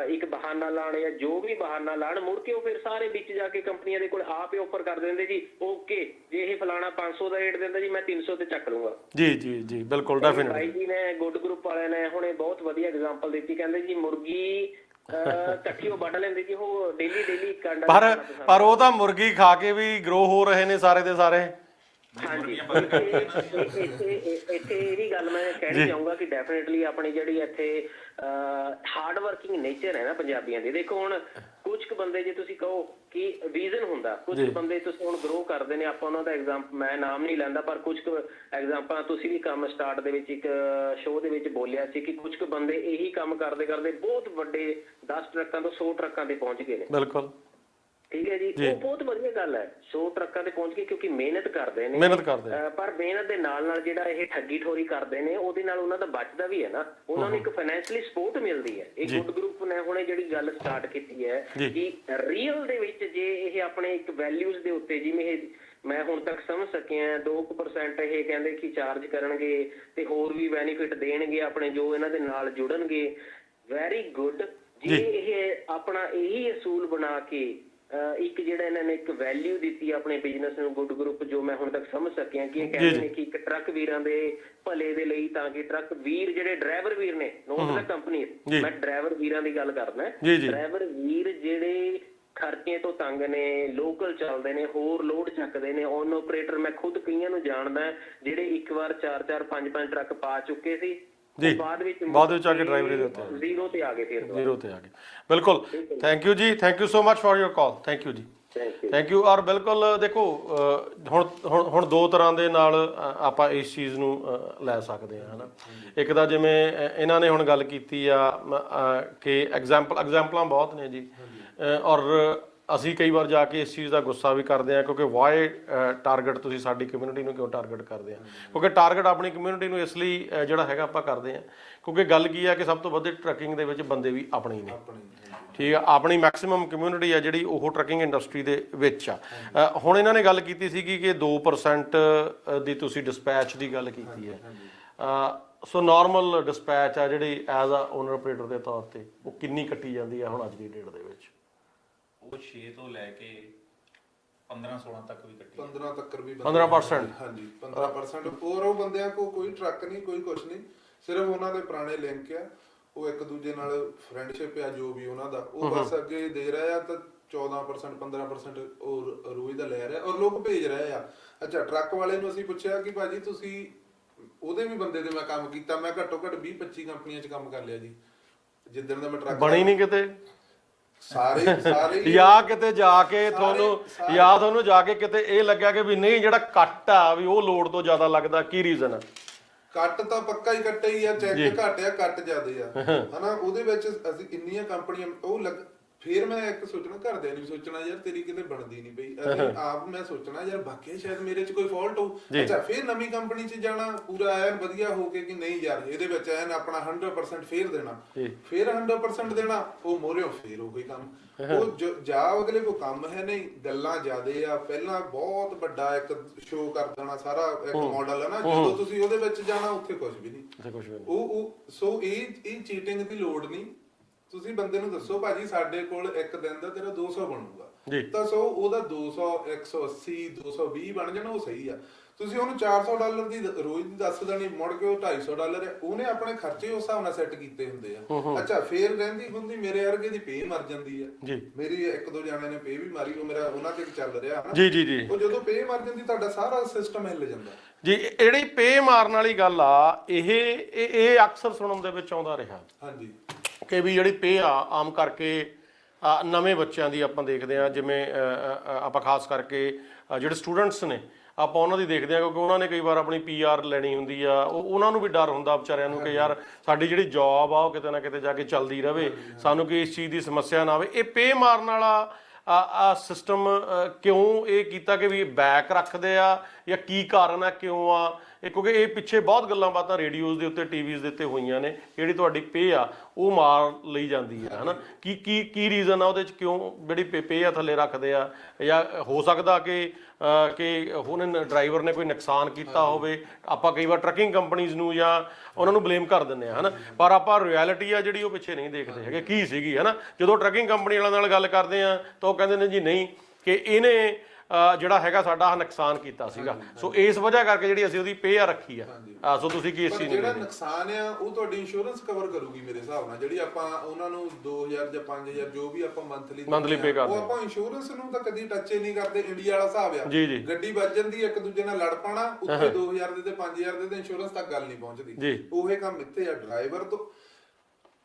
ਇੱਕ ਬਹਾਨਾ ਲਾਣ ਜਾਂ ਜੋ ਵੀ ਬਹਾਨਾ ਲਾਣ, ਮੁੜ ਕੇ ਉਹ ਫਿਰ ਸਾਰੇ ਵਿੱਚ ਜਾ ਕੇ ਕੰਪਨੀਆਂ ਦੇ ਕੋਲ ਆਪ ਹੀ ਆਫਰ ਕਰ ਦਿੰਦੇ ਜੀ, ਓਕੇ ਜੇ ਇਹ ਫਲਾਣਾ 500 ਦਾ ਰੇਟ ਦਿੰਦਾ ਜੀ ਮੈਂ 300 ਤੇ ਚੱਕ ਲੂੰਗਾ। ਜੀ ਬਿਲਕੁਲ ਡੈਫੀਨਿਟਲੀ। ਬਾਈ ਜੀ ਨੇ ਗੁੱਡ ਗਰੁੱਪ ਵਾਲਿਆਂ ਨੇ ਹੁਣੇ ਬਹੁਤ ਵਧੀਆ ਐਗਜ਼ਾਮਪਲ ਦਿੱਤੀ, ਕਹਿੰਦੇ ਜੀ ਮੁਰਗੀ ਇਕੱਠੀ ਉਹ ਵੱਢ ਲੈਂਦੇ ਜੀ, ਉਹ ਡੇਲੀ ਕੰਡਾ। ਪਰ ਉਹ ਤਾਂ ਮੁਰਗੀ ਖਾ ਕੇ ਵੀ ਗਰੋ ਹੋ ਰਹੇ ਨੇ ਸਾਰੇ ਦੇ ਸਾਰੇ। ਹਾਂਜੀ, ਇੱਥੇ ਇਹ ਵੀ ਗੱਲ ਮੈਂ ਕਹਿਣੀ ਚਾਹੂੰਗਾ ਕਿ ਡੈਫੀਨੇਟਲੀ ਆਪਣੀ ਜਿਹੜੀ ਇੱਥੇ ਹਾਰਡ ਵਰਕਿੰਗ ਨੇਚਰ ਹੈ ਨਾ ਪੰਜਾਬੀਆਂ ਦੀ। ਦੇਖੋ ਹੁਣ ਕੁਝ ਕੁ ਬੰਦੇ ਜੇ ਤੁਸੀਂ ਕਹੋ ਕਿ ਵਿਜ਼ਨ ਹੁੰਦਾ, ਕੁਝ ਬੰਦੇ ਤੁਸੀਂ ਹੁਣ ਗਰੋ ਕਰਦੇ ਨੇ, ਆਪਾਂ ਉਹਨਾਂ ਦਾ ਐਗਜ਼ਾਮਪਲ ਮੈਂ ਨਾਮ ਨਹੀਂ ਲੈਂਦਾ, ਪਰ ਕੁਝ ਕੁ ਐਗਜ਼ਾਮਪਲਾਂ ਤੁਸੀਂ ਵੀ ਕੰਮ ਸਟਾਰਟ ਦੇ ਵਿੱਚ ਇੱਕ ਸ਼ੋਅ ਦੇ ਵਿੱਚ ਬੋਲਿਆ ਸੀ ਕਿ ਕੁਝ ਕੁ ਬੰਦੇ ਇਹੀ ਕੰਮ ਕਰਦੇ ਬਹੁਤ ਵੱਡੇ 10 ਟਰੱਕਾਂ ਤੋਂ 100 ਟਰੱਕਾਂ ਤੇ ਪਹੁੰਚ ਗਏ ਨੇ। ਬਿਲਕੁਲ ਠੀਕ ਹੈ ਜੀ, ਉਹ ਬਹੁਤ ਵਧੀਆ ਗੱਲ ਹੈ 100 ਟਰੱਕਾਂ ਤੇ ਪਹੁੰਚ ਗਏ, ਕਿਉਂਕਿ ਮਿਹਨਤ ਕਰਦੇ ਨੇ। ਪਰ ਮਿਹਨਤ ਦੇ ਨਾਲ ਜਿਹੜਾ ਇਹ ਠੱਗੀ ਠੋਰੀ ਕਰਦੇ ਨੇ ਉਹਦੇ ਨਾਲ ਉਹਨਾਂ ਦਾ ਬਚਦਾ ਵੀ ਹੈ ਨਾ, ਉਹਨਾਂ ਨੂੰ ਇੱਕ ਫਾਈਨੈਂਸ਼ੀਅਲੀ ਸਪੋਰਟ ਮਿਲਦੀ ਹੈ। ਇਹ ਗੁੱਡ ਗਰੁੱਪ ਨੇ ਹੁਣੇ ਜਿਹੜੀ ਗੱਲ ਸਟਾਰਟ ਕੀਤੀ ਹੈ ਕਿ ਰੀਅਲ ਦੇ ਵਿੱਚ ਜੇ ਇਹ ਆਪਣੇ ਇੱਕ ਵੈਲਿਊਜ਼ ਦੇ ਉੱਤੇ, ਜਿਵੇਂ ਇਹ ਮੈਂ ਹੁਣ ਤੱਕ ਸਮਝ ਸਕਿਆ 2% ਇਹ ਕਹਿੰਦੇ ਕਿ ਚਾਰਜ ਕਰਨਗੇ ਤੇ ਹੋਰ ਵੀ ਬੈਨੀਫਿਟ ਦੇਣਗੇ ਆਪਣੇ ਜੋ ਇਹਨਾਂ ਦੇ ਨਾਲ ਜੁੜਨਗੇ, ਵੈਰੀ ਗੁੱਡ। ਜੇ ਇਹ ਆਪਣਾ ਇਹੀ ਅਸੂਲ ਬਣਾ ਕੇ ਇੱਕ ਜਿਹੜਾ ਇਹਨਾਂ ਨੇ ਇੱਕ ਵੈਲਿਊ ਦਿੱਤੀ ਆਪਣੇ ਬਿਜ਼ਨਸ ਨੂੰ, ਗੁੱਡ ਗਰੁੱਪ, ਜੋ ਮੈਂ ਹੁਣ ਤੱਕ ਸਮਝ ਸਕਿਆ ਕਿ ਇਹ ਕਹਿੰਦੇ ਨੇ ਕਿ ਇੱਕ ਟਰੱਕ ਵੀਰਾਂ ਦੇ ਭਲੇ ਦੇ ਲਈ, ਤਾਂ ਕਿ ਟਰੱਕ ਵੀਰ ਜਿਹੜੇ ਡਰਾਈਵਰ ਵੀਰ ਨੇ, ਨੋਟ ਦਾ ਕੰਪਨੀ, ਮੈਂ ਡਰਾਈਵਰ ਵੀਰਾਂ ਦੀ ਗੱਲ ਕਰਦਾ, ਡਰਾਈਵਰ ਵੀਰ ਜਿਹੜੇ ਖਰਚੇ ਤੋਂ ਤੰਗ ਨੇ, ਲੋਕਲ ਚੱਲਦੇ ਨੇ, ਹੋਰ ਲੋਡ ਚੱਕਦੇ ਨੇ, ਔਨ ਆਪਰੇਟਰ ਮੈਂ ਖੁਦ ਕਈਆਂ ਨੂੰ ਜਾਣਦਾ ਜਿਹੜੇ ਇੱਕ ਵਾਰ 4-4 5-5 ਟਰੱਕ ਪਾ ਚੁੱਕੇ ਸੀ, ਬਾਅਦ ਵਿੱਚ ਆ ਕੇ ਡਰਾਈਵਰੀ ਦੇ ਉੱਤੇ ਜ਼ੀਰੋ ਤੇ ਆ ਗਏ, ਫਿਰ ਜ਼ੀਰੋ ਤੇ ਆ ਗਏ। ਬਿਲਕੁਲ, ਥੈਂਕ ਯੂ ਜੀ, thank you so much for your call, thank you ਜੀ, ਥੈਂਕ ਯੂ। ਔਰ ਬਿਲਕੁਲ ਦੇਖੋ ਹੁਣ ਦੋ ਤਰ੍ਹਾਂ ਦੇ ਨਾਲ ਆਪਾਂ ਇਸ ਚੀਜ਼ ਨੂੰ ਲੈ ਸਕਦੇ ਹਾਂ, ਹਨਾ। ਇੱਕ ਤਾਂ ਜਿਵੇਂ ਇਹਨਾਂ ਨੇ ਹੁਣ ਗੱਲ ਕੀਤੀ ਆ ਕਿ ਐਗਜ਼ਾਮਪਲਾਂ ਬਹੁਤ ਨੇ ਜੀ, ਔਰ ਅਸੀਂ ਕਈ ਵਾਰ ਜਾ ਕੇ ਇਸ ਚੀਜ਼ ਦਾ ਗੁੱਸਾ ਵੀ ਕਰਦੇ ਹਾਂ, ਕਿਉਂਕਿ ਵਾਈ ਟਾਰਗੇਟ ਤੁਸੀਂ ਸਾਡੀ ਕਮਿਊਨਿਟੀ ਨੂੰ ਕਿਉਂ ਟਾਰਗੇਟ ਕਰਦੇ ਆ? ਕਿਉਂਕਿ ਟਾਰਗੇਟ ਆਪਣੀ ਕਮਿਊਨਿਟੀ ਨੂੰ ਇਸ ਲਈ ਜਿਹੜਾ ਹੈਗਾ ਆਪਾਂ ਕਰਦੇ ਹਾਂ, ਕਿਉਂਕਿ ਗੱਲ ਕੀ ਆ ਕਿ ਸਭ ਤੋਂ ਵੱਧ ਟਰੱਕਿੰਗ ਦੇ ਵਿੱਚ ਬੰਦੇ ਵੀ ਆਪਣੇ ਹੀ ਨੇ, ਠੀਕ ਆ। ਆਪਣੀ ਮੈਕਸਿਮਮ ਕਮਿਊਨਿਟੀ ਆ ਜਿਹੜੀ ਉਹ ਟਰੱਕਿੰਗ ਇੰਡਸਟਰੀ ਦੇ ਵਿੱਚ ਆ। ਹੁਣ ਇਹਨਾਂ ਨੇ ਗੱਲ ਕੀਤੀ ਸੀ ਕਿ 2% ਦੀ ਤੁਸੀਂ ਡਿਸਪੈਚ ਦੀ ਗੱਲ ਕੀਤੀ ਹੈ। ਸੋ ਨਾਰਮਲ ਡਿਸਪੈਚ ਆ ਜਿਹੜੀ ਐਜ਼ ਆ ਓਨਰ ਆਪਰੇਟਰ ਦੇ ਤੌਰ ਤੇ ਉਹ ਕਿੰਨੀ ਕੱਟੀ ਜਾਂਦੀ ਆ ਹੁਣ ਅੱਜ ਦੀ ਡੇਟ ਦੇ ਵਿੱਚ? ਉਹ 6 ਤੋਂ ਲੈ ਕੇ 15-16 ਤੱਕ ਵੀ ਕੱਟੀ, 15 ਤੱਕ ਵੀ 15%, ਹਾਂਜੀ 15%। ਹੋਰ ਉਹ ਬੰਦਿਆਂ ਕੋ ਕੋਈ ਟਰੱਕ ਨਹੀਂ, ਕੋਈ ਕੁਛ ਨਹੀਂ, ਸਿਰਫ ਉਹਨਾਂ ਦੇ ਪੁਰਾਣੇ ਲਿੰਕ ਆ, ਉਹ ਇੱਕ ਦੂਜੇ ਨਾਲ ਫਰੈਂਡਸ਼ਿਪ ਆ ਜੋ ਵੀ ਉਹਨਾਂ ਦਾ, ਉਹ ਬਸ ਅੱਗੇ ਦੇ ਰਿਹਾ ਤਾਂ 14% 15% ਉਹ ਰੋਜ਼ ਦਾ ਲੈ ਰਿਹਾ, ਔਰ ਲੋਕ ਭੇਜ ਰਹੇ ਆ। ਅੱਛਾ, ਟਰੱਕ ਵਾਲੇ ਨੂੰ ਅਸੀਂ ਪੁੱਛਿਆ ਕਿ ਭਾਜੀ ਤੁਸੀਂ ਉਹਦੇ ਵੀ ਬੰਦੇ ਤੇ ਮੈਂ ਕੰਮ ਕੀਤਾ, ਮੈਂ ਘੱਟੋ ਘੱਟ 20-25 ਕੰਪਨੀਆਂ 'ਚ ਕੰਮ ਕਰ ਲਿਆ ਜੀ, ਜਿੱਦਣ ਦਾ ਮੈਂ ਟਰੱਕ ਬਣੀ ਨਹੀਂ ਕਿਤੇ ਸਾਰੇ ਜਾਂ ਕਿਤੇ ਜਾ ਕੇ ਤੁਹਾਨੂੰ ਜਾ ਕੇ ਕਿਤੇ ਇਹ ਲੱਗਿਆ ਕਿ ਵੀ ਨਹੀਂ ਜਿਹੜਾ ਕੱਟ ਆ ਵੀ ਉਹ ਲੋਡ ਤੋਂ ਜ਼ਿਆਦਾ ਲੱਗਦਾ, ਕੀ ਰੀਜ਼ਨ ਆ? ਕੱਟ ਤਾਂ ਪੱਕਾ ਹੀ ਕੱਟੇ ਹੀ ਆ, ਚੈੱਕ ਘੱਟ ਆ, ਕੱਟ ਜ਼ਿਆਦੇ ਆ, ਹਨਾ। ਉਹਦੇ ਵਿੱਚ ਅਸੀਂ ਇੰਨੀਆਂ ਕੰਪਨੀਆਂ ਉਹ ਫਿਰ ਮੈਂ ਇੱਕ ਸੋਚਣਾ, ਘਰਦਿਆਂ ਨੂੰ ਸੋਚਣਾ ਯਾਰ ਤੇਰੀ ਕਿਤੇ ਬਣਦੀ ਨਹੀਂ ਪਈ, ਅਸੀਂ ਆਪ ਮੈਂ ਸੋਚਣਾ ਯਾਰ ਬਾਕੀ ਸ਼ਾਇਦ ਮੇਰੇ 'ਚ ਕੋਈ ਫਾਲਟ ਹੋ। ਅੱਛਾ, ਫਿਰ ਨਵੀਂ ਕੰਪਨੀ 'ਚ ਜਾਣਾ ਪੂਰਾ ਐਨ ਵਧੀਆ ਹੋ ਕੇ ਕਿ ਨਹੀਂ ਯਾਰ ਇਹਦੇ ਵਿੱਚ ਐਨ ਆਪਣਾ 100% ਫੇਰ ਦੇਣਾ, ਫਿਰ 100% ਦੇਣਾ, ਉਹ ਮੋਰਿਓ ਫੇਰ ਉਹ ਕੋਈ ਕੰਮ, ਉਹ ਜਾ ਅਗਲੇ ਕੋ ਕੰਮ ਹੈ ਨਹੀਂ, ਗੱਲਾਂ ਜ਼ਿਆਦੇ ਆ। ਪਹਿਲਾਂ ਬਹੁਤ ਵੱਡਾ ਇੱਕ ਸ਼ੋਅ ਕਰ ਦੇਣਾ, ਸਾਰਾ ਇੱਕ ਮਾਡਲ ਹੈ ਨਾ, ਜਦੋਂ ਤੁਸੀਂ ਉਹਦੇ ਵਿੱਚ ਜਾਣਾ ਉੱਥੇ ਕੁਝ ਵੀ ਨਹੀਂ। ਸੋ ਇਹ ਚੀਟਿੰਗ ਦੀ ਲੋੜ ਨਹੀਂ। ਤੁਸੀਂ ਬੰਦੇ ਨੂੰ ਦੱਸੋ ਭਾਜੀ ਸਾਡੇ ਕੋਲ ਇੱਕ ਦਿਨ ਦਾ ਤੇਰਾ 200 ਬਣੂਗਾ, ਤਾਂ ਸੋ ਉਹਦਾ 200 180 220 ਬਣ ਜਾਣਾ, ਉਹ ਸਹੀ ਆ। ਤੁਸੀਂ ਉਹਨੂੰ $400 ਦੀ ਰੋਜ਼ ਦੀ ਦੱਸ ਦੇਣੀ, ਮੁੜ ਕੇ ਉਹ $250 ਹੈ, ਉਹਨੇ ਆਪਣੇ ਖਰਚੇ ਉਸ ਹਿਸਾਬ ਨਾਲ ਸੈੱਟ ਕੀਤੇ ਹੁੰਦੇ ਆ। ਅੱਛਾ, ਫੇਰ ਰਹਿੰਦੀ ਹੁੰਦੀ ਮੇਰੇ ਵਰਗੇ ਦੀ ਪੇ ਮਰ ਜਾਂਦੀ ਆ, ਮੇਰੀ 1-2 ਜਾਣਿਆਂ ਨੇ ਪੇ ਵੀ ਮਾਰੀ, ਉਹ ਮੇਰਾ ਉਹਨਾਂ ਤੇ ਚੱਲ ਰਿਹਾ ਹਨਾ ਜੀ। ਉਹ ਜਦੋਂ ਪੇ ਮਰ ਜਾਂਦੀ ਤੁਹਾਡਾ ਸਾਰਾ ਸਿਸਟਮ ਹਿੱਲ ਜਾਂਦਾ ਜੀ। ਜਿਹੜੀ ਪੇ ਮਾਰਨ ਵਾਲੀ ਗੱਲ ਆ ਇਹ ਅਕਸਰ ਸੁਣਨ ਦੇ ਵਿੱਚ ਆਉਂਦਾ ਰਿਹਾ। ਹਾਂਜੀ, ਕਿ ਵੀ ਜਿਹੜੀ ਪੇ ਆ ਆਮ ਕਰਕੇ ਨਵੇਂ ਬੱਚਿਆਂ ਦੀ ਆਪਾਂ ਦੇਖਦੇ ਹਾਂ, ਜਿਵੇਂ ਆਪਾਂ ਖਾਸ ਕਰਕੇ ਜਿਹੜੇ ਸਟੂਡੈਂਟਸ ਨੇ ਆਪਾਂ ਉਹਨਾਂ ਦੀ ਦੇਖਦੇ ਹਾਂ, ਕਿਉਂਕਿ ਉਹਨਾਂ ਨੇ ਕਈ ਵਾਰ ਆਪਣੀ PR ਲੈਣੀ ਹੁੰਦੀ ਆ, ਉਹਨਾਂ ਨੂੰ ਵੀ ਡਰ ਹੁੰਦਾ ਵਿਚਾਰਿਆਂ ਨੂੰ ਕਿ ਯਾਰ ਸਾਡੀ ਜਿਹੜੀ ਜੌਬ ਆ ਉਹ ਕਿਤੇ ਨਾ ਕਿਤੇ ਜਾ ਕੇ ਚੱਲਦੀ ਰਵੇ, ਸਾਨੂੰ ਕੋਈ ਇਸ ਚੀਜ਼ ਦੀ ਸਮੱਸਿਆ ਨਾ ਆਵੇ। ਇਹ ਪੇ ਮਾਰਨ ਵਾਲਾ ਸਿਸਟਮ ਕਿਉਂ ਇਹ ਕੀਤਾ ਕਿ ਵੀ ਬੈਕ ਰੱਖਦੇ ਆ, ਜਾਂ ਕੀ ਕਾਰਨ ਆ, ਕਿਉਂ ਆ ਇਹ? ਕਿਉਂਕਿ ਇਹ ਪਿੱਛੇ ਬਹੁਤ ਗੱਲਾਂ ਬਾਤਾਂ ਰੇਡੀਓਜ਼ ਦੇ ਉੱਤੇ, ਟੀਵੀਜ਼ ਦੇ ਉੱਤੇ ਹੋਈਆਂ ਨੇ, ਜਿਹੜੀ ਤੁਹਾਡੀ ਪੇ ਆ ਉਹ ਮਾਰ ਲਈ ਜਾਂਦੀ ਹੈ ਹਨਾ। ਕੀ ਰੀਜ਼ਨ ਆ ਉਹਦੇ 'ਚ, ਕਿਉਂ ਜਿਹੜੀ ਪੇ ਆ ਥੱਲੇ ਰੱਖਦੇ ਆ? ਜਾਂ ਹੋ ਸਕਦਾ ਕਿ ਹੁਣ ਡਰਾਈਵਰ ਨੇ ਕੋਈ ਨੁਕਸਾਨ ਕੀਤਾ ਹੋਵੇ, ਆਪਾਂ ਕਈ ਵਾਰ ਟਰੱਕਿੰਗ ਕੰਪਨੀਜ਼ ਨੂੰ ਜਾਂ ਉਹਨਾਂ ਨੂੰ ਬਲੇਮ ਕਰ ਦਿੰਦੇ ਆ ਹਨਾ, ਪਰ ਆਪਾਂ ਰਿਐਲਿਟੀ ਆ ਜਿਹੜੀ ਉਹ ਪਿੱਛੇ ਨਹੀਂ ਦੇਖਦੇ ਹੈਗੇ ਕੀ ਸੀਗੀ ਹਨਾ। ਜਦੋਂ ਟਰੱਕਿੰਗ ਕੰਪਨੀ ਵਾਲਿਆਂ ਨਾਲ ਗੱਲ ਕਰਦੇ ਆ ਤਾਂ ਉਹ ਕਹਿੰਦੇ ਨੇ ਜੀ ਨਹੀਂ, ਕਿ ਇਹਨੇ ਜਿਹੜਾ ਹੈਗਾ ਸਾਡਾ ਨੁਕਸਾਨ ਕੀਤਾ ਸੀਗਾ, ਸੋ ਇਸ ਵਜ੍ਹਾ ਕਰਕੇ ਜਿਹੜੀ ਅਸੀਂ ਉਹਦੀ ਪੇ ਆ ਰੱਖੀ ਆ। ਸੋ ਤੁਸੀਂ ਕੀ ਇਸ ਚੀਜ਼ ਨੂੰ ਜਿਹੜਾ ਨੁਕਸਾਨ ਆ ਉਹ ਤੁਹਾਡੀ ਇੰਸ਼ੋਰੈਂਸ ਕਵਰ ਕਰੂਗੀ ਮੇਰੇ ਹਿਸਾਬ ਨਾਲ, ਜਿਹੜੀ ਆਪਾਂ ਉਹਨਾਂ ਨੂੰ 2000 ਜਾਂ 5000 ਜੋ ਵੀ ਆਪਾਂ ਮੰਥਲੀ ਪੇ ਕਰਦੇ, ਉਹ ਆਪਾਂ ਇੰਸ਼ੋਰੈਂਸ ਨੂੰ ਤਾਂ ਕਦੀ ਟੱਚ ਹੀ ਨਹੀਂ ਕਰਦੇ। ਇੰਡੀਆ ਵਾਲਾ ਹਿਸਾਬ ਆ, ਗੱਡੀ ਵੱਜ ਜਾਂਦੀ ਇੱਕ ਦੂਜੇ ਨਾਲ ਲੜ ਪਾਣਾ, ਉੱਥੇ 2000 ਦੇ ਤੇ 5000 ਦੇ ਤੇ ਇੰਸ਼ੋਰੈਂਸ ਤੱਕ ਗੱਲ ਨਹੀਂ ਪਹੁੰਚਦੀ। ਉਹੇ ਕੰਮ ਇੱਥੇ ਆ ਡਰਾਈਵਰ ਤੋਂ।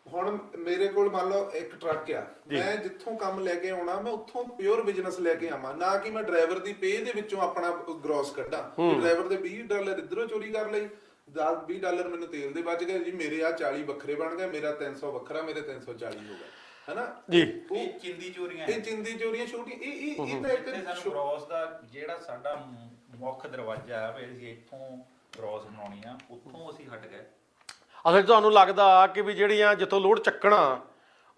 ਹੁਣ ਮੇਰੇ ਕੋਲ ਮੰਨ ਲਓ ਇੱਕ ਟਰੱਕ ਆ, ਮੈਂ ਜਿੱਥੋਂ ਕੰਮ ਲੈ ਕੇ ਆਉਣਾ ਮੈਂ ਉੱਥੋਂ ਪਿਓਰ ਬਿਜ਼ਨਸ ਲੈ ਕੇ ਆਵਾਂ, ਨਾ ਕਿ ਮੈਂ ਡਰਾਈਵਰ ਦੀ ਪੇ ਦੇ ਵਿੱਚੋਂ ਆਪਣਾ ਗ੍ਰੋਸ ਕੱਢਾਂ। ਡਰਾਈਵਰ ਦੇ $20 ਇੱਧਰੋਂ ਚੋਰੀ ਕਰ ਲਈ, $10-20 ਮੈਨੂੰ ਤੇਲ ਦੇ ਬਚ ਗਏ ਜੀ, ਮੇਰੇ ਆ 40 ਵੱਖਰੇ ਬਣ ਗਏ, ਮੇਰਾ 300 ਵੱਖਰਾ, ਮੇਰੇ 340 ਹੋ ਗਿਆ ਹਨਾ ਜੀ। ਇਹ ਚਿੰਦੀ ਚੋਰੀਆਂ ਛੋਟੀਆਂ, ਇਹ ਤਾਂ ਇੱਕ ਸਾਨੂੰ ਕ੍ਰੋਸ ਦਾ ਜਿਹੜਾ ਸਾਡਾ ਮੁੱਖ ਦਰਵਾਜ਼ਾ ਆ, ਵੀ ਅਸੀਂ ਇੱਥੋਂ ਕ੍ਰੋਸ ਬਣਾਉਣੀ ਆ, ਉੱਥੋਂ ਅਸੀਂ ਹਟ ਗਏ। ਅਸਲ ਤੁਹਾਨੂੰ ਲੱਗਦਾ ਕਿ ਵੀ ਜਿਹੜੀਆਂ ਜਿੱਥੋਂ ਲੋਡ ਚੱਕਣਾ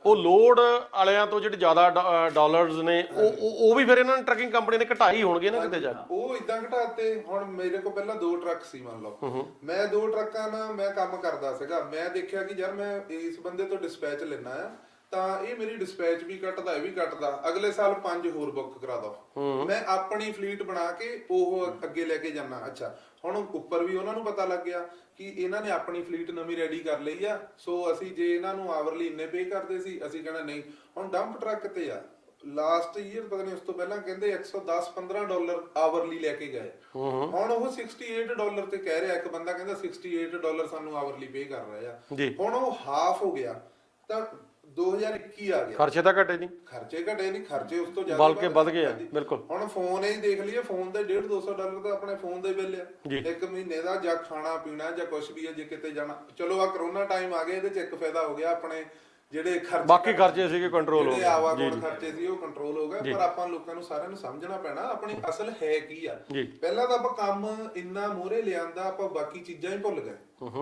ਉਹ ਲੋਡ ਵਾਲਿਆਂ ਤੋਂ ਜਿਹੜੇ ਜ਼ਿਆਦਾ ਡਾਲਰਸ ਨੇ ਉਹ ਵੀ ਫਿਰ ਇਹਨਾਂ ਨੇ ਟਰੱਕਿੰਗ ਕੰਪਨੀ ਨੇ ਘਟਾਈ ਹੋਣਗੇ ਨਾ ਕਿਤੇ ਜਾ ਕੇ? ਉਹ ਇਦਾਂ ਘਟਾਤੇ। ਹੁਣ ਮੇਰੇ ਕੋਲ ਪਹਿਲਾਂ 2 ਟਰੱਕ ਸੀ ਮੰਨ ਲਓ, ਮੈਂ 2 ਟਰੱਕਾਂ ਨਾਲ ਮੈਂ ਕੰਮ ਕਰਦਾ ਸੀਗਾ। ਮੈਂ ਦੇਖਿਆ ਕਿ ਯਾਰ ਮੈਂ ਇਸ ਬੰਦੇ ਤੋਂ ਡਿਸਪੈਚ ਲੈਣਾ ਆ, ਤਾਂ ਇਹ ਮੇਰੀ ਡਿਸਪੈਚ ਵੀ ਕੱਟਦਾ, ਇਹ ਵੀ ਕੱਟਦਾ, ਅਗਲੇ ਸਾਲ 5 ਹੋਰ ਬੁੱਕ ਕਰਾ ਦੋ। ਮੈਂ ਆਪਣੀ ਫਲੀਟ ਬਣਾ ਕੇ ਉਹ ਅੱਗੇ ਲੈ ਕੇ ਜਾਣਾ। ਅੱਛਾ, ਹੁਣ ਉੱਪਰ ਵੀ ਉਹਨਾਂ ਨੂੰ ਪਤਾ ਲੱਗ ਗਿਆ ਕਿ ਇਹਨਾਂ ਨੇ ਆਪਣੀ ਫਲੀਟ ਨਵੀਂ ਰੈਡੀ ਕਰ ਲਈ ਆ, ਸੋ ਅਸੀਂ ਜੇ ਇਹਨਾਂ ਨੂੰ ਆਵਰਲੀ ਇੰਨੇ ਪੇ ਕਰਦੇ ਸੀ, ਅਸੀਂ ਕਹਿਣਾ ਨਹੀਂ। ਹੁਣ ਡੰਪ ਟਰੱਕ ਤੇ ਆ, ਲਾਸਟ ਈਅਰ ਪਤਾ ਨਹੀਂ ਉਸ ਤੋਂ ਪਹਿਲਾਂ ਕਹਿੰਦੇ $110-15 ਆਵਰਲੀ ਲੈ ਕੇ ਗਏ। ਹੁਣ ਉਹ $68 ਤੇ ਕਹਿ ਰਿਹਾ, ਇੱਕ ਬੰਦਾ ਕਹਿੰਦਾ $68 ਸਾਨੂੰ ਆਵਰਲੀ ਪੇ ਕਰ ਰਿਹਾ ਆ। ਹੁਣ ਉਹ ਹਾਫ ਹੋ ਗਿਆ, ਤਾਂ 2021 ਆ ਗਿਆ। ਖਰਚੇ ਤਾਂ ਘਟੇ ਨਹੀਂ, ਖਰਚੇ ਉਸ ਤੋਂ ਜ਼ਿਆਦਾ ਬਲਕਿ ਵੱਧ ਗਏ ਆ। ਬਿਲਕੁਲ। ਹੁਣ ਫੋਨ ਹੀ ਦੇਖ ਲਈਏ, ਫੋਨ ਦੇ $150-200 ਤਾਂ ਆਪਣੇ ਫੋਨ ਦੇ ਬਿੱਲ ਆ ਇੱਕ ਮਹੀਨੇ ਦਾ, ਜਾਂ ਖਾਣਾ ਪੀਣਾ ਜਾਂ ਕੁਝ ਵੀ ਆ, ਜੇ ਕਿਤੇ ਜਾਣਾ। ਚਲੋ ਆ ਕਰੋਨਾ ਟਾਈਮ ਆ ਗਿਆ, ਇਹਦੇ ਚ ਇੱਕ ਫਾਇਦਾ ਹੋ ਗਿਆ, ਆਪਣੇ ਜਿਹੜੇ ਬਾਕੀ ਖਰਚੇ ਸੀਗੇ ਕੰਟਰੋਲ ਹੋ ਗਏ, ਆਵਾਗਮਨ ਖਰਚੇ ਸੀ ਉਹ ਕੰਟਰੋਲ ਹੋ ਗਏ। ਪਰ ਆਪਾਂ ਲੋਕਾਂ ਨੂੰ ਸਾਰਿਆਂ ਨੂੰ ਸਮਝਣਾ ਪੈਣਾ ਆਪਣੀ ਅਸਲ ਹੈ ਕੀ ਆ। ਪਹਿਲਾਂ ਤਾਂ ਆਪਾਂ ਕੰਮ ਇੰਨਾ ਮੋਹਰੇ ਲਿਆਂਦਾ, ਆਪਾਂ ਬਾਕੀ ਚੀਜ਼ਾਂ ਹੀ ਭੁੱਲ ਗਏ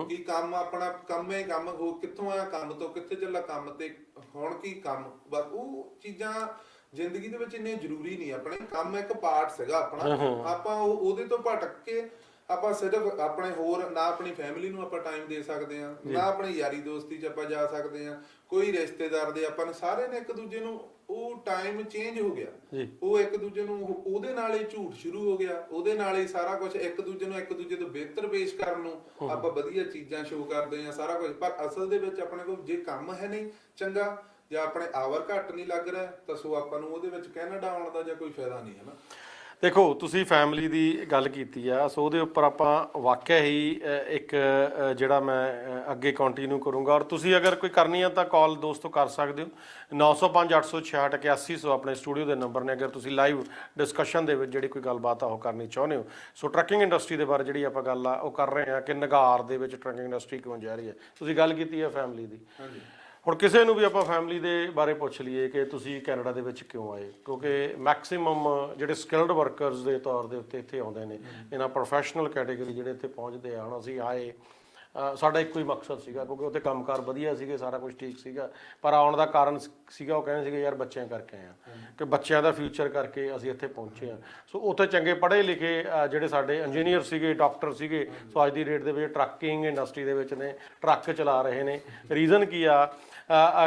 ਕਿ ਕੰਮ ਆਪਣਾ ਕੰਮ ਹੋ, ਕਿੱਥੋਂ ਆਇਆ ਕੰਮ ਤੋਂ, ਕਿੱਥੇ ਚੱਲਾ ਕੰਮ ਤੇ, ਹੁਣ ਕੀ ਕੰਮ। ਬਸ ਉਹ ਚੀਜ਼ਾਂ ਜ਼ਿੰਦਗੀ ਦੇ ਵਿੱਚ ਇੰਨੇ ਜ਼ਰੂਰੀ ਨਹੀਂ। ਆਪਣੇ ਕੰਮ ਇੱਕ ਪਾਰਟ ਸੀਗਾ ਆਪਣਾ, ਆਪਾਂ ਉਹਦੇ ਤੋਂ ਭਟਕ ਕੇ ਆਪਾਂ ਸਿਰਫ ਆਪਣੇ ਹੋਰ ਨਾ ਆਪਣੀ ਫੈਮਿਲੀ ਨੂੰ ਆਪਾਂ ਟਾਈਮ ਦੇ ਸਕਦੇ ਆ, ਨਾ ਆਪਣੀ ਯਾਰੀ ਦੋਸਤੀ 'ਚ ਆਪਾਂ ਜਾ ਸਕਦੇ ਆ, ਕੋਈ ਰਿਸ਼ਤੇਦਾਰ ਦੇ ਆਪਾਂ ਨੇ ਸਾਰੇ ਨੇ ਇੱਕ ਦੂਜੇ ਨੂੰ ਉਹ ਟਾਈਮ ਚੇਂਜ ਹੋ ਗਿਆ। ਉਹ ਇੱਕ ਦੂਜੇ ਨੂੰ ਉਹਦੇ ਨਾਲ ਹੀ ਝੂਠ ਸ਼ੁਰੂ ਹੋ ਗਿਆ, ਉਹਦੇ ਨਾਲ ਹੀ ਸਾਰਾ ਕੁਝ ਇੱਕ ਦੂਜੇ ਤੋਂ ਬਿਹਤਰ ਪੇਸ਼ ਕਰਨ ਨੂੰ ਆਪਾਂ ਵਧੀਆ ਚੀਜ਼ਾਂ ਸ਼ੋਅ ਕਰਦੇ ਆ ਸਾਰਾ ਕੁਝ। ਪਰ ਅਸਲ ਦੇ ਵਿੱਚ ਆਪਣੇ ਕੋਲ ਜੇ ਕੰਮ ਹੈ ਨਹੀਂ ਚੰਗਾ, ਜਾਂ ਆਪਣੇ ਆਵਰ ਘੱਟ ਨਹੀਂ ਲੱਗ ਰਿਹਾ, ਤਾਂ ਸੋ ਆਪਾਂ ਨੂੰ ਉਹਦੇ ਵਿੱਚ ਕੈਨੇਡਾ ਆਉਣ ਦਾ ਜਾਂ ਕੋਈ ਫਾਇਦਾ ਨਹੀਂ ਹੈ ਨਾ। ਦੇਖੋ, ਤੁਸੀਂ ਫੈਮਿਲੀ ਦੀ ਗੱਲ ਕੀਤੀ ਆ, ਸੋ ਉਹਦੇ ਉੱਪਰ ਆਪਾਂ ਵਾਕਿਆ ਹੀ ਇੱਕ ਜਿਹੜਾ ਮੈਂ ਅੱਗੇ ਕੰਟੀਨਿਊ ਕਰੂੰਗਾ। ਔਰ ਤੁਸੀਂ ਅਗਰ ਕੋਈ ਕਰਨੀ ਆ ਤਾਂ ਕਾਲ ਦੋਸਤੋ ਕਰ ਸਕਦੇ ਹੋ 905-866-8100 ਸੋ ਆਪਣੇ ਸਟੂਡੀਓ ਦੇ ਨੰਬਰ ਨੇ। ਅਗਰ ਤੁਸੀਂ ਲਾਈਵ ਡਿਸਕਸ਼ਨ ਦੇ ਵਿੱਚ ਜਿਹੜੀ ਕੋਈ ਗੱਲਬਾਤ ਆ ਉਹ ਕਰਨੀ ਚਾਹੁੰਦੇ ਹੋ। ਸੋ ਟਰੱਕਿੰਗ ਇੰਡਸਟਰੀ ਦੇ ਬਾਰੇ ਜਿਹੜੀ ਆਪਾਂ ਗੱਲ ਆ ਉਹ ਕਰ ਰਹੇ ਹਾਂ ਕਿ ਨਿਗਾਰ ਦੇ ਵਿੱਚ ਟਰੱਕਿੰਗ ਇੰਡਸਟਰੀ ਕਿਉਂ ਜਾ ਰਹੀ ਹੈ। ਤੁਸੀਂ ਗੱਲ ਕੀਤੀ ਹੈ ਫੈਮਿਲੀ ਦੀ। ਹੁਣ ਕਿਸੇ ਨੂੰ ਵੀ ਆਪਾਂ ਫੈਮਿਲੀ ਦੇ ਬਾਰੇ ਪੁੱਛ ਲਈਏ ਕਿ ਤੁਸੀਂ ਕੈਨੇਡਾ ਦੇ ਵਿੱਚ ਕਿਉਂ ਆਏ, ਕਿਉਂਕਿ ਮੈਕਸਿਮਮ ਜਿਹੜੇ ਸਕਿਲਡ ਵਰਕਰਸ ਦੇ ਤੌਰ ਦੇ ਉੱਤੇ ਇੱਥੇ ਆਉਂਦੇ ਨੇ, ਇਹਨਾਂ ਪ੍ਰੋਫੈਸ਼ਨਲ ਕੈਟੇਗਰੀ ਜਿਹੜੇ ਇੱਥੇ ਪਹੁੰਚਦੇ ਆ। ਹੁਣ ਅਸੀਂ ਆਏ, ਸਾਡਾ ਇੱਕੋ ਹੀ ਮਕਸਦ ਸੀਗਾ, ਕਿਉਂਕਿ ਉੱਥੇ ਕੰਮਕਾਰ ਵਧੀਆ ਸੀਗੇ, ਸਾਰਾ ਕੁਝ ਠੀਕ ਸੀਗਾ, ਪਰ ਆਉਣ ਦਾ ਕਾਰਨ ਸੀਗਾ ਉਹ ਕਹਿੰਦੇ ਸੀਗੇ ਯਾਰ ਬੱਚਿਆਂ ਕਰਕੇ ਆਏ ਆ, ਕਿ ਬੱਚਿਆਂ ਦਾ ਫਿਊਚਰ ਕਰਕੇ ਅਸੀਂ ਇੱਥੇ ਪਹੁੰਚੇ ਆ। ਸੋ ਉੱਥੇ ਚੰਗੇ ਪੜ੍ਹੇ ਲਿਖੇ ਜਿਹੜੇ ਸਾਡੇ ਇੰਜੀਨੀਅਰ ਸੀਗੇ, ਡਾਕਟਰ ਸੀਗੇ, ਸੋ ਅੱਜ ਦੀ ਡੇਟ ਦੇ ਵਿੱਚ ਟਰੱਕਿੰਗ ਇੰਡਸਟਰੀ ਦੇ ਵਿੱਚ ਨੇ, ਟਰੱਕ ਚਲਾ ਰਹੇ ਨੇ। ਰੀਜ਼ਨ ਕੀ ਆ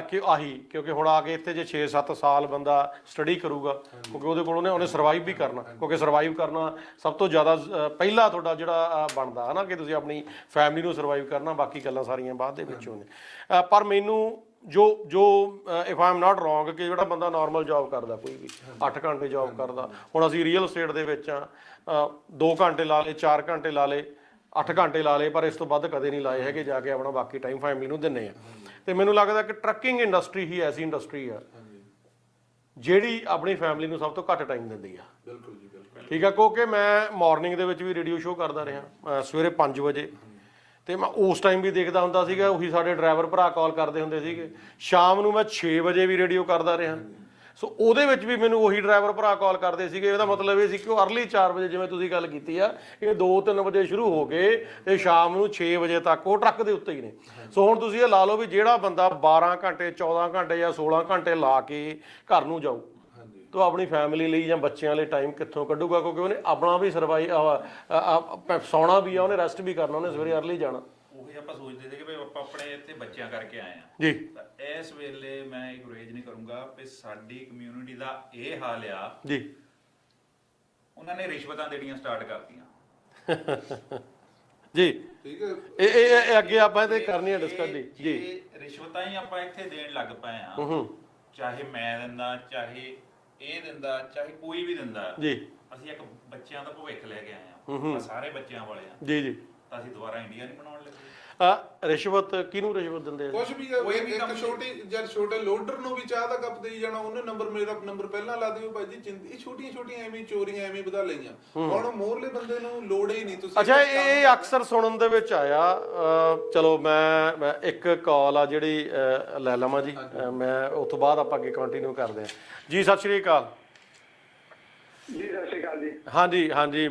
ਕਿ ਆਹੀ, ਕਿਉਂਕਿ ਹੁਣ ਆ ਕੇ ਇੱਥੇ ਜੇ 6-7 ਸਾਲ ਬੰਦਾ ਸਟੱਡੀ ਕਰੂਗਾ, ਕਿਉਂਕਿ ਉਹਦੇ ਕੋਲ ਉਹਨੇ ਸਰਵਾਈਵ ਵੀ ਕਰਨਾ, ਕਿਉਂਕਿ ਸਰਵਾਈਵ ਕਰਨਾ ਸਭ ਤੋਂ ਜ਼ਿਆਦਾ ਪਹਿਲਾ ਤੁਹਾਡਾ ਜਿਹੜਾ ਬਣਦਾ ਹੈ ਨਾ, ਕਿ ਤੁਸੀਂ ਆਪਣੀ ਫੈਮਿਲੀ ਨੂੰ ਸਰਵਾਈਵ ਕਰਨਾ, ਬਾਕੀ ਗੱਲਾਂ ਸਾਰੀਆਂ ਬਾਅਦ ਦੇ ਵਿੱਚ ਹੁੰਦੀਆਂ। ਪਰ ਮੈਨੂੰ ਜੋ if I am not wrong, ਕਿ ਜਿਹੜਾ ਬੰਦਾ ਨਾਰਮਲ ਜੌਬ ਕਰਦਾ, ਕੋਈ ਵੀ 8 ਘੰਟੇ ਜੌਬ ਕਰਦਾ, ਹੁਣ ਅਸੀਂ ਰੀਅਲ ਸਟੇਟ ਦੇ ਵਿੱਚ ਆ, 2 ਘੰਟੇ ਲਾ ਲਏ, 4 ਘੰਟੇ ਲਾ ਲਏ, 8 ਘੰਟੇ ਲਾ ਲਏ ਪਰ ਇਸ ਤੋਂ ਵੱਧ ਕਦੇ ਨਹੀਂ ਲਾਏ ਹੈਗੇ, ਜਾ ਕੇ ਆਪਣਾ ਬਾਕੀ ਟਾਈਮ ਫੈਮਿਲੀ ਨੂੰ ਦਿੰਨੇ ਆ। ਤੇ ਮੈਨੂੰ ਲੱਗਦਾ ਕਿ ਟਰੱਕਿੰਗ ਇੰਡਸਟਰੀ ਹੀ ਐਸੀ ਇੰਡਸਟਰੀ ਆ ਜਿਹੜੀ ਆਪਣੀ ਫੈਮਿਲੀ ਨੂੰ ਸਭ ਤੋਂ ਘੱਟ ਟਾਈਮ ਦਿੰਦੀ ਆ। ਬਿਲਕੁਲ ਜੀ ਬਿਲਕੁਲ। ਠੀਕ ਆ, ਕਿਉਂਕਿ ਮੈਂ ਮਾਰਨਿੰਗ ਦੇ ਵਿੱਚ ਵੀ ਰੇਡੀਓ ਸ਼ੋਅ ਕਰਦਾ ਰਿਹਾ ਸਵੇਰੇ 5 ਵਜੇ, ਤੇ ਮੈਂ ਉਸ ਟਾਈਮ ਵੀ ਦੇਖਦਾ ਹੁੰਦਾ ਸੀਗਾ, ਉਹੀ ਸਾਡੇ ਡਰਾਈਵਰ ਭਰਾ ਕਾਲ ਕਰਦੇ ਹੁੰਦੇ ਸੀਗੇ। ਸ਼ਾਮ ਨੂੰ ਮੈਂ 6 ਵਜੇ ਵੀ ਰੇਡੀਓ ਕਰਦਾ ਰਿਹਾ, ਸੋ ਉਹਦੇ ਵਿੱਚ ਵੀ ਮੈਨੂੰ ਉਹੀ ਡਰਾਈਵਰ ਭਰਾ ਕਾਲ ਕਰਦੇ ਸੀਗੇ। ਇਹਦਾ ਮਤਲਬ ਇਹ ਸੀ ਕਿ ਉਹ ਅਰਲੀ 4 ਵਜੇ ਜਿਵੇਂ ਤੁਸੀਂ ਗੱਲ ਕੀਤੀ ਆ, ਇਹ 2-3 ਵਜੇ ਸ਼ੁਰੂ ਹੋ ਗਏ ਤੇ ਸ਼ਾਮ ਨੂੰ 6 ਵਜੇ ਤੱਕ ਉਹ ਟਰੱਕ ਦੇ ਉੱਤੇ ਹੀ ਨੇ। ਸੋ ਹੁਣ ਤੁਸੀਂ ਇਹ ਲਾ ਲਓ ਵੀ ਜਿਹੜਾ ਬੰਦਾ 12 ਘੰਟੇ 14 ਘੰਟੇ ਜਾਂ 16 ਘੰਟੇ ਲਾ ਕੇ ਘਰ ਨੂੰ ਜਾਊ, ਤੋ ਆਪਣੀ ਫੈਮਿਲੀ ਲਈ ਜਾਂ ਬੱਚਿਆਂ ਲਈ ਟਾਈਮ ਕਿੱਥੋਂ ਕੱਢੂਗਾ? ਕਿਉਂਕਿ ਉਹਨੇ ਆਪਣਾ ਵੀ ਸੌਣਾ ਵੀ ਆ, ਉਹਨੇ ਰੈਸਟ ਵੀ ਕਰਨਾ, ਉਹਨੇ ਸਵੇਰੇ ਅਰਲੀ ਜਾਣਾ। ਉਹੀ ਆਪਾਂ ਸੋਚਦੇ ਸੀ ਕਿ ਵੀ ਆਪਾਂ ਆਪਣੇ ਇੱਥੇ ਬੱਚਿਆਂ ਕਰਕੇ ਆਏ ਆ ਜੀ। ਤਾਂ ਇਸ ਵੇਲੇ ਮੈਂ ਇੱਕ ਗੁਰੇਜ਼ ਨਹੀਂ ਕਰੂੰਗਾ ਵੀ ਸਾਡੀ ਕਮਿਊਨਿਟੀ ਦਾ ਇਹ ਹਾਲ ਆ ਜੀ, ਉਹਨਾਂ ਨੇ ਰਿਸ਼ਵਤਾਂ ਦੇਣੀਆਂ ਸਟਾਰਟ ਕਰਤੀਆਂ ਜੀ। ਠੀਕ ਹੈ। ਇਹ ਅੱਗੇ ਆਪਾਂ ਇਹਦੇ ਕਰਨੀ ਹੈ ਡਿਸਕਸ ਜੀ। ਜੀ, ਰਿਸ਼ਵਤਾਂ ਹੀ ਆਪਾਂ ਇੱਥੇ ਦੇਣ ਲੱਗ ਪਏ ਆ, ਚਾਹੇ ਮੈਂ ਦਿੰਦਾ, ਚਾਹੇ ਇਹ ਦਿੰਦਾ, ਚਾਹੇ ਕੋਈ ਵੀ ਦਿੰਦਾ ਜੀ। ਅਸੀਂ ਇੱਕ ਬੱਚਿਆਂ ਦਾ ਭਵਿੱਖ ਲੈ ਕੇ ਆਏ ਆ, ਸਾਰੇ ਬੱਚਿਆਂ ਵਾਲੇ ਆ, ਜੀ ਜੀ। ਤਾਂ ਅਸੀਂ ਦੁਬਾਰਾ ਇੰਡੀਆ ਨਹੀਂ ਬਣਾਉਣ ਲੱਗੇ। ਰਿਸ਼ਵਤ ਕਿਹਨੂੰ ਰਿਸ਼ਵਤ ਦਿੰਦੇ ਆ? ਕੁਝ ਵੀ ਇੱਕ ਛੋਟੀ ਜਦ ਛੋਟੇ ਲੋਡਰ ਨੂੰ ਵੀ ਚਾਹ ਦਾ ਕੱਪ ਦੇਈ ਜਾਣਾ, ਉਹਨੇ ਮੇਰਾ ਨੰਬਰ ਪਹਿਲਾਂ ਲਾ ਦਿਓ ਭਾਈ ਜੀ। ਇਹ ਛੋਟੀਆਂ ਛੋਟੀਆਂ ਐਵੇਂ ਚੋਰੀਆਂ ਐਵੇਂ ਵਧਾ ਲਈਆਂ। ਹੁਣ ਮੋਰਲੇ ਬੰਦੇ ਨੂੰ ਲੋੜ ਹੀ ਨਹੀਂ। ਤੁਸੀਂ ਅੱਛਾ, ਇਹ ਅਕਸਰ ਸੁਣਨ ਦੇ ਵਿੱਚ ਆਇਆ। ਚਲੋ ਮੈਂ ਇੱਕ ਕਾਲ ਆ ਜਿਹੜੀ ਲੈ ਲਵਾਂ ਜੀ, ਮੈਂ ਉਸ ਤੋਂ ਬਾਅਦ ਆਪਾਂ ਅੱਗੇ ਕੰਟੀਨਿਊ ਕਰਦੇ ਹਾਂ ਜੀ। ਸਤਿ ਸ਼੍ਰੀ ਅਕਾਲ ਜੀ। ਸਤਿ ਸ਼੍ਰੀ ਅਕਾਲ ਜੀ। ਹਾਂਜੀ ਹਾਂਜੀ,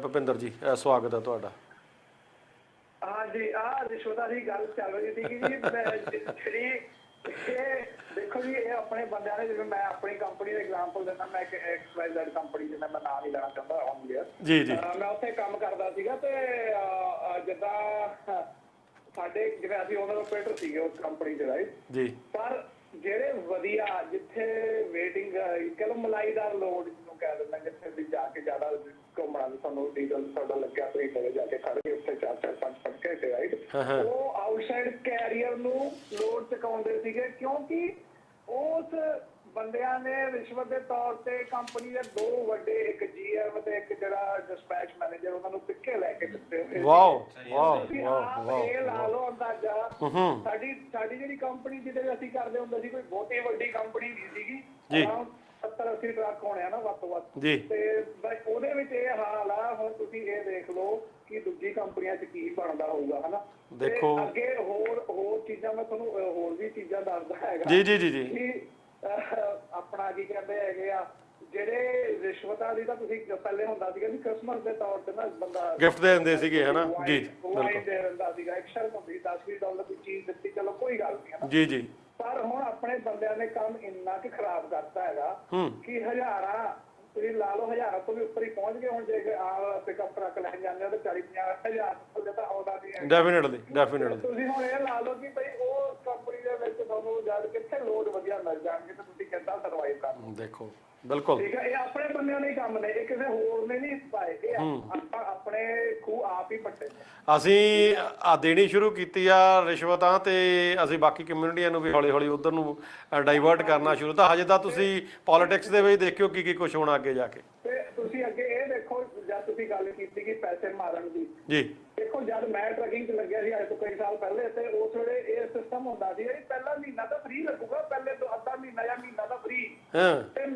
ਭੁਪਿੰਦਰ ਜੀ ਸਵਾਗਤ ਹੈ ਤੁਹਾਡਾ। ਹਾਂਜੀ, ਰਿਸ਼ਵਤਾਂ ਦੀ ਗੱਲ ਚੱਲ ਰਹੀ ਸੀ ਜੀ। ਜਿਹੜੀ ਇਹ ਦੇਖੋ ਜੀ, ਇਹ ਆਪਣੇ ਬੰਦਿਆਂ ਨੇ, ਜਿਵੇਂ ਮੈਂ ਆਪਣੀ ਕੰਪਨੀ ਦਾ ਐਗਜ਼ਾਮਪਲ ਦਿੰਦਾ, ਮੈਂ ਇੱਕ XYZ ਕੰਪਨੀ ਜਿਹਦਾ ਮੈਂ ਨਾਮ ਨਹੀਂ ਲੈਣਾ ਚਾਹੁੰਦਾ ਹੋਊਗਾ ਜੀ ਜੀ। ਮੈਂ ਉੱਥੇ ਕੰਮ ਕਰਦਾ ਸੀਗਾ ਤੇ ਜਿੱਦਾਂ ਸਾਡੇ ਜਿਵੇਂ ਅਸੀਂ ਓਨਰ ਆਪਰੇਟਰ ਸੀਗੇ ਉਸ ਕੰਪਨੀ ਦੇ, ਰਾਈਟ ਜੀ। ਪਰ ਜਿਹੜੇ ਵਧੀਆ ਜਿੱਥੇ ਵੇਟਿੰਗ ਕਹ ਲਓ ਮਲਾਈਦਾਰ ਲੋਡ ਜਿਹਨੂੰ ਕਹਿ ਦਿੰਦਾ, ਜਿੱਥੇ ਵੀ ਜਾ ਕੇ ਜ਼ਿਆਦਾ ਘੁੰਮਣਾ ਵੀ ਤੁਹਾਨੂੰ ਡੀਜ਼ਲ ਸਾਡਾ ਲੱਗਿਆ ਤੇ ਲੈ ਜਾ ਕੇ ਖੜੇ ਉੱਥੇ 4-5 ਘੰਟੇ, ਰਾਈਟ। ਉਹ ਆਊਟਸਾਈਡ ਕੈਰੀਅਰ ਨੂੰ ਲੋਡ ਚੁਕਾਉਂਦੇ ਸੀਗੇ, ਕਿਉਂਕਿ ਉਸ ਬੰਦਿਆਂ ਨੇ ਰਿਸ਼ਵਤ ਦੇ ਤੌਰ ਤੇ ਕੰਪਨੀ ਦੇ 2 ਵੱਡੇ, ਇੱਕ GM ਤੇ ਇੱਕ ਜਿਹੜਾ ਡਿਸਪੈਚ ਮੈਨੇਜਰ, ਉਹਨਾਂ ਨੂੰ ਪਿੱਛੇ ਲੈ ਕੇ ਦਿੱਤੇ। Wow wow wow. ਇਹ ਲਾ ਲਓ ਅੰਦਾਜ਼ਾ। ਸਾਡੀ ਜਿਹੜੀ ਕੰਪਨੀ ਜਿਹਦੇ ਅਸੀਂ ਕਰਦੇ ਹੁੰਦੇ ਸੀ, ਕੋਈ ਬਹੁਤੀ ਵੱਡੀ ਕੰਪਨੀ ਨਹੀਂ ਸੀਗੀ, 70-80 ਟਰੱਕ ਹੋਣੇ ਆ ਨਾ ਵੱਧ ਤੋਂ ਵੱਧ, ਤੇ ਉਹਦੇ ਵਿੱਚ ਇਹ ਹਾਲ ਆ। ਹੁਣ ਤੁਸੀਂ ਇਹ ਦੇਖ ਲਓ ਕਿ ਦੂਜੀ ਕੰਪਨੀਆਂ 'ਚ ਕੀ ਬਣਦਾ ਹੋਊਗਾ, ਹਨਾ। ਦੇਖੋ ਅੱਗੇ ਹੋਰ ਚੀਜ਼ਾਂ ਮੈਂ ਤੁਹਾਨੂੰ ਹੋਰ ਵੀ ਚੀਜ਼ਾਂ ਦੱਸਦਾ ਹੈਗਾ ਜੀ ਜੀ ਜੀ ਜੀ। ਆਪਣਾ ਕੀ ਕਹਿੰਦੇ ਹੈਗੇ ਆ ਜਿਹੜੇ ਰਿਸ਼ਵਤਾਂ ਦੀ, ਤਾਂ ਤੁਸੀਂ ਪਹਿਲੇ ਹੁੰਦਾ ਸੀਗਾ ਵੀ ਕ੍ਰਿਸਮਸ ਦੇ ਤੌਰ ਤੇ ਨਾ ਬੰਦਾ ਗਿਫਟ ਦੇ ਦਿੰਦੇ ਸੀਗੇ, ਹਨਾ ਜੀ। ਬਿਲਕੁਲ ਦੇ ਦਿੰਦਾ ਸੀਗਾ, ਇੱਕ ਸ਼ਰਤ ਹੁੰਦੀ $10-20 ਦੀ ਚੀਜ਼ ਦਿੱਤੀ, ਚਲੋ ਕੋਈ ਗੱਲ ਨਹੀਂ, ਹਨਾ ਜੀ ਜੀ। ਪਰ ਹੁਣ ਆਪਣੇ ਬੰਦਿਆਂ ਨੇ ਕੰਮ ਇੰਨਾ ਕਿ ਖਰਾਬ ਕਰਤਾ ਹੈਗਾ ਕਿ ਹਜ਼ਾਰਾਂ, ਤੁਸੀਂ ਲਾ ਲਓ ਹਜ਼ਾਰਾਂ ਤੋਂ ਵੀ ਉੱਪਰ ਹੀ ਪਹੁੰਚ ਗਏ। ਹੁਣ ਜੇ ਪਿਕਅਪ ਟਰੱਕ ਲੈ ਜਾਂਦੇ ਹੋ ਤਾਂ 40-50 ਹਜ਼ਾਰ ਤਾਂ ਆਉਂਦਾ ਨਹੀਂ ਹੈ। ਡੈਫੀਨਿਟਲੀ ਤੁਸੀਂ ਹੁਣ ਇਹ ਲਾ ਲਓ ਕਿ ਬਈ ਉਹ ਕੰਪਨੀ ਦੇ ਵਿੱਚ ਤੁਹਾਨੂੰ ਜਦ ਕਿੱਥੇ ਲੋਡ ਵਧੀਆ ਮਿਲ ਜਾਣਗੇ ਤਾਂ ਤੁਸੀਂ ਕਿੱਦਾਂ ਸਰਵਾਈਵ ਕਰਨਾ। ਦੇਖੋ ਬਿਲਕੁਲ ਠੀਕ ਹੈ, ਇਹ ਆਪਣੇ ਬੰਦਿਆਂ ਦੇ ਕੰਮ ਨੇ, ਇਹ ਕਿਸੇ ਹੋਰ ਨੇ ਨਹੀਂ ਪਾਏ, ਇਹ ਆਪਾਂ ਆਪਣੇ ਖੂਹ ਆਪ ਹੀ ਪੱਟੇ। ਅਸੀਂ ਦੇਣੀ ਸ਼ੁਰੂ ਕੀਤੀ ਆ ਰਿਸ਼ਵਤਾਂ, ਤੇ ਅਸੀਂ ਬਾਕੀ ਕਮਿਊਨਿਟੀਆਂ ਨੂੰ ਵੀ ਹੌਲੀ ਹੌਲੀ ਉਧਰ ਨੂੰ ਡਾਈਵਰਟ ਕਰਨਾ ਸ਼ੁਰੂ। ਤਾਂ ਹਜੇ ਤਾਂ ਤੁਸੀਂ ਪੋਲਿਟਿਕਸ ਦੇ ਵਿੱਚ ਦੇਖਿਓ ਕੀ ਕੁਝ ਹੋਣਾ ਅੱਗੇ ਜਾ ਕੇ। ਤੇ ਤੁਸੀਂ ਅੱਗੇ ਇਹ ਦੇਖੋ, ਜਦ ਤੁਸੀਂ ਗੱਲ ਕੀਤੀ ਕਿ ਪੈਸੇ ਮਾਰਨ ਦੀ, ਜੀ ਦੇਖੋ, ਜਦ ਮੈਂ ਟਰੱਕਿੰਗ 'ਚ ਲੱਗਿਆ ਸੀ ਅੱਜ ਤੋਂ ਕਈ ਸਾਲ ਪਹਿਲੇ, ਤੇ ਉਸ ਵੇਲੇ ਇਹ ਸਿਸਟਮ ਹੁੰਦਾ ਸੀ ਪਹਿਲਾ ਮਹੀਨਾ ਤਾਂ ਫ੍ਰੀ ਲੱਗੂਗਾ, ਪਹਿਲੇ ਤੋਂ ਅੱਧਾ ਮਹੀਨਾ ਜਾਂ ਮਹੀਨਾ ਤਾਂ ਫ੍ਰੀ। ਤੇ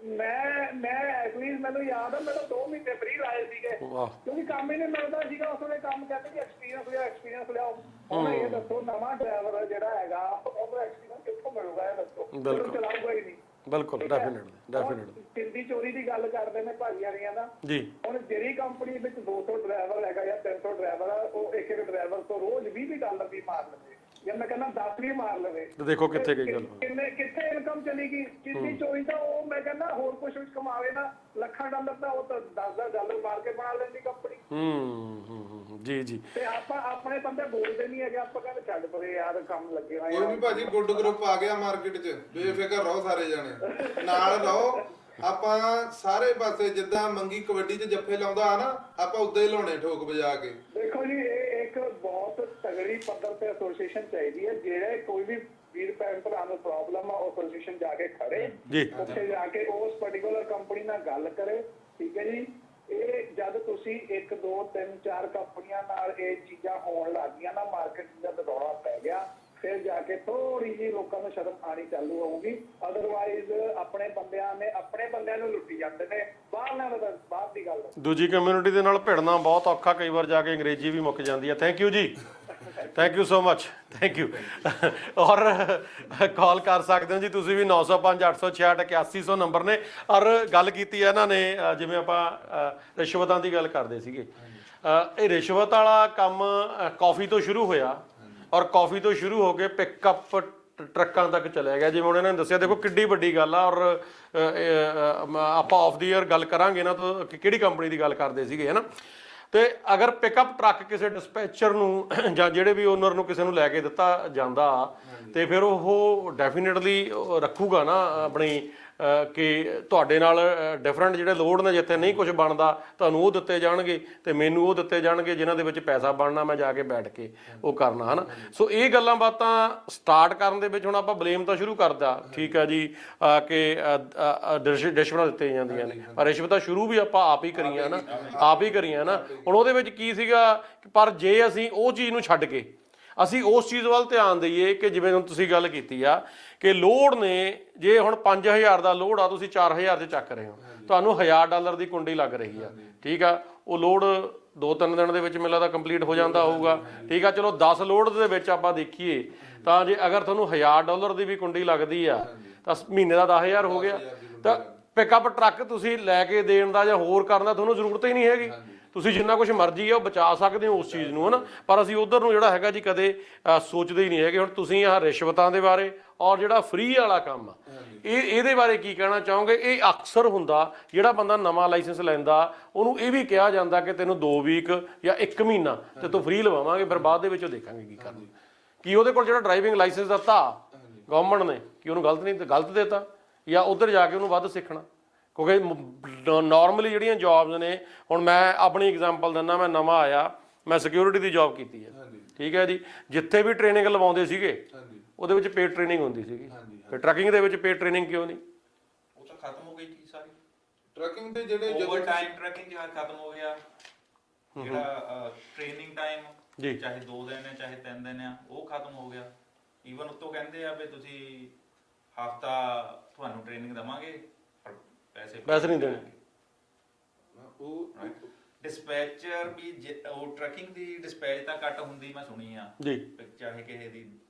ਮੈਂ ਐਟਲੀਸਟ ਮੈਨੂੰ ਯਾਦ ਆ, ਮੈਨੂੰ 2 ਮਹੀਨੇ ਫ੍ਰੀ ਲਾਏ ਸੀਗੇ, ਕਿਉਂਕਿ ਕੰਮ ਹੀ ਨਹੀਂ ਮਿਲਦਾ ਸੀਗਾ ਉਸ ਵੇਲੇ। ਕੰਮ ਕਹਿੰਦੇ ਕਿ ਐਕਸਪੀਰੀਅੰਸ ਲਿਆਓ। ਹੁਣ ਇਹ ਦੱਸੋ, ਨਵਾਂ ਡਰਾਈਵਰ ਜਿਹੜਾ ਹੈਗਾ ਉਹਨੂੰ ਐਕਸਪੀਰੀਅੰਸ ਕਿੱਥੋਂ ਮਿਲੂਗਾ? ਇਹ ਦੱਸੋ, ਚਲਾਊਗਾ ਹੀ ਨਹੀਂ। ਬਿਲਕੁਲ, ਡੈਫੀਨਿਟਲੀ। ਸਿੰਧੀ ਚੋਰੀ ਦੀ ਗੱਲ ਕਰਦੇ ਨੇ ਭਾਜੀ ਵਾਲੀਆਂ ਦਾ ਜੀ। ਹੁਣ ਜਿਹੜੀ ਕੰਪਨੀ ਵਿੱਚ 200 ਡਰਾਈਵਰ ਹੈਗਾ ਜਾਂ 300 ਡਰਾਈਵਰ ਆ, ਉਹ ਇੱਕ ਡਰਾਈਵਰ ਤੋਂ ਰੋਜ਼ $20 ਵੀ ਮਾਰ ਲਵੇ, ਜਾਂ ਮੈਂ ਕਹਿੰਦਾ 10 ਵੀ ਮਾਰ ਲਵੇ, ਦੇਖੋ ਕਿੱਥੇ ਗਈ ਗੱਲ, ਕਿੱਥੇ ਇਨਕਮ ਚਲੀ ਗਈ। ਸਿੰਧੀ ਚੋਰੀ ਤਾਂ ਉਹ ਮੈਂ ਕਹਿੰਦਾ ਹੋਰ ਕੁਝ ਵਿੱਚ ਕਮਾਵੇ ਨਾ, ਲੱਖਾਂ ਡਾਲਰ ਤਾਂ ਉਹ ਤਾਂ $10 ਮਾਰ ਕੇ ਬਣਾ ਲੈਂਦੀ ਕੰਪਨੀ। ਜੀ ਜੀ। ਤੇ ਆਪਾਂ ਆਪਣੇ ਬੰਦੇ ਬੋਲਦੇ ਨਹੀਂ ਹੈਗੇ, ਆਪਾਂ ਕਹਿੰਦੇ ਛੱਡ ਪਰੇ ਯਾਰ, ਕੰਮ ਲੱਗੇ ਹੋਏ। ਕੋਈ ਵੀ ਭਾਜੀ ਗੁੱਡ ਗਰੁੱਪ ਆ ਗਿਆ ਮਾਰਕੀਟ 'ਚ, ਬੇਫਿਕਰ ਰਹੋ, ਸਾਰੇ ਜਾਣੇ ਨਾਲ ਰਹੋ। ਆਪਾਂ ਸਾਰੇ ਪਾਸੇ ਜਿੱਦਾਂ ਮੰਗੀ ਕਬੱਡੀ 'ਚ ਜੱਫੇ ਲਾਉਂਦਾ ਆ ਨਾ, ਆਪਾਂ ਉਦਾਂ ਹੀ ਲਾਉਣੇ ਠੋਕ ਵਜਾ ਕੇ। ਦੇਖੋ ਜੀ, ਇਹ ਇੱਕ ਬਹੁਤ ਤਗੜੀ ਪੱਧਰ ਤੇ ਐਸੋਸੀਏਸ਼ਨ ਚਾਹੀਦੀ ਹੈ, ਜਿਹੜੇ ਕੋਈ ਵੀ ਵੀਰ ਭੈਣ ਭਰਾ ਨੂੰ ਪ੍ਰੋਬਲਮ ਆ, ਉਹ ਐਸੋਸੀਏਸ਼ਨ ਜਾ ਕੇ ਖੜੇ, ਉੱਥੇ ਜਾ ਕੇ ਉਸ ਪਾਰਟਿਕੂਲਰ ਕੰਪਨੀ ਨਾਲ ਗੱਲ ਕਰੇ। ਠੀਕ ਹੈ ਜੀ। ਇਹ ਜਦ ਤੁਸੀਂ ਤੁਸੀਂ 1 2 3 4 ਕੰਪਨੀਆਂ ਨਾਲ ਇਹ ਚੀਜ਼ਾਂ ਹੋਣ ਲੱਗ ਗਈਆਂ ਨਾ, ਮਾਰਕੀਟ ਦਾ ਦੌਰਾ ਪੈ ਗਿਆ, ਫਿਰ ਜਾ ਕੇ ਥੋੜੀ ਜਿਹੀ ਲੋਕਾਂ ਨੂੰ ਸ਼ਰਮ ਆਣੀ ਚਾਲੂ ਹੋਊਗੀ। ਅਦਰਵਾਈਜ਼ ਆਪਣੇ ਬੰਦਿਆਂ ਨੂੰ ਲੁੱਟੀ ਜਾਂਦੇ ਨੇ, ਬਾਹਰਲਿਆਂ ਨੂੰ ਤਾਂ ਬਾਹਰ ਦੀ ਗੱਲ ਹੈ। ਦੂਜੀ ਕਮਿਊਨਿਟੀ ਦੇ ਨਾਲ ਭਿੜਨਾ ਬਹੁਤ ਔਖਾ, ਕਈ ਵਾਰ ਜਾ ਕੇ ਅੰਗਰੇਜ਼ੀ ਵੀ ਮੁੱਕ ਜਾਂਦੀ ਹੈ। ਥੈਂਕ ਯੂ ਜੀ, thank you so much, thank you. ਔਰ ਕਾਲ ਕਰ ਸਕਦੇ ਹੋ ਜੀ ਤੁਸੀਂ ਵੀ 905 866 8100 ਨੰਬਰ ਨੇ। ਔਰ ਗੱਲ ਕੀਤੀ ਹੈ ਇਹਨਾਂ ਨੇ ਜਿਵੇਂ ਆਪਾਂ ਰਿਸ਼ਵਤਾਂ ਦੀ ਗੱਲ ਕਰਦੇ ਸੀਗੇ, ਇਹ ਰਿਸ਼ਵਤ ਵਾਲਾ ਕੰਮ ਕਾਫੀ ਤੋਂ ਸ਼ੁਰੂ ਹੋਇਆ ਔਰ ਕਾਫੀ ਤੋਂ ਸ਼ੁਰੂ ਹੋ ਕੇ ਪਿਕਅਪ ਟਰੱਕਾਂ ਤੱਕ ਚਲਿਆ ਗਿਆ। ਜਿਵੇਂ ਹੁਣ ਇਹਨਾਂ ਨੇ ਦੱਸਿਆ, ਦੇਖੋ ਕਿੱਡੀ ਵੱਡੀ ਗੱਲ ਆ। ਔਰ ਆਪਾਂ ਆਫ ਦੀ ਈਅਰ ਗੱਲ ਕਰਾਂਗੇ ਨਾ ਤਾਂ ਕਿਹੜੀ ਕੰਪਨੀ ਦੀ ਗੱਲ ਕਰਦੇ ਸੀਗੇ, ਹੈ ਨਾ। ਤੇ ਅਗਰ ਪਿਕਅਪ ਟਰੱਕ ਕਿਸੇ ਡਿਸਪੈਚਰ ਨੂੰ ਜਾਂ ਜਿਹੜੇ ਵੀ ਓਨਰ ਨੂੰ ਕਿਸੇ ਨੂੰ ਲੈ ਕੇ ਦਿੱਤਾ ਜਾਂਦਾ ਤੇ ਫਿਰ ਉਹ ਡੈਫੀਨੇਟਲੀ ਰੱਖੂਗਾ ਨਾ ਆਪਣੀ ਕਿ ਤੁਹਾਡੇ ਨਾਲ ਡਿਫਰੈਂਟ ਜਿਹੜੇ ਲੋਡ ਨੇ, ਜਿੱਥੇ ਨਹੀਂ ਕੁਝ ਬਣਦਾ ਤੁਹਾਨੂੰ ਉਹ ਦਿੱਤੇ ਜਾਣਗੇ ਤੇ ਮੈਨੂੰ ਉਹ ਦਿੱਤੇ ਜਾਣਗੇ ਜਿਨ੍ਹਾਂ ਦੇ ਵਿੱਚ ਪੈਸਾ ਬਣਨਾ, ਮੈਂ ਜਾ ਕੇ ਬੈਠ ਕੇ ਉਹ ਕਰਨਾ, ਹੈ ਨਾ। ਸੋ ਇਹ ਗੱਲਾਂ ਬਾਤਾਂ ਸਟਾਰਟ ਕਰਨ ਦੇ ਵਿੱਚ ਹੁਣ ਆਪਾਂ ਬਲੇਮ ਤਾਂ ਸ਼ੁਰੂ ਕਰਦਾ, ਠੀਕ ਹੈ ਜੀ, ਕਿ ਰਿਸ਼ਵਤਾਂ ਦਿੱਤੀਆਂ ਜਾਂਦੀਆਂ ਨੇ, ਪਰ ਰਿਸ਼ਵਤਾਂ ਸ਼ੁਰੂ ਵੀ ਆਪਾਂ ਆਪ ਹੀ ਕਰੀਆਂ ਨਾ, ਆਪ ਹੀ ਕਰੀਆਂ ਨਾ। ਹੁਣ ਉਹਦੇ ਵਿੱਚ ਕੀ ਸੀਗਾ, ਪਰ ਜੇ ਅਸੀਂ ਉਹ ਚੀਜ਼ ਨੂੰ ਛੱਡ ਕੇ ਅਸੀਂ ਉਸ ਚੀਜ਼ ਵੱਲ ਧਿਆਨ ਦਈਏ ਕਿ ਜਿਵੇਂ ਹੁਣ ਤੁਸੀਂ ਗੱਲ ਕੀਤੀ ਆ ਕਿ ਲੋਡ ਨੇ, ਜੇ ਹੁਣ 5000 ਦਾ ਲੋਡ ਆ, ਤੁਸੀਂ 4000 'ਚ ਚੱਕ ਰਹੇ ਹੋ, ਤੁਹਾਨੂੰ $1000 ਦੀ ਕੁੰਡੀ ਲੱਗ ਰਹੀ ਆ, ਠੀਕ ਆ। ਉਹ ਲੋਡ 2-3 ਦਿਨ ਦੇ ਵਿੱਚ ਮੈਨੂੰ ਲੱਗਦਾ ਕੰਪਲੀਟ ਹੋ ਜਾਂਦਾ ਹੋਊਗਾ, ਠੀਕ ਆ। ਚਲੋ 10 ਲੋਡ ਦੇ ਵਿੱਚ ਆਪਾਂ ਦੇਖੀਏ ਤਾਂ ਜੇ ਅਗਰ ਤੁਹਾਨੂੰ $1000 ਦੀ ਵੀ ਕੁੰਡੀ ਲੱਗਦੀ ਆ ਤਾਂ ਮਹੀਨੇ ਦਾ 10000 ਹੋ ਗਿਆ। ਤਾਂ ਪਿਕਅਪ ਟਰੱਕ ਤੁਸੀਂ ਲੈ ਕੇ ਦੇਣ ਦਾ ਜਾਂ ਹੋਰ ਕਰਨ ਦਾ ਤੁਹਾਨੂੰ ਜ਼ਰੂਰਤ ਹੀ ਨਹੀਂ ਹੈਗੀ। ਤੁਸੀਂ ਜਿੰਨਾ ਕੁਝ ਮਰਜ਼ੀ ਆ ਉਹ ਬਚਾ ਸਕਦੇ ਹੋ ਉਸ ਚੀਜ਼ ਨੂੰ, ਹੈ ਨਾ। ਪਰ ਅਸੀਂ ਉਧਰ ਨੂੰ ਜਿਹੜਾ ਹੈਗਾ ਜੀ ਕਦੇ ਸੋਚਦੇ ਹੀ ਨਹੀਂ ਹੈਗੇ। ਹੁਣ ਤੁਸੀਂ ਆਹ ਰਿਸ਼ਵਤਾਂ ਦੇ ਬਾਰੇ ਔਰ ਜਿਹੜਾ ਫ੍ਰੀ ਵਾਲਾ ਕੰਮ ਆ, ਇਹਦੇ ਬਾਰੇ ਕੀ ਕਹਿਣਾ ਚਾਹੋਗੇ? ਇਹ ਅਕਸਰ ਹੁੰਦਾ, ਜਿਹੜਾ ਬੰਦਾ ਨਵਾਂ ਲਾਇਸੈਂਸ ਲੈਂਦਾ ਉਹਨੂੰ ਇਹ ਵੀ ਕਿਹਾ ਜਾਂਦਾ ਕਿ ਤੈਨੂੰ 2 ਵੀਕ ਜਾਂ 1 ਮਹੀਨਾ ਤੇ ਤੂੰ ਫ੍ਰੀ ਲਵਾਵਾਂਗੇ, ਫਿਰ ਬਾਅਦ ਦੇ ਵਿੱਚ ਉਹ ਦੇਖਾਂਗੇ ਕੀ ਕਰਨਾ। ਕੀ ਉਹਦੇ ਕੋਲ ਜਿਹੜਾ ਡਰਾਈਵਿੰਗ ਲਾਇਸੈਂਸ ਦਿੱਤਾ ਗਵਰਨਮੈਂਟ ਨੇ, ਕਿ ਉਹਨੂੰ ਗਲਤ ਦੇਤਾ, ਜਾਂ ਉੱਧਰ ਜਾ ਕੇ ਉਹਨੂੰ ਵੱਧ ਸਿੱਖਣਾ? ਕਿਉਂਕਿ ਨੋਰਮਲੀ ਜਿਹੜੀਆਂ ਜੌਬਸ ਨੇ, ਹੁਣ ਮੈਂ ਆਪਣੀ ਐਗਜ਼ਾਮਪਲ ਦਿੰਦਾ, ਮੈਂ ਨਵਾਂ ਆਇਆ, ਮੈਂ ਸਿਕਿਉਰਿਟੀ ਦੀ ਜੌਬ ਕੀਤੀ ਹੈ, ਠੀਕ ਹੈ ਜੀ। ਜਿੱਥੇ ਵੀ ਟ੍ਰੇਨਿੰਗ ਲਵਾਉਂਦੇ ਸੀਗੇ ਉਹਦੇ ਵਿੱਚ ਪੇਡ ਟ੍ਰੇਨਿੰਗ ਹੁੰਦੀ ਸੀਗੀ, ਫਿਰ ਟਰੱਕਿੰਗ ਦੇ ਵਿੱਚ ਪੇਡ ਟ੍ਰੇਨਿੰਗ ਕਿਉਂ ਨਹੀਂ? ਉਹ ਤਾਂ ਖਤਮ ਹੋ ਗਈ ਜੀ ਸਾਰੀ। ਟਰੱਕਿੰਗ ਦੇ ਜਿਹੜੇ ਓਵਰ ਟਾਈਮ ਟਰੱਕਿੰਗ ਜਿਹੜਾ ਖਤਮ ਹੋ ਗਿਆ, ਜਿਹੜਾ ਟ੍ਰੇਨਿੰਗ ਟਾਈਮ ਜੀ, ਚਾਹੇ 2 ਦਿਨ ਹੈ ਚਾਹੇ 3 ਦਿਨ ਆ, ਉਹ ਖਤਮ ਹੋ ਗਿਆ। ਈਵਨ ਉੱਤੋਂ ਕਹਿੰਦੇ ਆ ਵੀ ਤੁਸੀਂ ਹਫਤਾ ਤੁਹਾਨੂੰ ਟ੍ਰੇਨਿੰਗ ਦੇਵਾਂਗੇ, ਪੈਸੇ ਨਹੀਂ ਦੇਣੇ। ਉਹ ਡਿਸਪੈਚਰ ਵੀ ਉਹ ਟਰੱਕਿੰਗ ਦੀ ਡਿਸਪੈਚ ਤਾਂ ਘੱਟ ਹੁੰਦੀ ਮੈਂ ਸੁਣੀ ਆ ਜੀ, ਚਾਹੇ ਕਿਸੇ ਦੀ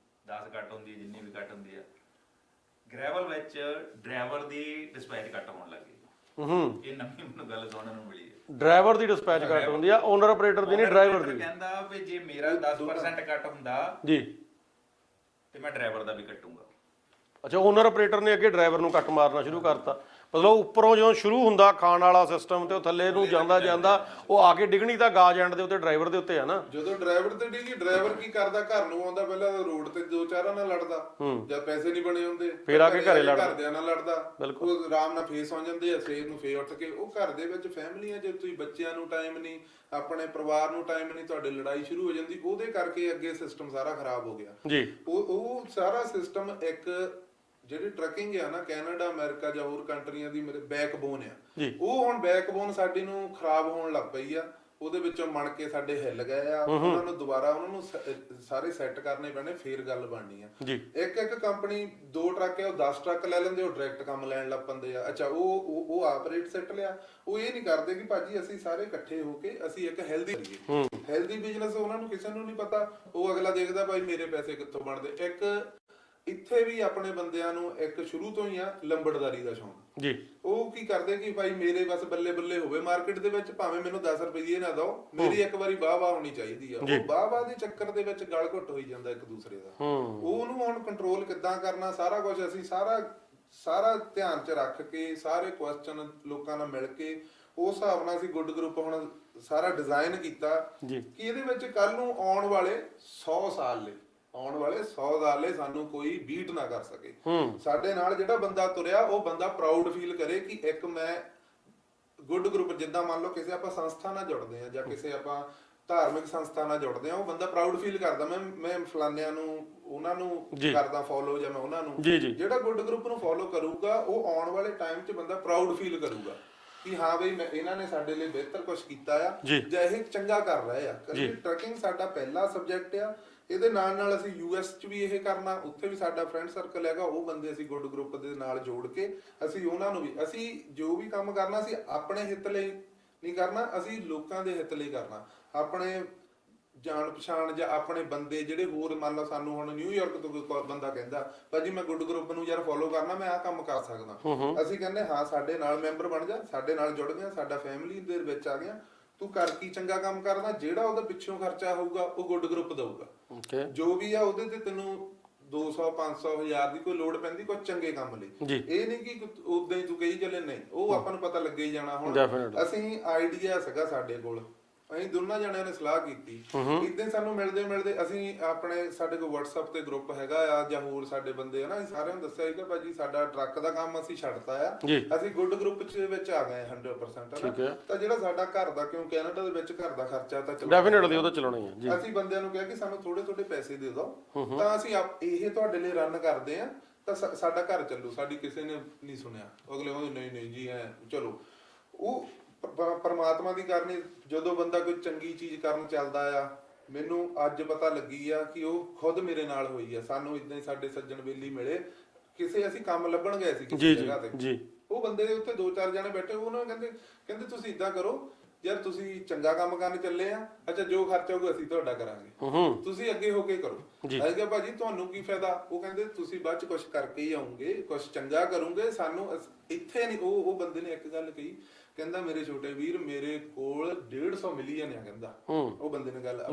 10 ਘੱਟ ਹੁੰਦੀ ਹੈ, ਜਿੰਨੀ ਵੀ ਘੱਟ ਹੁੰਦੀ ਆ। ਗ੍ਰੈਵਲ ਵਿੱਚ ਡਰਾਈਵਰ ਦੀ ਡਿਸਪੈਚ ਘੱਟ ਹੋਣ ਲੱਗੀ। ਇਹ ਨਵੀਂ ਮੈਨੂੰ ਗੱਲ ਸੁਣਨ ਨੂੰ ਮਿਲੀ ਹੈ। ਡਰਾਈਵਰ ਦੀ ਡਿਸਪੈਚ ਘੱਟ ਹੁੰਦੀ ਆ, ਓਨਰ ਆਪਰੇਟਰ ਦੀ ਨਹੀਂ, ਡਰਾਈਵਰ ਦੀ। ਕਹਿੰਦਾ ਵੀ ਜੇ ਮੇਰਾ 10% ਘੱਟ ਹੁੰਦਾ ਜੀ ਤੇ ਮੈਂ ਡਰਾਈਵਰ ਦਾ ਵੀ ਕੱਟੂੰਗਾ। ਅੱਛਾ, ਓਨਰ ਆਪਰੇਟਰ ਨੇ ਅੱਗੇ ਡਰਾਈਵਰ ਨੂੰ ਕੱਟ ਮਾਰਨਾ ਸ਼ੁਰੂ ਕਰਤਾ। ਮਤਲਬ ਉੱਪਰੋਂ ਜਦੋਂ ਸ਼ੁਰੂ ਹੁੰਦਾ ਖਾਣ ਵਾਲਾ ਸਿਸਟਮ ਤੇ ਉਹ ਥੱਲੇ ਨੂੰ ਜਾਂਦਾ ਉਹ ਆ ਕੇ ਡਿੱਗਣੀ ਤਾਂ ਗਾਜ ਐਂਡ ਦੇ ਉੱਤੇ ਡਰਾਈਵਰ ਦੇ ਉੱਤੇ ਆ ਨਾ। ਜਦੋਂ ਡਰਾਈਵਰ ਤੇ ਡਿੱਗੀ, ਡਰਾਈਵਰ ਕੀ ਕਰਦਾ, ਘਰ ਨੂੰ ਆਉਂਦਾ, ਪਹਿਲਾਂ ਰੋਡ ਤੇ 2-4 ਨਾਲ ਲੜਦਾ, ਜਦ ਪੈਸੇ ਨਹੀਂ ਬਣੇ ਹੁੰਦੇ ਫਿਰ ਆ ਕੇ ਘਰੇ ਲੜਦਾ, ਘਰਦਿਆਂ ਨਾਲ ਲੜਦਾ, ਬਿਲਕੁਲ ਉਹ ਆਰਾਮ ਨਾਲ ਫੇਸ ਹੋ ਜਾਂਦੇ ਆ, ਸਵੇਰ ਨੂੰ ਫੇਰ ਉੱਠ ਕੇ ਉਹ ਘਰ ਦੇ ਵਿੱਚ ਫੈਮਲੀਆਂ, ਜੇ ਤੁਸੀਂ ਬੱਚਿਆਂ ਨੂੰ ਟਾਈਮ ਨਹੀਂ, ਆਪਣੇ ਪਰਿਵਾਰ ਨੂੰ ਟਾਈਮ ਨਹੀਂ, ਤੁਹਾਡੇ ਲੜਾਈ ਸ਼ੁਰੂ ਹੋ ਜਾਂਦੀ। ਉਹਦੇ ਕਰਕੇ ਅੱਗੇ ਸਿਸਟਮ ਸਾਰਾ ਖਰਾਬ ਹੋ ਗਿਆ ਜੀ। ਉਹ ਸਾਰਾ ਸਿਸਟਮ ਇੱਕ ਜਿਹੜੀ ਟਰੱਕਿੰਗ ਆ ਨਾ, ਕੈਨੇਡਾ, ਅਮਰੀਕਾ ਜਾਂ ਹੋਰ ਕੰਟਰੀਆਂ ਦੀ ਮੇਰੇ ਬੈਕਬੋਨ ਆ, ਉਹ ਹੁਣ ਬੈਕਬੋਨ ਸਾਡੀ ਨੂੰ ਖਰਾਬ ਹੋਣ ਲੱਗ ਪਈ ਆ। ਉਹਦੇ ਵਿੱਚੋਂ ਮਣ ਕੇ ਸਾਡੇ ਹਿੱਲ ਗਏ ਆ, ਉਹਨਾਂ ਨੂੰ ਦੁਬਾਰਾ ਉਹਨਾਂ ਨੂੰ ਸਾਰੇ ਸੈੱਟ ਕਰਨੇ ਪੈਣੇ, ਫੇਰ ਗੱਲ ਬਣਨੀ ਆ। ਇੱਕ ਕੰਪਨੀ 2 ਟਰੱਕ ਆ, ਉਹ 10 ਟਰੱਕ ਲੈ ਲੈਂਦੇ, ਉਹ ਡਾਇਰੈਕਟ ਕੰਮ ਲੈਣ ਲੱਗ ਪੈਂਦੇ ਆ। ਅੱਛਾ, ਉਹ ਆਪਰੇਟ ਸੈੱਟ ਲਿਆ, ਉਹ ਇਹ ਨਹੀਂ ਕਰਦੇ ਕਿ ਭਾਜੀ ਅਸੀਂ ਸਾਰੇ ਇਕੱਠੇ ਹੋ ਕੇ ਅਸੀਂ ਇੱਕ ਹੈਲਦੀ ਬਿਜ਼ਨਸ, ਉਹਨਾਂ ਨੂੰ ਕਿਸੇ ਨੂੰ ਨਹੀਂ ਪਤਾ। ਉਹ ਅਗਲਾ ਦੇਖਦਾ ਭਾਈ ਮੇਰੇ ਪੈਸੇ ਕਿੱਥੋਂ ਬਣਦੇ। ਇੱਕ ਇੱਥੇ ਵੀ ਆਪਣੇ ਬੰਦਿਆਂ ਨੂੰ ਇੱਕ ਸ਼ੁਰੂ ਤੋਂ ਹੀ ਆ ਲੰਬੜਦਾਰੀ ਦਾ ਸ਼ੌਂਕ ਜੀ। ਉਹ ਕੀ ਕਰਦੇ ਕਿ ਭਾਈ ਮੇਰੇ ਬਸ ਬੱਲੇ ਬੱਲੇ ਹੋਵੇ ਮਾਰਕੀਟ ਦੇ ਵਿੱਚ, ਭਾਵੇਂ ਮੈਨੂੰ 10 ਰੁਪਏ ਨਾ ਦਿਓ, ਮੇਰੀ ਇੱਕ ਵਾਰੀ ਵਾਹ ਹੋਣੀ ਚਾਹੀਦੀ ਆ। ਉਹ ਵਾਹ ਦੇ ਚੱਕਰ ਦੇ ਵਿੱਚ ਗਲ ਘੁੱਟ ਹੋਈ ਜਾਂਦਾ ਇੱਕ ਦੂਸਰੇ ਦਾ। ਉਹਨੂੰ ਹੁਣ ਕੰਟਰੋਲ ਕਿੱਦਾਂ ਕਰਨਾ, ਸਾਰਾ ਕੁਝ ਅਸੀਂ ਸਾਰਾ ਧਿਆਨ 'ਚ ਰੱਖ ਕੇ, ਸਾਰੇ ਕੁਐਸਚਨ ਲੋਕਾਂ ਨਾਲ ਮਿਲ ਕੇ, ਉਸ ਹਿਸਾਬ ਨਾਲ ਅਸੀਂ ਗੁੱਡ ਗਰੁੱਪ ਹੁਣ ਸਾਰਾ ਡਿਜ਼ਾਈਨ ਕੀਤਾ ਕਿ ਇਹਦੇ ਵਿੱਚ ਕੱਲ ਨੂੰ ਆਉਣ ਵਾਲੇ 100 ਸਾਲ ਲਈ ਸਾਨੂੰ ਕੋਈ ਬੀਟ ਨਾ ਕਰ ਸਕੇ। ਸਾਡੇ ਨਾਲ ਜਿਹੜਾ ਬੰਦਾ ਤੁਰਿਆ, ਉਹ ਬੰਦਾ ਪ੍ਰਾਊਡ ਫੀਲ ਕਰੇ ਕਿ ਇੱਕ ਮੈਂ ਗੁੱਡ ਗਰੁੱਪ, ਜਿੱਦਾਂ ਮੰਨ ਲਓ ਕਿਸੇ ਆਪਾਂ ਸੰਸਥਾ ਨਾਲ ਜੁੜਦੇ ਆ ਜਾਂ ਕਿਸੇ ਆਪਾਂ ਧਾਰਮਿਕ ਸੰਸਥਾ ਨਾਲ ਜੁੜਦੇ ਆ, ਉਹ ਬੰਦਾ ਪ੍ਰਾਊਡ ਫੀਲ ਕਰਦਾ ਮੈਂ ਫਲਾਨਿਆਂ ਨੂੰ, ਉਹਨਾਂ ਨੂੰ ਕਰਦਾ ਫੋਲੋ, ਜਾਂ ਮੈਂ ਉਹਨਾਂ ਨੂੰ। ਜਿਹੜਾ ਗੁੱਡ ਗਰੁੱਪ ਨੂੰ ਫੋਲੋ ਕਰੂਗਾ, ਉਹ ਆਉਣ ਵਾਲੇ ਟਾਈਮ 'ਚ ਬੰਦਾ ਪ੍ਰਾਊਡ ਫੀਲ ਕਰੂਗਾ ਕਿ ਹਾਂ ਬਈ ਇਹਨਾਂ ਨੇ ਸਾਡੇ ਲਈ ਬਿਹਤਰ ਕੁਝ ਕੀਤਾ ਆ ਜੀ। ਜਾਂ ਇਹ ਚੰਗਾ ਕਰ ਰਹੇ ਆ, ਕਿਉਂਕਿ ਟਰੱਕਿੰਗ ਸਾਡਾ ਪਹਿਲਾ ਸਬਜੈਕਟ ਆ। ਇਹਦੇ ਨਾਲ ਨਾਲ ਅਸੀਂ ਯੂਐਸ 'ਚ ਵੀ ਇਹ ਕਰਨਾ, ਉੱਥੇ ਵੀ ਸਾਡਾ ਫਰੈਂਡ ਸਰਕਲ ਹੈਗਾ, ਉਹ ਬੰਦੇ ਅਸੀਂ ਗੁੱਡ ਗਰੁੱਪ ਦੇ ਨਾਲ ਜੋੜ ਕੇ ਅਸੀਂ ਉਹਨਾਂ ਨੂੰ ਵੀ, ਅਸੀਂ ਜੋ ਵੀ ਕੰਮ ਕਰਨਾ ਅਸੀਂ ਆਪਣੇ ਹਿੱਤ ਲਈ ਨਹੀਂ ਕਰਨਾ, ਅਸੀਂ ਲੋਕਾਂ ਦੇ ਹਿੱਤ ਲਈ ਕਰਨਾ। ਆਪਣੇ ਜਾਣ ਪਛਾਣ ਜਾਂ ਆਪਣੇ ਬੰਦੇ ਜਿਹੜੇ ਹੋਰ, ਮੰਨ ਲਓ ਸਾਨੂੰ ਹੁਣ ਨਿਊਯਾਰਕ ਤੋਂ ਕੋਈ ਬੰਦਾ ਕਹਿੰਦਾ ਭਾਜੀ ਮੈਂ ਗੁੱਡ ਗਰੁੱਪ ਨੂੰ ਯਾਰ ਫੋਲੋ ਕਰਨਾ, ਮੈਂ ਆਹ ਕੰਮ ਕਰ ਸਕਦਾ, ਅਸੀਂ ਕਹਿੰਦੇ ਹਾਂ ਸਾਡੇ ਨਾਲ ਮੈਂਬਰ ਬਣ ਜਾ, ਸਾਡੇ ਨਾਲ ਜੁੜ ਗਿਆ, ਸਾਡਾ ਫੈਮਿਲੀ ਦੇ ਵਿੱਚ ਆ ਗਿਆ, ਤੂੰ ਕਰ ਕੀ ਚੰਗਾ ਕੰਮ ਕਰਦਾ, ਜਿਹੜਾ ਉਹਦਾ ਪਿੱਛੋਂ ਖਰਚਾ ਹੋਊਗਾ ਉਹ ਗੁੱਡ ਗਰੁੱਪ ਦਊਗਾ। ਜੋ ਵੀ ਆ ਉਹਦੇ ਤੇ ਤੈਨੂੰ 200 500 1000 ਦੀ ਕੋਈ ਲੋੜ ਪੈਂਦੀ ਕੋਈ ਚੰਗੇ ਕੰਮ ਲਈ। ਇਹ ਨਹੀਂ ਕਿ ਉਦਾਂ ਹੀ ਤੂੰ ਕਹੀ ਚੱਲੇ, ਨਹੀਂ, ਉਹ ਆਪਾਂ ਨੂੰ ਪਤਾ ਲੱਗੇ ਹੀ ਜਾਣਾ। ਹੁਣ ਅਸੀਂ ਆਈਡੀਆ ਸੀਗਾ ਸਾਡੇ ਕੋਲ, ਅਸੀਂ ਦੋਨਾਂ ਜਣਿਆਂ ਨੇ ਸਲਾਹ ਕੀਤੀ, ਇਦਾਂ ਸਾਨੂੰ ਮਿਲਦੇ ਅਸੀਂ ਆਪਣੇ, ਸਾਡੇ ਕੋਲ WhatsApp ਤੇ ਗਰੁੱਪ ਹੈਗਾ ਆ ਜਾਂ ਹੋਰ ਸਾਡੇ ਬੰਦੇ ਆ ਨਾ, ਅਸੀਂ ਸਾਰਿਆਂ ਨੂੰ ਦੱਸਿਆ ਕਿ ਭਾਜੀ ਸਾਡਾ ਟਰੱਕ ਦਾ ਕੰਮ ਅਸੀਂ ਛੱਡਤਾ ਆ, ਅਸੀਂ ਗੁੱਡ ਗਰੁੱਪ ਵਿੱਚ ਆ ਗਏ 100%। ਤਾਂ ਜਿਹੜਾ ਸਾਡਾ ਘਰ ਦਾ, ਕਿਉਂ ਕੈਨੇਡਾ ਦੇ ਵਿੱਚ ਘਰ ਦਾ ਖਰਚਾ ਤਾਂ ਡੈਫੀਨਿਟਲੀ ਉਹ ਤਾਂ ਚਲਾਉਣਾ ਹੀ ਹੈ। ਅਸੀਂ ਬੰਦਿਆਂ ਨੂੰ ਕਿਹਾ ਕਿ ਸਾਨੂੰ ਥੋੜੇ ਪੈਸੇ ਦੇ ਦਿਓ, ਤਾਂ ਅਸੀਂ ਇਹ ਤੁਹਾਡੇ ਲਈ ਰਨ ਕਰਦੇ ਆ, ਤਾਂ ਸਾਡਾ ਘਰ ਚੱਲੂ। ਸਾਡੀ ਕਿਸੇ ਨੇ ਨਹੀਂ ਸੁਣਿਆ, ਅਗਲੇ ਕਹਿੰਦੇ ਨਹੀਂ ਜੀ ਹੈ ਚਲੋ। ਉਹ ਪਰਮਾਤਮਾ ਦੀ ਕਰਨੀ, ਜਦੋਂ ਬੰਦਾ ਕੋਈ ਚੰਗੀ ਚੀਜ਼ ਕਰਨ ਚੱਲਦਾ ਆ, ਮੈਨੂੰ ਅੱਜ ਪਤਾ ਲੱਗੀ ਆ ਕਿ ਉਹ ਖੁਦ ਮੇਰੇ ਨਾਲ ਹੋਈ ਆ। ਸਾਨੂੰ ਇਦਾਂ ਹੀ ਸਾਡੇ ਸੱਜਣ ਬੇਲੀ ਮਿਲੇ, ਕਿਸੇ ਅਸੀਂ ਕੰਮ ਲੱਭਣ ਗਏ ਸੀ ਕਿਸੇ ਜਗ੍ਹਾ ਤੇ, ਉਹ ਬੰਦੇ ਦੇ ਉੱਤੇ 2-4 ਜਣੇ ਬੈਠੇ, ਉਹਨਾਂ ਕਹਿੰਦੇ ਤੁਸੀਂ ਇਦਾਂ ਕਰੋ ਯਾਰ, ਤੁਸੀਂ ਚੰਗਾ ਕੰਮ ਕਰਨ ਚੱਲੇ ਆ, ਅੱਛਾ ਜੋ ਖਰਚਾ ਹੋਊਗਾ ਅਸੀਂ ਤੁਹਾਡਾ ਕਰਾਂਗੇ, ਤੁਸੀਂ ਅੱਗੇ ਹੋ ਕੇ ਕਰੋ। ਮੈਂ ਕਿਹਾ ਭਾਜੀ ਤੁਹਾਨੂੰ ਕੀ ਫਾਇਦਾ? ਉਹ ਕਹਿੰਦੇ ਤੁਸੀਂ ਬਾਅਦ ਚ ਕੁਝ ਕਰਕੇ ਹੀ ਆਉਂਗੇ, ਕੁਝ ਚੰਗਾ ਕਰੋਗੇ, ਸਾਨੂੰ ਇੱਥੇ ਨਹੀਂ। ਉਹ ਬੰਦੇ ਨੇ ਇੱਕ ਗੱਲ ਕਹੀ, ਕਹਿੰਦਾ ਮੇਰੇ ਛੋਟੇ ਵੀਰ ਮੇਰੇ ਕੋਲ 150 ਮਿਲੀਅਨ ਆ, ਕਹਿੰਦਾ ਉਹ ਬੰਦੇ ਨੇ ਗੱਲ,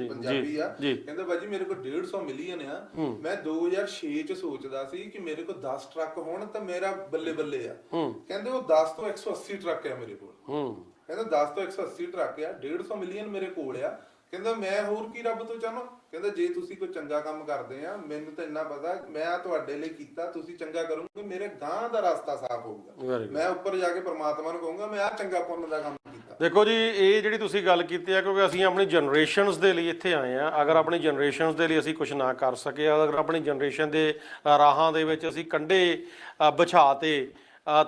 ਪੰਜਾਬੀ ਆ, ਕਹਿੰਦਾ ਭਾਜੀ ਮੇਰੇ ਕੋਲ 150 ਮਿਲੀਅਨ ਆ, ਮੈਂ 2006 ਚ ਸੋਚਦਾ ਸੀ ਕਿ ਮੇਰੇ ਕੋਲ 10 ਟਰੱਕ ਹੋਣ ਤਾਂ ਮੇਰਾ ਬੱਲੇ ਬੱਲੇ ਆ। ਕਹਿੰਦੇ ਉਹ 10 ਤੋਂ 180 ਟਰੱਕ ਆ ਮੇਰੇ ਕੋਲ, ਕਹਿੰਦਾ 10 ਤੋਂ 180 ਟਰੱਕ ਆ, 150 ਮਿਲੀਅਨ ਮੇਰੇ ਕੋਲ ਆ। ਕਹਿੰਦਾ ਮੈਂ ਹੋਰ ਕੀ ਰੱਬ ਤੋਂ ਚਾਹਨਾ? ਕਹਿੰਦਾ ਜੇ ਤੁਸੀਂ ਕੋਈ ਚੰਗਾ ਕੰਮ ਕਰਦੇ ਆ, ਮੈਨੂੰ ਤਾਂ ਇੰਨਾ ਪਤਾ, ਮੈਂ ਤੁਹਾਡੇ ਲਈ ਕੀਤਾ, ਤੁਸੀਂ ਚੰਗਾ ਕਰੋਗੇ, ਮੇਰੇ ਗਾਂ ਦਾ ਰਸਤਾ ਸਾਫ਼ ਹੋਊਗਾ, ਮੈਂ ਉੱਪਰ ਜਾ ਕੇ ਪ੍ਰਮਾਤਮਾ ਨੂੰ ਕਹੂੰਗਾ ਮੈਂ ਆਹ ਚੰਗਾ ਪੁੰਨ ਦਾ ਕੰਮ ਕੀਤਾ। ਦੇਖੋ ਜੀ, ਇਹ ਜਿਹੜੀ ਤੁਸੀਂ ਗੱਲ ਕੀਤੀ ਹੈ, ਕਿਉਂਕਿ ਅਸੀਂ ਆਪਣੀ ਜਨਰੇਸ਼ਨਸ ਦੇ ਲਈ ਇੱਥੇ ਆਏ ਆ। ਅਗਰ ਆਪਣੀ ਜਨਰੇਸ਼ਨਸ ਦੇ ਲਈ ਅਸੀਂ ਕੁਝ ਨਾ ਕਰ ਸਕੇ, ਅਗਰ ਆਪਣੀ ਜਨਰੇਸ਼ਨ ਦੇ ਰਾਹਾਂ ਦੇ ਵਿੱਚ ਅਸੀਂ ਕੰਢੇ ਵਿਛਾ ਤੇ,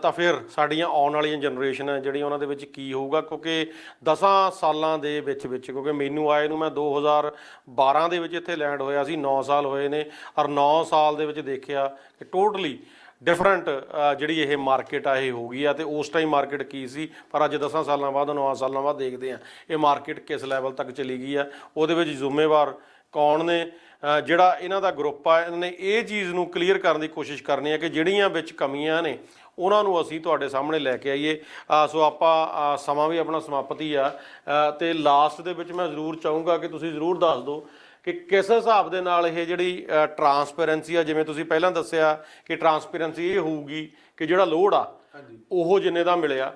ਤਾਂ ਫਿਰ ਸਾਡੀਆਂ ਆਉਣ ਵਾਲੀਆਂ ਜਨਰੇਸ਼ਨਾਂ ਜਿਹੜੀਆਂ ਉਹਨਾਂ ਦੇ ਵਿੱਚ ਕੀ ਹੋਊਗਾ। ਕਿਉਂਕਿ 10 ਸਾਲਾਂ ਦੇ ਵਿੱਚ ਕਿਉਂਕਿ ਮੈਨੂੰ ਆਏ ਨੂੰ, ਮੈਂ 2012 ਦੇ ਵਿੱਚ ਇੱਥੇ ਲੈਂਡ ਹੋਇਆ ਸੀ, 9 ਸਾਲ ਹੋਏ ਨੇ, ਔਰ 9 ਸਾਲ ਦੇ ਵਿੱਚ ਦੇਖਿਆ ਕਿ ਟੋਟਲੀ ਡਿਫਰੈਂਟ ਜਿਹੜੀ ਇਹ ਮਾਰਕੀਟ ਆ ਇਹ ਹੋ ਗਈ ਆ। ਤੇ ਉਸ ਟਾਈਮ ਮਾਰਕੀਟ ਕੀ ਸੀ, ਪਰ ਅੱਜ 10 ਸਾਲਾਂ ਬਾਅਦ 9 ਸਾਲਾਂ ਬਾਅਦ ਦੇਖਦੇ ਆ ਇਹ ਮਾਰਕੀਟ ਕਿਸ ਲੈਵਲ ਤੱਕ ਚਲੀ ਗਈ ਆ। ਉਹਦੇ ਵਿੱਚ ਜ਼ਿੰਮੇਵਾਰ ਕੌਣ ਨੇ? ਜਿਹੜਾ ਇਹਨਾਂ ਦਾ ਗਰੁੱਪ ਆ, ਇਹਨਾਂ ਨੇ ਇਹ ਚੀਜ਼ ਨੂੰ ਕਲੀਅਰ ਕਰਨ ਦੀ ਕੋਸ਼ਿਸ਼ ਕਰਨੀ ਹੈ ਕਿ ਜਿਹੜੀਆਂ ਵਿੱਚ ਕਮੀਆਂ ਨੇ ਉਹਨਾਂ ਨੂੰ ਅਸੀਂ ਤੁਹਾਡੇ ਸਾਹਮਣੇ ਲੈ ਕੇ ਆਈਏ। ਸੋ ਆਪਾਂ ਸਮਾਂ ਵੀ ਆਪਣਾ ਸਮਾਪਤੀ ਆ, ਤੇ ਲਾਸਟ ਦੇ ਵਿੱਚ ਮੈਂ ਜ਼ਰੂਰ ਚਾਹੂੰਗਾ ਕਿ ਤੁਸੀਂ ਜ਼ਰੂਰ ਦੱਸ ਦਿਓ ਕਿ ਕਿਸ ਹਿਸਾਬ ਦੇ ਨਾਲ ਇਹ ਜਿਹੜੀ ਟਰਾਂਸਪੇਰੈਂਸੀ ਆ, ਜਿਵੇਂ ਤੁਸੀਂ ਪਹਿਲਾਂ ਦੱਸਿਆ ਕਿ ਟਰਾਂਸਪੇਰੈਂਸੀ ਇਹ ਹੋਊਗੀ ਕਿ ਜਿਹੜਾ ਲੋਡ ਆ ਉਹ ਜਿੰਨੇ ਦਾ ਮਿਲਿਆ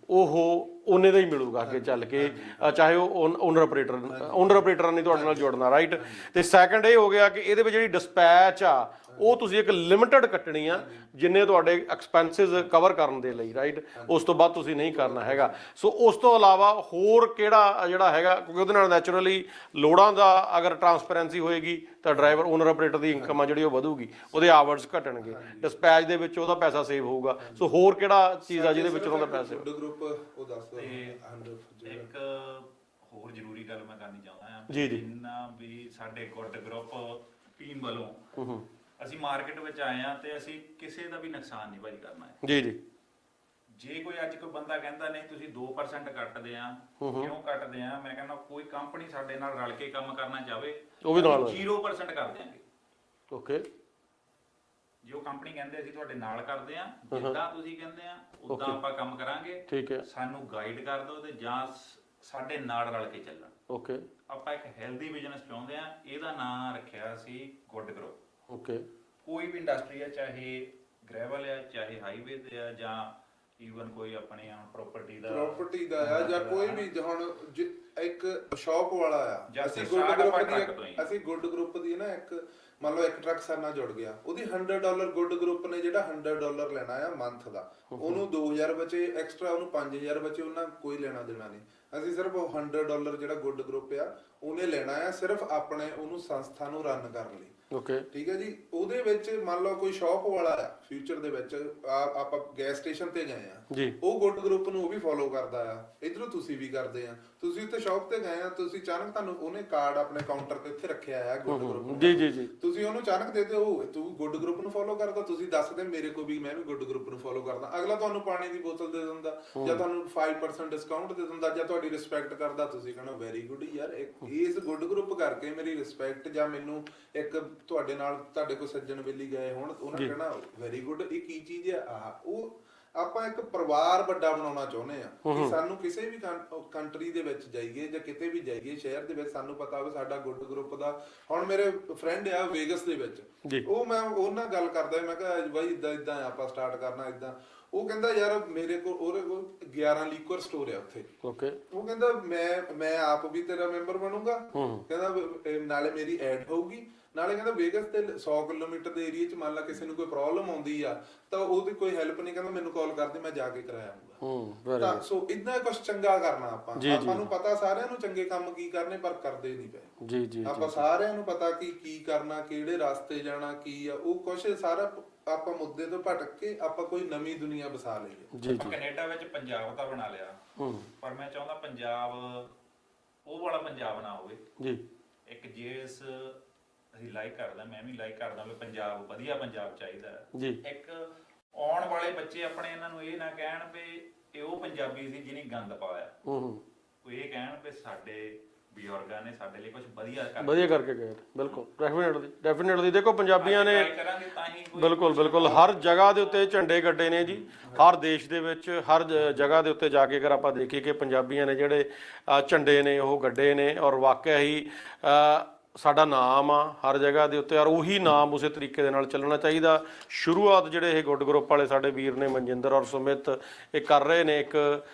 ਉਹ ਉਹਨੇ ਦਾ ਹੀ ਮਿਲੂਗਾ ਅੱਗੇ ਚੱਲ ਕੇ, ਚਾਹੇ ਉਹ ਓਨਰ ਆਪਰੇਟਰ ਨਹੀਂ ਤੁਹਾਡੇ ਨਾਲ ਜੁੜਨਾ, ਰਾਈਟ। ਤੇ ਸੈਕੰਡ ਇਹ ਹੋ ਗਿਆ ਕਿ ਇਹਦੇ ਵਿੱਚ ਜਿਹੜੀ ਡਿਸਪੈਚ ਆ ਉਹ ਤੁਸੀਂ ਇੱਕ ਲਿਮਿਟਡ ਕੱਟਣੀ ਆ, ਜਿੰਨੇ ਤੁਹਾਡੇ ਐਕਸਪੈਂਸਿਸ ਕਵਰ ਕਰਨ ਦੇ ਲਈ, ਰਾਈਟ। ਉਸ ਤੋਂ ਬਾਅਦ ਤੁਸੀਂ ਨਹੀਂ ਕਰਨਾ ਹੈਗਾ। ਸੋ ਉਸ ਤੋਂ ਇਲਾਵਾ ਹੋਰ ਕਿਹੜਾ ਜਿਹੜਾ ਹੈਗਾ, ਕਿਉਂਕਿ ਉਹਦੇ ਨਾਲ ਨੈਚੁਰਲੀ ਲੋੜਾਂ ਦਾ ਅਗਰ ਟਰਾਂਸਪੇਰੈਂਸੀ ਹੋਏਗੀ ਤਾਂ ਡਰਾਈਵਰ ਓਨਰ ਆਪਰੇਟਰ ਦੀ ਇਨਕਮ ਆ ਜਿਹੜੀ ਉਹ ਵਧੂਗੀ, ਉਹਦੇ ਆਵਰਸ ਘਟਣਗੇ, ਡਿਸਪੈਚ ਦੇ ਵਿੱਚ ਉਹਦਾ ਪੈਸਾ ਸੇਵ ਹੋਊਗਾ। ਸੋ ਹੋਰ ਕਿਹੜਾ ਚੀਜ਼ ਆ ਜਿਹਦੇ ਵਿੱਚ ਉਹਨਾਂ ਦਾ ਪੈਸੇ? ਗਰੁੱਪ ਉਹ ਦੱਸ ਦਿਓ। ਇੱਕ ਹੋਰ ਜ਼ਰੂਰੀ ਗੱਲ ਮੈਂ ਕਰਨੀ ਚਾਹੁੰਦਾ ਹਾਂ ਜੀ ਜਿੰਨਾ ਵੀ ਸਾਡੇ ਗੁੱਡ ਗਰੁੱਪ ਟੀਮ ਵੱਲੋਂ ਅਸੀਂ ਮਾਰਕੀਟ ਵਿੱਚ ਆਏ ਆ, ਤੇ ਅਸੀਂ ਕਿਸੇ ਦਾ ਵੀ ਨੁਕਸਾਨ ਨਹੀਂ ਭਾਈ ਕਰਨਾ ਹੈ। ਜੀ ਜੇ ਕੋਈ ਅੱਜ ਕੋਈ ਬੰਦਾ ਕਹਿੰਦਾ ਨਹੀਂ ਤੁਸੀਂ 2% ਕੱਟਦੇ ਆ, ਕਿਉਂ ਕੱਟਦੇ ਆ, ਮੈਂ ਕਹਿੰਦਾ ਕੋਈ ਕੰਪਨੀ ਸਾਡੇ ਨਾਲ ਰਲ ਕੇ ਕੰਮ ਕਰਨਾ ਚਾਹਵੇ ਉਹ ਵੀ ਨਾਲ 0% ਕਰ ਦਿਆਂਗੇ। ਓਕੇ, ਜੋ ਕੰਪਨੀ ਕਹਿੰਦੇ ਅਸੀਂ ਤੁਹਾਡੇ ਨਾਲ ਕਰਦੇ ਆ, ਜਿੱਦਾਂ ਤੁਸੀਂ ਕਹਿੰਦੇ ਆ ਉਦਾਂ ਆਪਾਂ ਕੰਮ ਕਰਾਂਗੇ। ਠੀਕ ਹੈ, ਸਾਨੂੰ ਗਾਈਡ ਕਰ ਦਿਓ ਤੇ ਜਾਂ ਸਾਡੇ ਨਾਲ ਰਲ ਕੇ ਚੱਲਣ। ਓਕੇ, ਆਪਾਂ ਇੱਕ ਹੈਲਦੀ ਬਿਜ਼ਨਸ ਚਾਹੁੰਦੇ ਆ, ਇਹਦਾ ਨਾਮ ਰੱਖਿਆ ਸੀ ਗੁੱਡ ਗਰੁੱਪ। ਓਕੇ, ਕੋਈ ਵੀ ਇੰਡਸਟਰੀ ਆ, ਚਾਹੇ ਗ੍ਰੈਵਲ ਆ, ਚਾਹੇ ਹਾਈਵੇ ਤੇ ਆ, ਜਾਂ ਈਵਨ ਕੋਈ ਆਪਣੇ ਪ੍ਰਾਪਰਟੀ ਦਾ ਆ, ਜਾਂ ਕੋਈ ਵੀ ਹੁਣ ਇੱਕ ਸ਼ਾਪ ਵਾਲਾ ਆ, ਅਸੀਂ ਗੁੱਡ ਗਰੁੱਪ ਦੀ ਨਾ ਇੱਕ, ਮੰਨ ਲਓ ਇੱਕ ਟਰੱਕ ਸਾਡੇ ਨਾਲ ਜੁੜ ਗਿਆ, ਉਹਦੀ $100 ਗੁੱਡ ਗਰੁੱਪ ਨੇ ਜਿਹੜਾ $100 ਲੈਣਾ ਆ ਮੰਥ ਦਾ, ਉਹਨੂੰ 2000 ਬਚੇ ਐਕਸਟਰਾ, ਉਹਨੂੰ 5000 ਬਚੇ, ਉਹਨਾਂ ਕੋਈ ਲੈਣਾ ਦੇਣਾ ਨਹੀਂ। ਅਸੀਂ ਸਿਰਫ ਉਹ $100 ਜਿਹੜਾ ਗੁੱਡ ਗਰੁੱਪ ਆ ਉਹਨੇ ਲੈਣਾ ਆ, ਸਿਰਫ ਆਪਣੇ ਉਹਨੂੰ ਸੰਸਥਾ ਨੂੰ ਰਨ ਕਰਨ ਲਈ। ਓਕੇ, ਠੀਕ ਹੈ ਜੀ। ਉਹਦੇ ਵਿੱਚ ਮੰਨ ਲਓ ਕੋਈ ਸ਼ਾਪ ਵਾਲਾ ਆ, ਫਿਊਚਰ ਦੇ ਵਿੱਚ ਆਪਾਂ ਗੈਸ ਸਟੇਸ਼ਨ ਤੇ ਗਏ ਆ ਜੀ ਉਹ ਗੁੱਡ ਗਰੁੱਪ ਨੂੰ ਉਹ ਵੀ ਫੋਲੋ ਕਰਦਾ ਆ, ਇਧਰੋਂ ਤੁਸੀਂ ਵੀ ਕਰਦੇ ਆ, ਤੁਸੀਂ ਉੱਥੇ ਸ਼ੌਪ ਤੇ ਗਏ ਆ, ਤੁਸੀਂ ਅਚਾਨਕ ਤੁਹਾਨੂੰ ਉਹਨੇ ਕਾਰਡ ਆਪਣੇ ਕਾਊਂਟਰ ਤੇ ਉੱਥੇ ਰੱਖਿਆ ਆ ਗੁੱਡ ਗਰੁੱਪ ਜੀ ਜੀ ਜੀ ਤੁਸੀਂ ਉਹਨੂੰ ਅਚਾਨਕ ਦੇ ਦਿਓ ਤੂੰ ਗੁੱਡ ਗਰੁੱਪ ਨੂੰ ਫੋਲੋ ਕਰਦਾ, ਤੁਸੀਂ ਦੱਸਦੇ ਮੇਰੇ ਕੋ ਵੀ ਮੈਂ ਵੀ ਗੁੱਡ ਗਰੁੱਪ ਨੂੰ ਫੋਲੋ ਕਰਦਾ, ਅਗਲਾ ਤੁਹਾਨੂੰ ਪਾਣੀ ਦੀ ਬੋਤਲ ਦੇ ਦਿੰਦਾ ਜਾਂ ਤੁਹਾਨੂੰ 5% ਡਿਸਕਾਊਂਟ ਦੇ ਦਿੰਦਾ ਜਾਂ ਤੁਹਾਡੀ ਰਿਸਪੈਕਟ ਕਰਦਾ, ਤੁਸੀਂ ਕਹਿੰਦੇ ਵੈਰੀ ਗੁੱਡ ਯਾਰ ਇਸ ਗੁੱਡ ਗਰੁੱਪ ਕਰਕੇ ਮੇਰੀ ਰਿਸਪੈਕਟ ਜਾਂ ਮੈਨੂੰ ਇੱਕ ਤੁਹਾਡੇ ਨਾਲ ਤੁਹਾਡੇ ਕੋਲ ਸੱਜਣ ਵੇਲੀ ਗਏ ਹੁਣ ਉਹਨਾਂ ਕਹਿਣਾ ਵੈਰੀ ਗੁੱਡ, ਇਹ ਕੀ ਚੀਜ਼ ਆ ਉਹ ਆਪਾਂ ਇੱਕ ਪਰਿਵਾਰ ਵੱਡਾ ਬਣਾਉਣਾ ਚਾਹੁੰਦੇ ਆ ਕਿ ਸਾਨੂੰ ਕਿਸੇ ਵੀ ਕੰਟਰੀ ਦੇ ਵਿੱਚ ਜਾਈਏ ਜਾਂ ਕਿਤੇ ਵੀ ਜਾਈਏ ਸ਼ਹਿਰ ਦੇ ਵਿੱਚ ਸਾਨੂੰ ਪਤਾ ਹੋਵੇ ਸਾਡਾ ਗੁੱਡ ਗਰੁੱਪ ਦਾ। ਹੁਣ ਮੇਰੇ ਫਰੈਂਡ ਆ ਵੇਗਸ ਦੇ ਵਿੱਚ, ਉਹ ਮੈਂ ਉਹਨਾਂ ਨਾਲ ਗੱਲ ਕਰਦਾ, ਮੈਂ ਕਿਹਾ ਬਾਈ ਇਦਾਂ ਇਦਾਂ ਆਪਾਂ ਸਟਾਰਟ ਕਰਨਾ ਇਦਾਂ, ਉਹ ਕਹਿੰਦਾ ਯਾਰ ਮੇਰੇ ਕੋਲ ਉਹਦੇ ਕੋਲ 11 ਲੀਕਰ ਸਟੋਰ ਆ ਉੱਥੇ, ਓਕੇ ਉਹ ਕਹਿੰਦਾ ਮੈਂ ਆਪ ਵੀ ਤੇਰਾ ਮੈਂਬਰ ਬਣੂੰਗਾ, ਕਹਿੰਦਾ ਨਾਲੇ ਮੇਰੀ ਐਡ ਹੋਊਗੀ, ਨਾਲੇ ਕਹਿੰਦਾ ਵੇਗਸ ਤੇ 100 ਕਿਲੋਮੀਟਰ ਦੇ ਏਰੀਆ 'ਚ ਮੰਨ ਲਾ ਕਿਸੇ ਨੂੰ ਕੋਈ ਪ੍ਰੋਬਲਮ ਆਉਂਦੀ ਆ ਤਾਂ ਉਹਦੀ ਕੋਈ ਹੈਲਪ ਨਹੀਂ, ਕਹਿੰਦਾ ਮੈਨੂੰ ਕਾਲ ਕਰਦੇ ਮੈਂ ਜਾ ਕੇ ਕਰਾਇਆ ਆਉਂਗਾ। ਤਾਂ ਸੋ ਇਦਾਂ ਕੁਝ ਚੰਗਾ ਕਰਨਾ ਆਪਾਂ ਨੂੰ ਪਤਾ ਸਾਰਿਆਂ ਨੂੰ ਚੰਗੇ ਕੰਮ ਕੀ ਕਰਨੇ ਪਰ ਕਰਦੇ ਨਹੀਂ ਪਏ ਜੀ ਜੀ ਆਪਾਂ ਸਾਰਿਆਂ ਨੂੰ ਪਤਾ ਕਿ ਕੀ ਕਰਨਾ ਕਿਹੜੇ ਰਸਤੇ ਜਾਣਾ ਕੀ ਆ ਉਹ ਕੁਝ ਸਾਰਾ ਆਪਾਂ ਮੁੱਦੇ ਤੋਂ ਭਟਕ ਕੇ ਆਪਾਂ ਕੋਈ ਨਵੀਂ ਦੁਨੀਆ ਵਸਾ ਲਈਏ। ਜੀ ਜੀ ਕੈਨੇਡਾ ਵਿੱਚ ਪੰਜਾਬ ਤਾਂ ਬਣਾ ਲਿਆ ਪਰ ਮੈਂ ਚਾਹੁੰਦਾ ਪੰਜਾਬ ਉਹ ਵਾਲਾ ਪੰਜਾਬ ਨਾ ਹੋਵੇ ਜੀ ਇੱਕ ਜਿਸ ਅਸੀਂ ਲਾਈਕ ਕਰਦਾ ਮੈਂ ਵੀ ਲਾਈਕ ਕਰਦਾ ਵੀ ਪੰਜਾਬ ਵਧੀਆ ਪੰਜਾਬ ਚਾਹੀਦਾ ਜੀ ਇੱਕ ਆਉਣ ਵਾਲੇ ਬੱਚੇ ਆਪਣੇ ਇਹਨਾਂ ਨੂੰ ਇਹ ਨਾ ਕਹਿਣ ਵੀ ਇਹ ਉਹ ਪੰਜਾਬੀ ਸੀ ਜਿਹਨੇ ਗੰਦ ਪਾਇਆ ਕੋਈ ਇਹ ਕਹਿਣ ਵੀ ਸਾਡੇ ਬਜ਼ੁਰਗਾਂ ਨੇ ਸਾਡੇ ਲਈ ਕੁਝ ਵਧੀਆ ਕਰਕੇ ਗਏ ਬਿਲਕੁਲ ਡੈਫੀਨਿਟਲੀ ਦੇਖੋ ਪੰਜਾਬੀਆਂ ਨੇ ਬਿਲਕੁਲ ਹਰ ਜਗ੍ਹਾ ਦੇ ਉੱਤੇ ਝੰਡੇ ਗੱਡੇ ਨੇ ਜੀ ਹਰ ਦੇਸ਼ ਦੇ ਵਿੱਚ ਹਰ ਜਗ੍ਹਾ ਦੇ ਉੱਤੇ ਜਾ ਕੇ ਅਗਰ ਆਪਾਂ ਦੇਖੀਏ ਕਿ ਪੰਜਾਬੀਆਂ ਨੇ ਜਿਹੜੇ ਝੰਡੇ ਨੇ ਉਹ ਗੱਡੇ ਨੇ ਔਰ ਵਾਕਿਆ ਹੀ ਸਾਡਾ ਨਾਮ ਆ ਹਰ ਜਗ੍ਹਾ ਦੇ ਉੱਤੇ ਔਰ ਉਹੀ ਨਾਮ ਉਸੇ ਤਰੀਕੇ ਦੇ ਨਾਲ ਚੱਲਣਾ ਚਾਹੀਦਾ। ਸ਼ੁਰੂਆਤ ਜਿਹੜੇ ਇਹ ਗੁੱਡ ਗਰੁੱਪ ਵਾਲੇ ਸਾਡੇ ਵੀਰ ਨੇ ਮਨਜਿੰਦਰ ਔਰ ਸੁਮਿਤ ਇਹ ਕਰ ਰਹੇ ਨੇ ਇੱਕ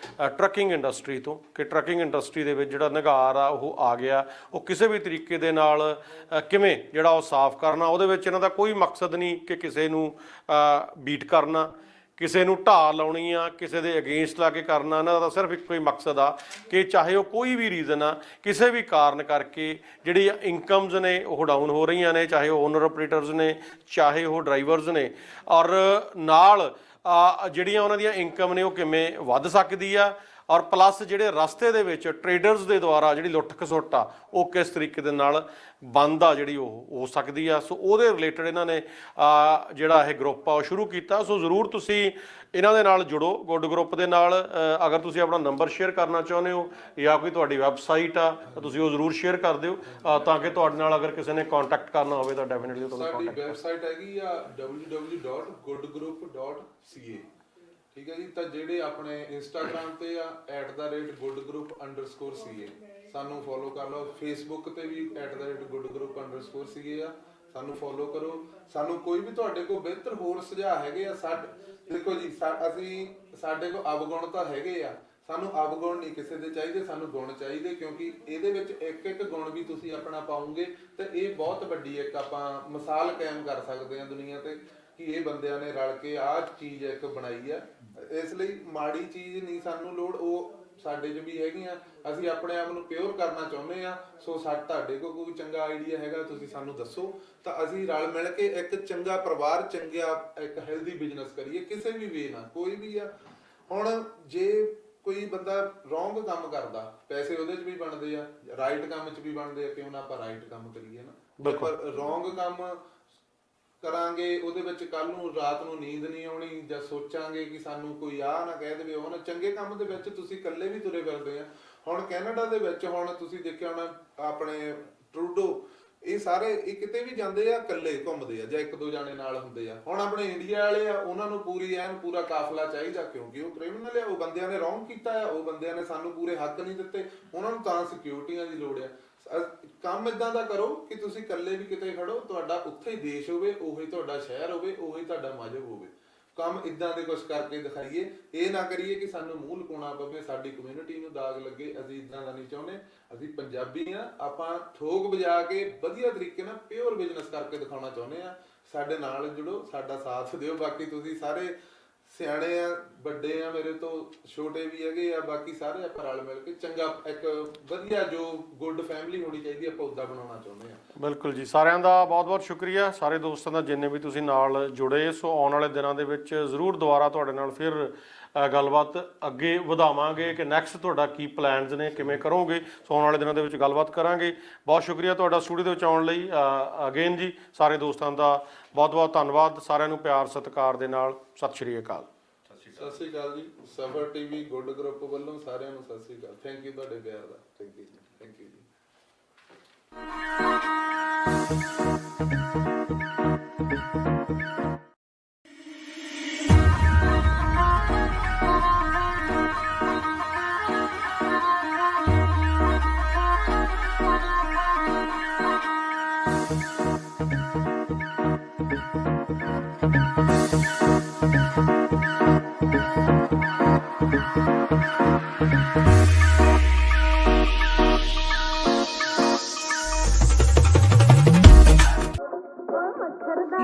ਟਰੱਕਿੰਗ ਇੰਡਸਟਰੀ ਤੋਂ ਕਿ ਟਰੱਕਿੰਗ ਇੰਡਸਟਰੀ ਦੇ ਵਿੱਚ ਜਿਹੜਾ ਨਿਗਾਰ ਆ ਉਹ ਆ ਗਿਆ, ਉਹ ਕਿਸੇ ਵੀ ਤਰੀਕੇ ਦੇ ਨਾਲ ਕਿਵੇਂ ਜਿਹੜਾ ਉਹ ਸਾਫ਼ ਕਰਨਾ, ਉਹਦੇ ਵਿੱਚ ਇਹਨਾਂ ਦਾ ਕੋਈ ਮਕਸਦ ਨਹੀਂ ਕਿ ਕਿਸੇ ਨੂੰ ਬੀਟ ਕਰਨਾ, ਕਿਸੇ ਨੂੰ ਢਾਹ ਲਾਉਣੀ ਆ, ਕਿਸੇ ਦੇ ਅਗੇਂਸਟ ਲਾ ਕੇ ਕਰਨਾ। ਇਹਨਾਂ ਦਾ ਸਿਰਫ ਇੱਕੋ ਹੀ ਮਕਸਦ ਆ ਕਿ ਚਾਹੇ ਉਹ ਕੋਈ ਵੀ ਰੀਜ਼ਨ ਆ ਕਿਸੇ ਵੀ ਕਾਰਨ ਕਰਕੇ ਜਿਹੜੀ ਇਨਕਮਸ ਨੇ ਉਹ ਡਾਊਨ ਹੋ ਰਹੀਆਂ ਨੇ, ਚਾਹੇ ਉਹ ਓਨਰ ਆਪਰੇਟਰਸ ਨੇ ਚਾਹੇ ਉਹ ਡਰਾਈਵਰਸ ਨੇ, ਔਰ ਨਾਲ ਜਿਹੜੀਆਂ ਉਹਨਾਂ ਦੀਆਂ ਇਨਕਮ ਨੇ ਉਹ ਕਿਵੇਂ ਵੱਧ ਸਕਦੀ ਆ, ਔਰ ਪਲੱਸ ਜਿਹੜੇ ਰਸਤੇ ਦੇ ਵਿੱਚ ਟਰੇਡਰਸ ਦੇ ਦੁਆਰਾ ਜਿਹੜੀ ਲੁੱਟ ਖਸੁੱਟ ਆ ਉਹ ਕਿਸ ਤਰੀਕੇ ਦੇ ਨਾਲ ਬੰਦ ਆ ਜਿਹੜੀ ਉਹ ਹੋ ਸਕਦੀ ਆ। ਸੋ ਉਹਦੇ ਰਿਲੇਟਡ ਇਹਨਾਂ ਨੇ ਜਿਹੜਾ ਇਹ ਗਰੁੱਪ ਆ ਉਹ ਸ਼ੁਰੂ ਕੀਤਾ। ਸੋ ਜ਼ਰੂਰ ਤੁਸੀਂ ਇਹਨਾਂ ਦੇ ਨਾਲ ਜੁੜੋ ਗੁੱਡ ਗਰੁੱਪ ਦੇ ਨਾਲ। ਅਗਰ ਤੁਸੀਂ ਆਪਣਾ ਨੰਬਰ ਸ਼ੇਅਰ ਕਰਨਾ ਚਾਹੁੰਦੇ ਹੋ ਜਾਂ ਕੋਈ ਤੁਹਾਡੀ ਵੈਬਸਾਈਟ ਆ ਤਾਂ ਤੁਸੀਂ ਉਹ ਜ਼ਰੂਰ ਸ਼ੇਅਰ ਕਰ ਦਿਓ ਤਾਂ ਕਿ ਤੁਹਾਡੇ ਨਾਲ ਅਗਰ ਕਿਸੇ ਨੇ ਕੰਟੈਕਟ ਕਰਨਾ ਹੋਵੇ ਤਾਂ ਡੈਫੀਨਿਟਲੀ ਤੁਹਾਨੂੰ ਸਾਡੀ ਵੈਬਸਾਈਟ ਹੈਗੀ ਆ www.goodgroup.ca, ਠੀਕ ਹੈ ਜੀ। ਤਾਂ ਜਿਹੜੇ ਆਪਣੇ ਇੰਸਟਾਗ੍ਰਾਮ ਤੇ ਆ @goodgroup_ca ਸਾਨੂੰ ਫੋਲੋ ਕਰ ਲਓ, ਫੇਸਬੁੱਕ ਤੇ ਵੀ @goodgroup_ca ਆ, ਸਾਨੂੰ ਫੋਲੋ ਕਰੋ। ਸਾਨੂੰ ਕੋਈ ਵੀ ਤੁਹਾਡੇ ਕੋਲ ਬਿਹਤਰ ਹੋਰ ਸੁਝਾਅ ਹੈਗੇ ਆ ਦੇਖੋ ਜੀ ਅਸੀਂ ਸਾਡੇ ਕੋਲ ਅਵਗੁਣ ਤਾਂ ਹੈਗੇ ਆ, ਸਾਨੂੰ ਅਵਗੁਣ ਨਹੀਂ ਕਿਸੇ ਦੇ ਚਾਹੀਦੇ, ਸਾਨੂੰ ਗੁਣ ਚਾਹੀਦੇ ਕਿਉਂਕਿ ਇਹਦੇ ਵਿੱਚ ਇੱਕ ਇੱਕ ਗੁਣ ਵੀ ਤੁਸੀਂ ਆਪਣਾ ਪਾਉਂਗੇ ਤੇ ਇਹ ਬਹੁਤ ਵੱਡੀ ਇੱਕ ਆਪਾਂ ਮਿਸਾਲ ਕਾਇਮ ਕਰ ਸਕਦੇ ਆ ਦੁਨੀਆ ਤੇ ਕਿ ਇਹ ਬੰਦਿਆਂ ਨੇ ਰਲ ਕੇ ਆਹ ਚੀਜ਼ ਇੱਕ ਬਣਾਈ ਆ। ਇਸ ਲਈ ਮਾੜੀ ਚੀਜ਼ ਨਹੀਂ ਸਾਨੂੰ ਲੋੜ, ਉਹ ਸਾਡੇ 'ਚ ਵੀ ਹੈਗੀਆਂ, ਅਸੀਂ ਆਪਣੇ ਆਪ ਨੂੰ ਪਿਓਰ ਕਰਨਾ ਚਾਹੁੰਦੇ ਆ। ਸੋ ਤੁਹਾਡੇ ਕੋਲ ਕੋਈ ਚੰਗਾ ਆਈਡੀਆ ਹੈਗਾ ਤੁਸੀਂ ਸਾਨੂੰ ਦੱਸੋ ਤਾਂ ਅਸੀਂ ਰਲ ਮਿਲ ਕੇ ਇੱਕ ਚੰਗਾ ਪਰਿਵਾਰ ਚੰਗਾ ਇੱਕ ਹੈਲਦੀ ਬਿਜ਼ਨਸ ਕਰੀਏ ਕਿਸੇ ਵੀ ਵੇ ਨਾਲ, ਕੋਈ ਵੀ ਆ। ਹੁਣ ਜੇ ਕੋਈ ਬੰਦਾ ਰੋਂਗ ਕੰਮ ਕਰਦਾ ਪੈਸੇ ਉਹਦੇ 'ਚ ਵੀ ਬਣਦੇ ਆ, ਰਾਈਟ ਕੰਮ 'ਚ ਵੀ ਬਣਦੇ ਆ, ਕਿਉਂ ਨਾ ਆਪਾਂ ਰਾਈਟ ਕੰਮ ਕਰੀਏ ਨਾ। ਪਰ ਰੋਂਗ ਕੰਮ ਕਰਾਂਗੇ ਉਹਦੇ ਵਿੱਚ ਕੱਲ ਨੂੰ ਰਾਤ ਨੂੰ ਨੀਂਦ ਨਹੀਂ ਆਉਣੀ ਜਾਂ ਸੋਚਾਂਗੇ ਕਿ ਸਾਨੂੰ ਕੋਈ ਆਹ ਨਾ ਕਹਿ ਦੇਵੇ ਉਹ ਨਾ। ਚੰਗੇ ਕੰਮ ਦੇ ਵਿੱਚ ਤੁਸੀਂ ਇਕੱਲੇ ਵੀ ਤੁਰੇ ਫਿਰਦੇ ਆ। ਹੁਣ ਕੈਨੇਡਾ ਦੇ ਵਿੱਚ ਹੁਣ ਤੁਸੀਂ ਦੇਖਿਆ ਹੋਣਾ ਆਪਣੇ ਟਰੂਡੋ ਇਹ ਸਾਰੇ ਇਹ ਕਿਤੇ ਵੀ ਜਾਂਦੇ ਆ ਇਕੱਲੇ ਘੁੰਮਦੇ ਆ ਜਾਂ ਇੱਕ ਦੋ ਜਾਣੇ ਨਾਲ ਹੁੰਦੇ ਆ। ਹੁਣ ਆਪਣੇ ਇੰਡੀਆ ਵਾਲੇ ਆ ਉਹਨਾਂ ਨੂੰ ਪੂਰਾ ਕਾਫਲਾ ਚਾਹੀਦਾ ਕਿਉਂਕਿ ਉਹ ਕ੍ਰਿਮੀਨਲ ਆ, ਉਹ ਬੰਦਿਆਂ ਨੇ ਰੌਂਗ ਕੀਤਾ ਆ, ਉਹ ਬੰਦਿਆਂ ਨੇ ਸਾਨੂੰ ਪੂਰੇ ਹੱਕ ਨਹੀਂ ਦਿੱਤੇ, ਉਹਨਾਂ ਨੂੰ ਤਾਂ ਸਿਕਿਉਰਟੀਆਂ ਦੀ ਲੋੜ ਆ। ਕੰਮ ਇਦਾਂ ਦਾ ਕਰੋ ਕਿ ਤੁਸੀਂ ਇਕੱਲੇ ਵੀ ਕਿਤੇ ਖੜੋ, ਤੁਹਾਡਾ ਉੱਥੇ ਹੀ ਦੇਸ਼ ਹੋਵੇ, ਉਹੀ ਤੁਹਾਡਾ ਸ਼ਹਿਰ ਹੋਵੇ, ਉਹੀ ਤੁਹਾਡਾ ਮਜ਼ਹਬ ਹੋਵੇ। ਕੰਮ ਇਦਾਂ ਦੇ ਕੁਝ ਕਰਕੇ ਦਿਖਾਈਏ, ਇਹ ਨਾ ਕਰੀਏ ਕਿ ਸਾਨੂੰ ਮੂੰਹ ਲੁਕਾਉਣਾ ਪਵੇ, ਸਾਡੀ ਕਮਿਊਨਿਟੀ ਨੂੰ ਦਾਗ ਲੱਗੇ। ਅਸੀਂ ਇਦਾਂ ਦਾ ਨਹੀਂ ਚਾਹੁੰਦੇ। ਅਸੀਂ ਪੰਜਾਬੀ ਆ, ਆਪਾਂ ਠੋਕ ਵਜਾ ਕੇ ਵਧੀਆ ਤਰੀਕੇ ਨਾਲ ਪਿਓਰ ਬਿਜ਼ਨਸ ਕਰਕੇ ਦਿਖਾਉਣਾ ਚਾਹੁੰਦੇ ਆ। ਸਾਡੇ ਨਾਲ ਜੁੜੋ, ਸਾਡਾ ਸਾਥ ਦਿਓ। ਬਾਕੀ ਤੁਸੀਂ ਸਾਰੇ ਸਿਆਣੇ ਆ, ਵੱਡੇ ਆ, ਮੇਰੇ ਤੋਂ ਛੋਟੇ ਵੀ ਹੈਗੇ ਆ, ਬਾਕੀ ਸਾਰੇ ਆਪਾਂ ਰਲ ਮਿਲ ਕੇ ਚੰਗਾ ਇੱਕ ਵਧੀਆ ਜੋ ਗੁੱਡ ਫੈਮਿਲੀ ਹੋਣੀ ਚਾਹੀਦੀ ਆਪਾਂ ਉੱਦਾਂ ਬਣਾਉਣਾ ਚਾਹੁੰਦੇ ਆ। ਬਿਲਕੁਲ ਜੀ, ਸਾਰਿਆਂ ਦਾ ਬਹੁਤ-ਬਹੁਤ ਸ਼ੁਕਰੀਆ, ਸਾਰੇ ਦੋਸਤਾਂ ਦਾ ਜਿੰਨੇ ਵੀ ਤੁਸੀਂ ਨਾਲ ਜੁੜੇ। ਸੋ ਆਉਣ ਵਾਲੇ ਦਿਨਾਂ ਦੇ ਵਿੱਚ ਜ਼ਰੂਰ ਦੁਬਾਰਾ ਤੁਹਾਡੇ ਨਾਲ ਫਿਰ ਗੱਲਬਾਤ ਅੱਗੇ ਵਧਾਵਾਂਗੇ ਕਿ ਨੈਕਸਟ ਤੁਹਾਡਾ ਕੀ ਪਲਾਨਸ ਨੇ, ਕਿਵੇਂ ਕਰੋਗੇ। ਸੋ ਆਉਣ ਵਾਲੇ ਦਿਨਾਂ ਦੇ ਵਿੱਚ ਗੱਲਬਾਤ ਕਰਾਂਗੇ। ਬਹੁਤ ਸ਼ੁਕਰੀਆ ਤੁਹਾਡਾ ਸਟੂਡੀਓ ਦੇ ਵਿੱਚ ਆਉਣ ਲਈ ਅਗੇਨ ਜੀ। ਸਾਰੇ ਦੋਸਤਾਂ ਦਾ ਬਹੁਤ-ਬਹੁਤ ਧੰਨਵਾਦ। ਸਾਰਿਆਂ ਨੂੰ ਪਿਆਰ ਸਤਿਕਾਰ ਦੇ ਨਾਲ ਸਤਿ ਸ਼੍ਰੀ ਅਕਾਲ। ਸਤਿ ਸ਼੍ਰੀ ਅਕਾਲ ਜੀ। ਸਫਰ ਟੀਵੀ ਗੁੱਡ ਗਰੁੱਪ ਵੱਲੋਂ ਸਾਰਿਆਂ ਨੂੰ ਸਤਿ ਸ਼੍ਰੀ ਅਕਾਲ। ਥੈਂਕ ਯੂ ਤੁਹਾਡੇ ਪਿਆਰ ਦਾ। ਥੈਂਕ ਯੂ ਜੀ, ਥੈਂਕ ਯੂ ਜੀ।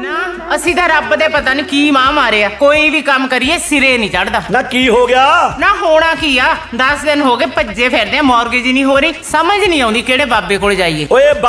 ਨਾ ਅਸੀਂ ਤਾਂ ਰੱਬ ਦੇ ਪਤਾ ਨਹੀਂ ਕੀ ਮਾਂ ਮਾਰਿਆ, ਕੋਈ ਵੀ ਕੰਮ ਕਰੀਏ ਸਿਰੇ ਨਹੀਂ ਚੜਦਾ। ਨਾ ਕੀ ਹੋ ਗਿਆ? ਨਾ ਹੋਣਾ ਕੀ ਆ, 10 ਦਿਨ ਹੋ ਗਏ ਭੱਜੇ ਫਿਰਦੇ ਆ, ਮੌਰਗੇਜ ਹੀ ਨਹੀਂ ਹੋ ਰਹੀ, ਸਮਝ ਨਹੀਂ ਆਉਂਦੀ ਕਿਹੜੇ ਬਾਬੇ ਕੋਲ ਜਾਈਏ। ਓਏ